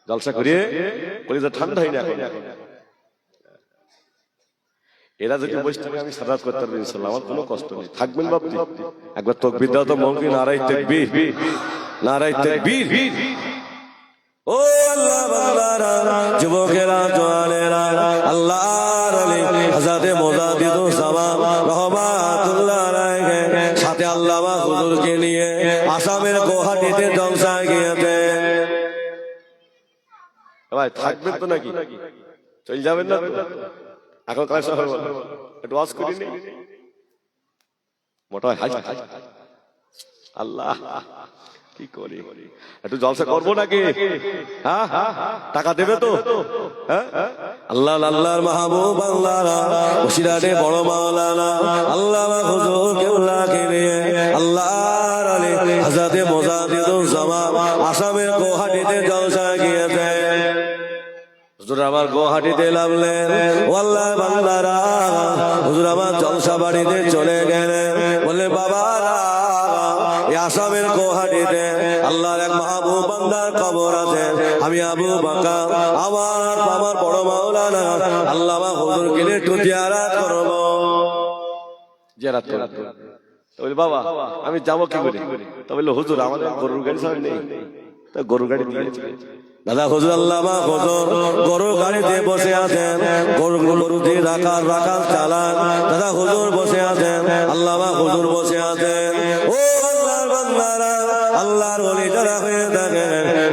জলসা করিয়ে কলিজা ঠান্ডা হয়নি এখন। এরা যদি বসে থাকে আমি সারাত করতে পারবো ইনশাআল্লাহ, আমার কোনো কষ্ট নেই। থাকবেন বাপজি, একবার তাকবীর দাও তো মৌলভী, নারাই তাকবীর, নারাই তাকবীর। ও আল্লাহ বান্দারা, যুবকেরা, জওয়ানেরা, আল্লাহর ওলি হযরত মুজাদ্দিদুস সামাম রাহমাতুল্লাহ আলাইহি সাথে আল্লামা হুজুরকে নিয়ে আসামের গুয়াহাটিতে জলসায় গিয়েছে। ভাই থাকবেন তো নাকি? চলে যাবেন না তো? এখন কালেকশন হবে, একটু ওয়াজ করি নি মোটা হাই। আল্লাহ কি করি, একটু জলসা করবো নাকি? হ্যাঁ টাকা দেবে তো? হ্যাঁ আল্লাহ আল্লাহর মাহবুব আল্লাহ বসিরহাটে বড় মাওলানা আল্লামা হুজুর কেবলাকে নিয়ে আল্লাহর আলী হযরতে মুজাদ্দিদুল জামান আসামের গুয়াহাটিতে জলসা গিয়েছে। হুজুর আমার গুয়াহাটিতে নামলেন, ও আল্লাহর বান্দারা, হুজুর আমার জলসা বাড়িতে চলে গেলেন। বলে বাবারা, এই আসামের গুয়াহাটিতে আল্লাহর এক মাহবুব বান্দার কবর আছে। আমি আবু বকর আমার বড় মাওলানা আল্লামা হুজুরকে নিয়ে একটু জিয়ারত করব। জিয়ারত করব। তো বলি বাবা আমি যাবো কি করে? তো বললো হুজুর আমাদের গরুর গাড়ি ছাড়া নেই, তো গরুর গাড়ি দিয়েছে। দাদা হুজুর আল্লামা হুজুর গরু গাড়িতে বসে আছেন, গরুতে রাখাল চালান। দাদা হুজুর বসে আছেন, আল্লামা হুজুর বসে আছেন। ও আল্লাহর বান্দারা, আল্লাহর ওলি যারা হয়ে থাকে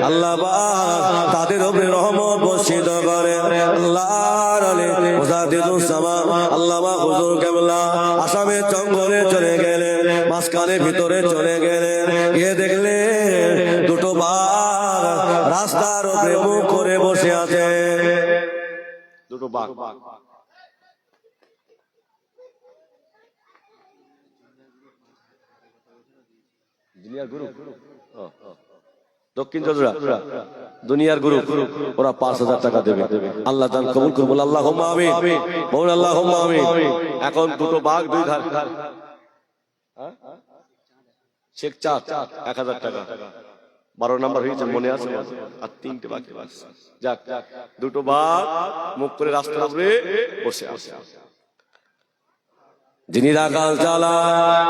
আল্লাহ পাক তাদের উপরে রহমত বর্ষিত করেন। আল্লাহর ওলি মুজাদ্দিদুস জামান আল্লামা হুজুর কেবলা আসামের জঙ্গলে চলে গেলেন, মাঝখানে ভিতরে চলে গেলেন। গিয়ে দেখলেন দুটো বাঘ রাস্তার উপরে মুখ করে বসে আছে। দুটো বাঘ। দুনিয়ার গুরু, দক্ষিণ চন্দ্রা দুনিয়ার গুরু, ওরা 5,000 টাকা দেবে। আল্লাহ তাআলা কবুল করুন, বল আল্লাহুম্মা আমিন, বল আল্লাহুম্মা আমিন। এখন দুটো বাঘ দুই ধার, শেখ চাঁদ 1,000 টাকা, 12 নাম্বার হয়েছে মনে আছে, আর 3টে বাকি। যাক, দুটো বাঘ মুখ করে রাস্তার উপরে বসে আছে। যিনি রাখাল চালান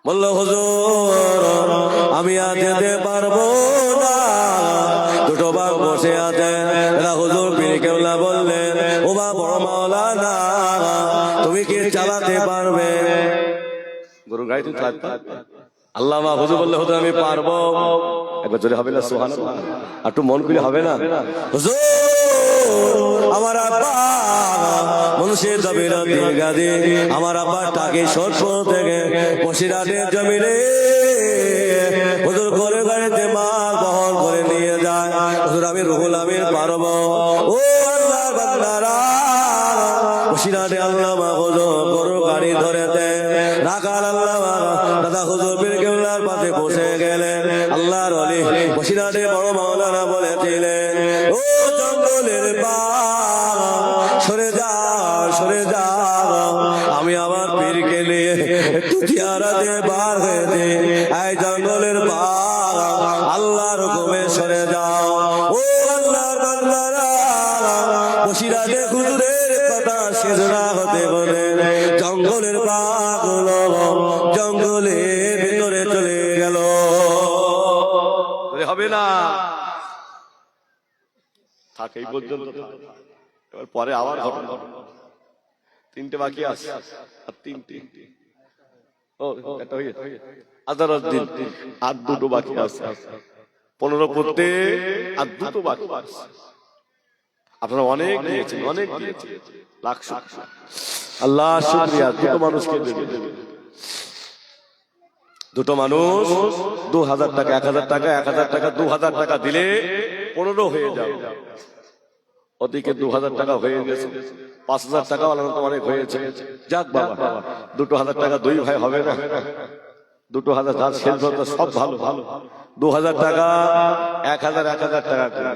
বলল হুজুর আমি আজ যেতে পারবো না, দুটো বাঘ বসে আছে। হুজুর পীর কেবলা বললেন, ও বা বড় মাওলানা তুমি কি চালাতে পারবে? গরু গাড়ি তুমি চালাতে পারবে? আল্লামা হুজুর বললে হুজুর আমি পারবো। একবার জোরে হবে না সুবহানাল্লাহ? আর একটু মন খুলে হবে না? হুজুর আমার আব্বা মুন্সিদ জমিরুদ্দিন গাজী, আমার আব্বা টাকি সরপুর থেকে বসিরহাটের জমিনে হুজুর করে গাড়িতে মাল বহন করে নিয়ে যায়। হুজুর আমি রুহুল আমিন পারবো। ও আল্লাহর বান্দারা, বসিরহাটে আল্লামা হুজুর গরু গাড়ি ধরেতে রাখাল আল্লামা দাদা হুজুর পীর কেবলার পাশে বসে গেলেন। আল্লাহর ওলি বসিরহাটে বড় মাওলানা বলেছিলেন, ও জঙ্গলের বাঘ সরে যা, সরে যা, আমি আমার পীরকে নিয়ে একটু জিয়ারতে বার হয়েছে। এই জঙ্গলের বাঘ আল্লাহর হুকুমে সরে যাও। ও আল্লাহর বান্দারা, বসিরহাটে হুজুরের কথা শেষ না হতে বলে জঙ্গলের বাঘ জঙ্গলের ভিতরে চলে গেল। হবে না, থাক এই পর্যন্ত। এবার পরে আবার ঘটনা, 3টে বাকি আছে, আর 3টে ও একটা হয়ে আজারউদ্দিন, আর 2টো বাকি আছে। 15 পড়তে আর 2টো বাকি আছে। আপনারা অনেক দিয়েছেন, অনেক দিয়েছেন, লাখ শুকরিয়া, আল্লাহ শুকরিয়া। 2টো মানুষকে দেবে, দুটো মানুষ 2,000 টাকা, 1,000 টাকা, 1,000 টাকা, 2,000 টাকা দিলে 15 হয়ে যাবে। ওদিকে 2,000 টাকা হয়ে গেছে, 5,000 টাকা অনেক হয়েছে। যাক বাবা, 2,000 টাকা 2 ভাই হবে না? 2,000 ধার শেষ হতো, সব ভালো ভালো। 2,000 টাকা 1,000 টাকা করে।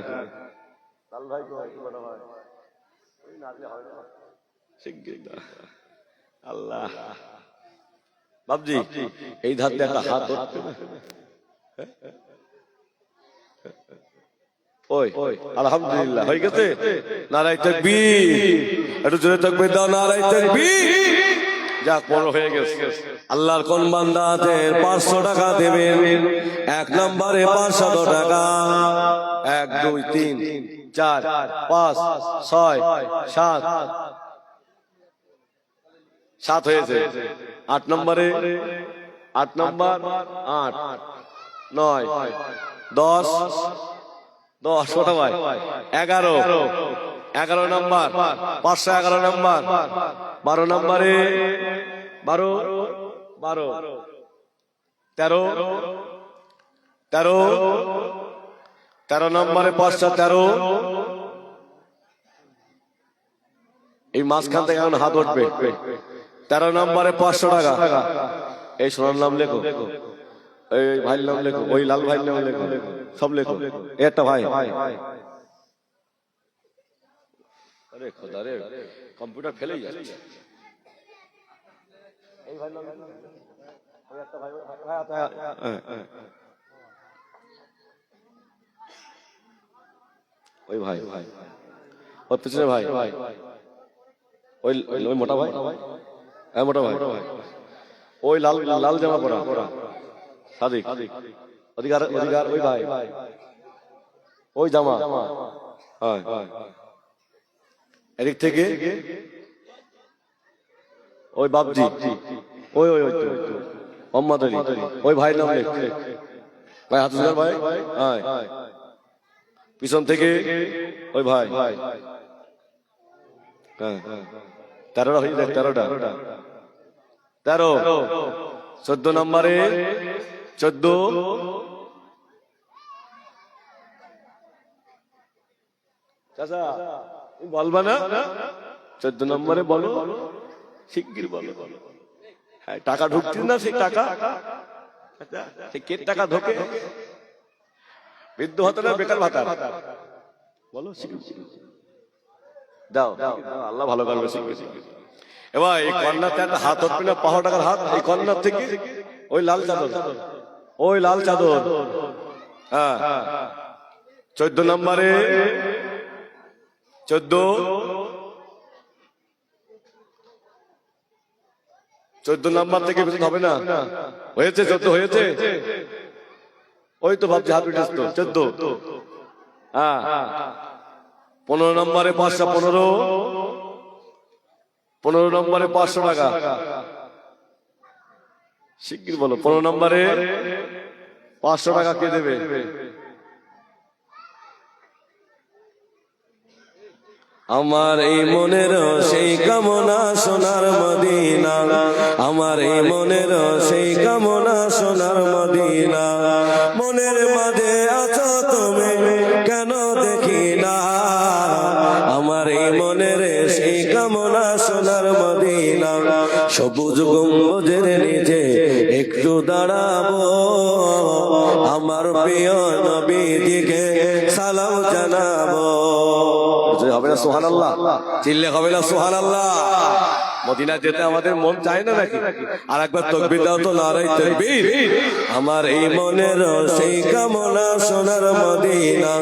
আল্লাহ বাবজি, এই ধার দিয়ে একটা হাত ধরতে না? ওই আলহামদুলিল্লাহ হয়ে গেছে। নারায়ে তাকবীর, একটু জোরে তাকবীর দাও, নারায়ে তাকবীর। যাক, 15 হয়ে গেছে। আল্লাহর কোন বান্দা আছে 500 টাকা দেবেন? 1 নম্বরে 500 টাকা। 1 2 3 4 5 6 7 7 হয়েছে। 8 নম্বরে 8 নম্বর 8 9 10 10 ওটা ভাই 11 11 নম্বর 511 নম্বর 12 নম্বরে 12 12 13 13 13 নম্বরে 513 এই মাঝখান থেকে এখন হাত উঠবে। 13 নম্বরে 500 টাকা। এই সোনার নাম লেখো, এই ভাইয়ের নাম লেখো, ওই লাল ভাইয়ের নাম লেখো, সব লেখো। একটা ভাই, আরে খোদা রে, কম্পিউটার ফেলেই যাচ্ছে। এই ভাইয়ের নাম লেখো, ওই একটা ভাই, ওই ভাই, ওর পিছনে ভাই, ওই ওই মোটা ভাই, হ্যাঁ মোটা ভাই, ওই লাল লাল জামা পরা সাদিক, অধিকার অধিকার, ওই ভাই, ওই জামা, হ্যাঁ এদিক থেকে ওই বাবজি, ওই ওই ওই মোহাম্মদ আলী, ওই ভাই নাম লেখ ভাই, হাতুদার ভাই, হ্যাঁ পিছন থেকে ওই ভাই, হ্যাঁ 13টা হয়ে যাক, 13টা, 13, 14 নম্বরে 14, চাচা তুমি বলবা না? 14 নম্বরে বলো, শিগগির বলো। হ্যাঁ টাকা ঢুকছে না, সেই টাকা, সেই কে টাকা ঢোকে? বৃদ্ধ ভাতা না বেকার ভাতা? বলো দাও, আল্লাহ ভালো করবে। এবার এই কন্যাতে একটা হাত উঠবে না, 500 টাকার হাত, এই কন্যার থেকে ওই লাল চাদর, ওই লাল চাদর, হ্যাঁ 14 নম্বরে 14 নম্বর থেকে বেতন হবে না, হয়েছে 14 হয়েছে, ওই তো ভাবছি হাত উঠেছ তো 14, হ্যাঁ 15 নম্বরে 515, 15 নম্বরে 500 টাকা, শিগগির বলো 15 নম্বরে 500 টাকা কে দেবে? আমার এই মনের সেই কামনা সোনার মদিনা, আমার এই মনের সেই কামনা সোনার মদিনা, মনের মাঝে আছো তুমি কেন দেখি না, আমার এই মনের সেই কামনা সোনার মদিনা, সবুজ গম্বুজের নিচে একটু দাঁড়াবো, আমার প্রিয় নবীজিকে সালাম জানাবো। হবে না সুবহানাল্লাহ? চিল্লে হবে না সুবহানাল্লাহ? মদিনা যেতে আমাদের মন চায় না নাকি? আর একবার তাকবীর দাও তো, নারায়ে তাকবীর। আমার এই মনের সেই কামনা সোনার মদিনা,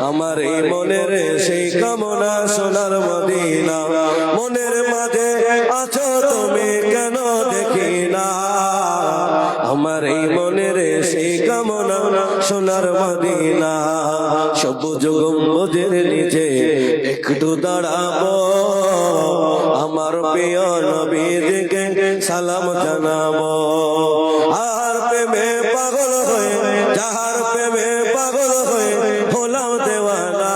আমার এই মনের সেই কামনা সোনার মদিনা, মনের মাঝে আছো তুমি কেন দেখি না, আমার এই মনের সেই কামনা সোনার মদিনা, সবুজ গম্বুজের নিচে একটু দাঁড়াবো, আমার প্রিয় নবীজিকে সালাম জানাবো। আর প্রেমে পাগল হয়ে, যাহার প্রেমে পাগল হয়ে হলাম দেওয়ানা,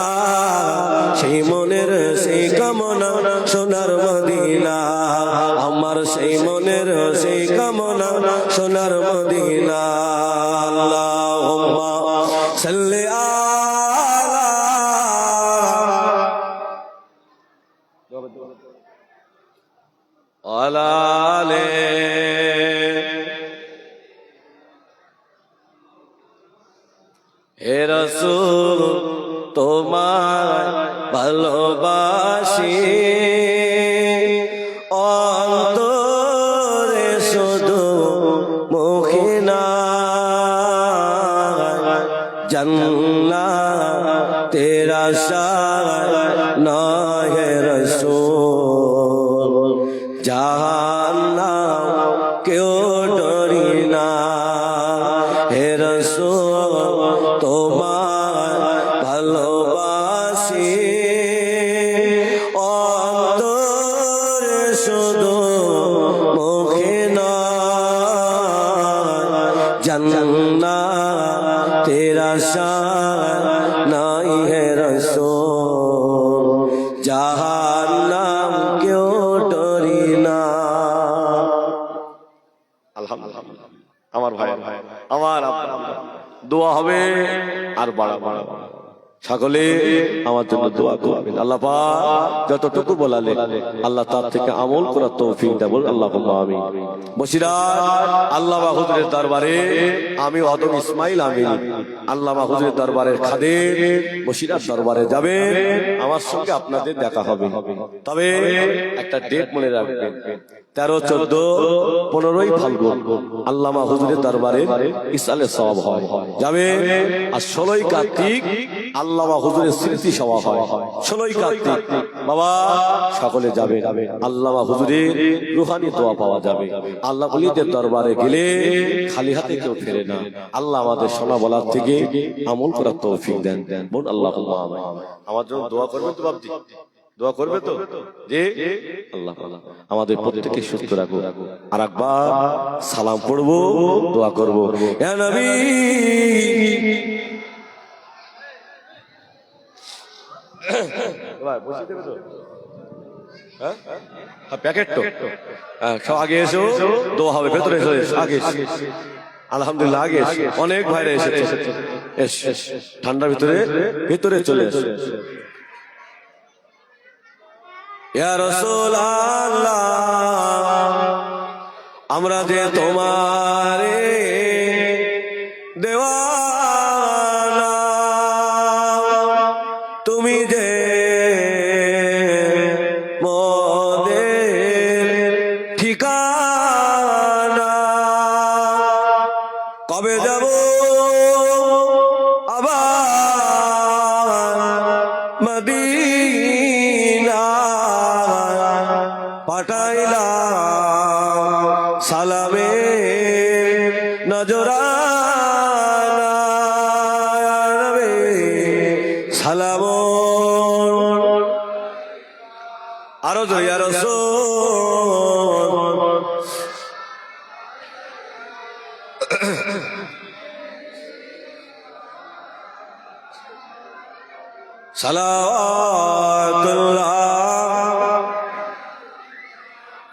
সেই মনের সেই কামনা সোনার মদিনা, আমার সেই মনের সেই কামনা সোনার মদিনা। আল্লাহুম্মা সাল্লি আলালে হে রাসূল তোমায় ভালোবাসি, অন্তরে শুধু মুখে না, জান্নাতের আশায় নয় হে রাসূল, জাহান্নাম কেউ ডরি না, হে রাসূল তোমায় ভালোবাসি, অন্তরে শুধু মুখে নয়, জান্নাতের আশায় নাই হে রাসূল, জাহান্নাম কেউ ডরি না। আলহামদুলিল্লাহ। আমার ভাই, আমার দোয়া হবে আর বাড়া বাড়া, সকলে আমার জন্য দোয়া করবেন। আল্লাহ পাক যতটুকু বলালে আল্লাহ তার থেকে আমল করার তৌফিক দেন, বল আল্লাহুম্মা আমিন। বসিরাত আল্লামা হুজুরের দরবারে আমি অদম ইসমাইল আমিন আল্লামা হুজুরের দরবারের খাদেম বসিরাত দরবারে যাবে, আমার সঙ্গে আপনাদের দেখা হবে। তবে একটা ডেট মনে রাখবেন, 13, 14, 15ই ফাল্গুন আল্লামা হুজুরের দরবারে ইসালে সওয়াব হয় যাবে। আর 16ই কার্তিক আল্লামা হুজুরের স্মৃতি সভা হয়। 16ই কার্তিক বাবা সকলে যাবে, আল্লামা হুজুরের রুহানি দোয়া পাওয়া যাবে। আল্লাহ ওলিদের দরবারে গেলে খালি হাতে কেউ ফেরে না। আল্লাহ আমাদের শোনা বলার থেকে আমল করার তৌফিক দেন, বল আল্লাহুম্মা আমিন। আমার জন্য দোয়া করবেন তো বাপজি, দোয়া করবে তো যে আল্লাহ আমাদের প্রত্যেককে সুস্থ রাখো। আর একবার সালাম পড়বো, দোয়া করবো। ইয়া নবী বসে দেবে তো, হ্যাঁ প্যাকেট তো, সব আগে এসো, দোয়া হবে। ভেতরে এসো, আগে আলহামদুলিল্লাহ আগে অনেক ভাইরা এসেছে। ঠান্ডার ভিতরে ভিতরে চলে এসো। ইয়া রাসূলুল্লাহ আমরা যে তোমারে দেওয়ানা, তুমি যে মোদের ঠিকানা, কবে যাব আবার মদিনা, পাঠাইলা সালামে নজরানা, সালাম আরো জয়া রাসূল সালাওয়াতুল্লাহ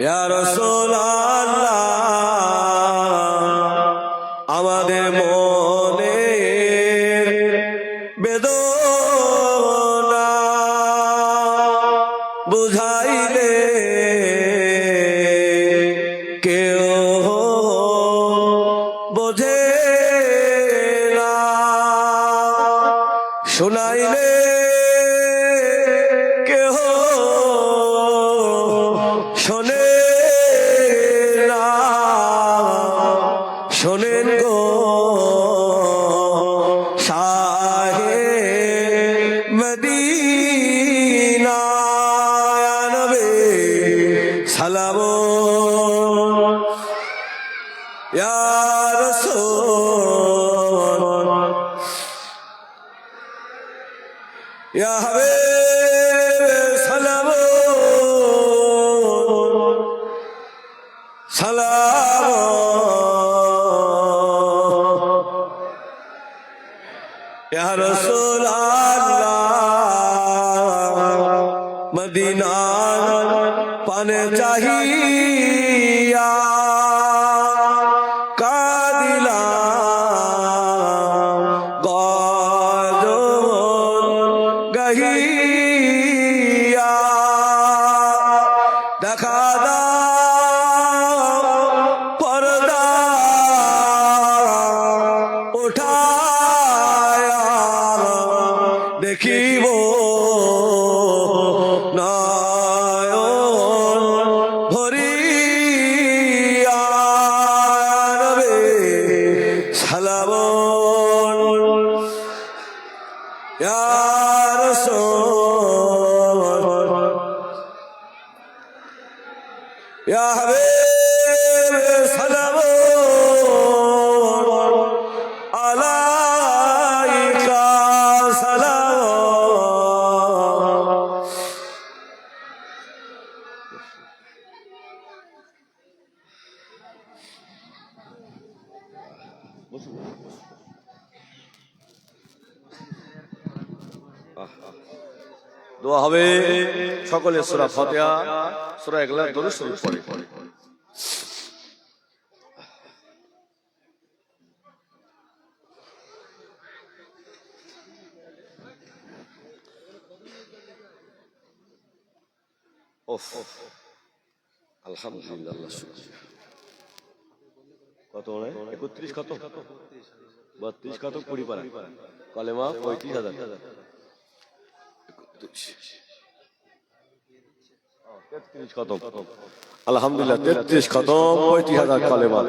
ইয়া রাসূলুল্লাহ আমাদের মনের বেদনা বুঝাইলে কেউ বোঝে না, শোনাইলে কেহ শোনে না, শোনেন গো শাহে মদিনা, নবী সালাম ইয়া রাসূল ইয়া হাবিব সালাম সালাম ইয়া রাসূলুল্লাহ মদিনার পানে চাহিয়া কাদিলাম গজল গহিয়া, দেখা দাও পর্দা উঠায়া দেখিব নয়ন ভরিয়া, নবী সালাম ইয়া রাসূল ইয়া হাবিব সালাম আলাইকা সালাম। দোয়া হবে সকলে সূরা ফাতিহা সূরা ইখলাস দরুদ শরীফ পড়ে। ওফ আলহামদুলিল্লাহ, আল্লাহ শুকরিয়া। কত মানে 31 কত 32 কত 20 পারা কলেমা 35,000 33 কত আলহামদুলিল্লাহ 33 কত 35,000 কলেমা।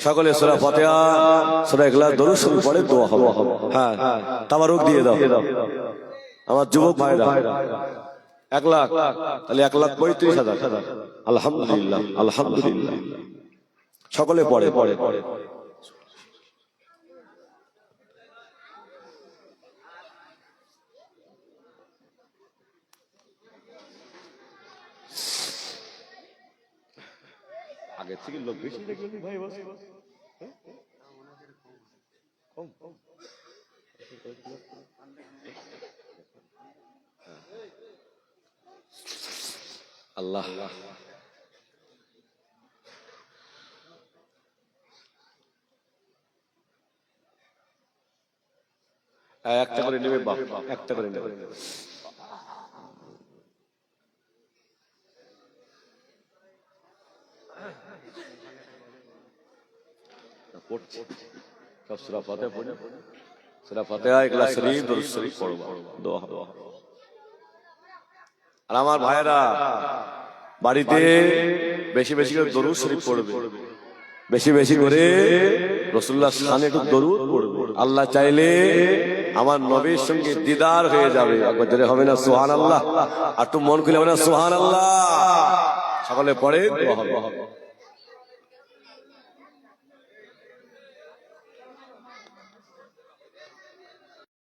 সকলে সূরা ফাতিহা সূরা ইখলাস দরুদ শরীফ পড়ে দোয়া হবে। হ্যাঁ তাবারুক দিয়ে দাও আমার যুবক ভাইরা। 1 লাখ তাহলে 1,35,000। আলহামদুলিল্লাহ আলহামদুলিল্লাহ। সকলে পড়ে আগের থেকে লোক বেশি দেখলেন ভাই বস আল্লাহ একটা করে নেবে বাপ, একটা করে নেবে। সব সূরা ফাতিহা পড়ে, সূরা ফাতিহা ইখলাস শরীফ দরুদ শরীফ পড়বা, দোয়া হবে। আর আমার ভাইরা বাড়িতে বেশি বেশি করে দরুদ শরীফ পড়বে, বেশি বেশি করে রাসূলুল্লাহর শানে একটু দরুদ পড়বে। আল্লাহ চাইলে আমার নবীর সঙ্গে দিদার হয়ে যাবে। একবার জোরে হবে না সুবহানাল্লাহ? আর একটু মন খুলে হবে না সুবহানাল্লাহ? সকলে পড়ে দোয়া হবে।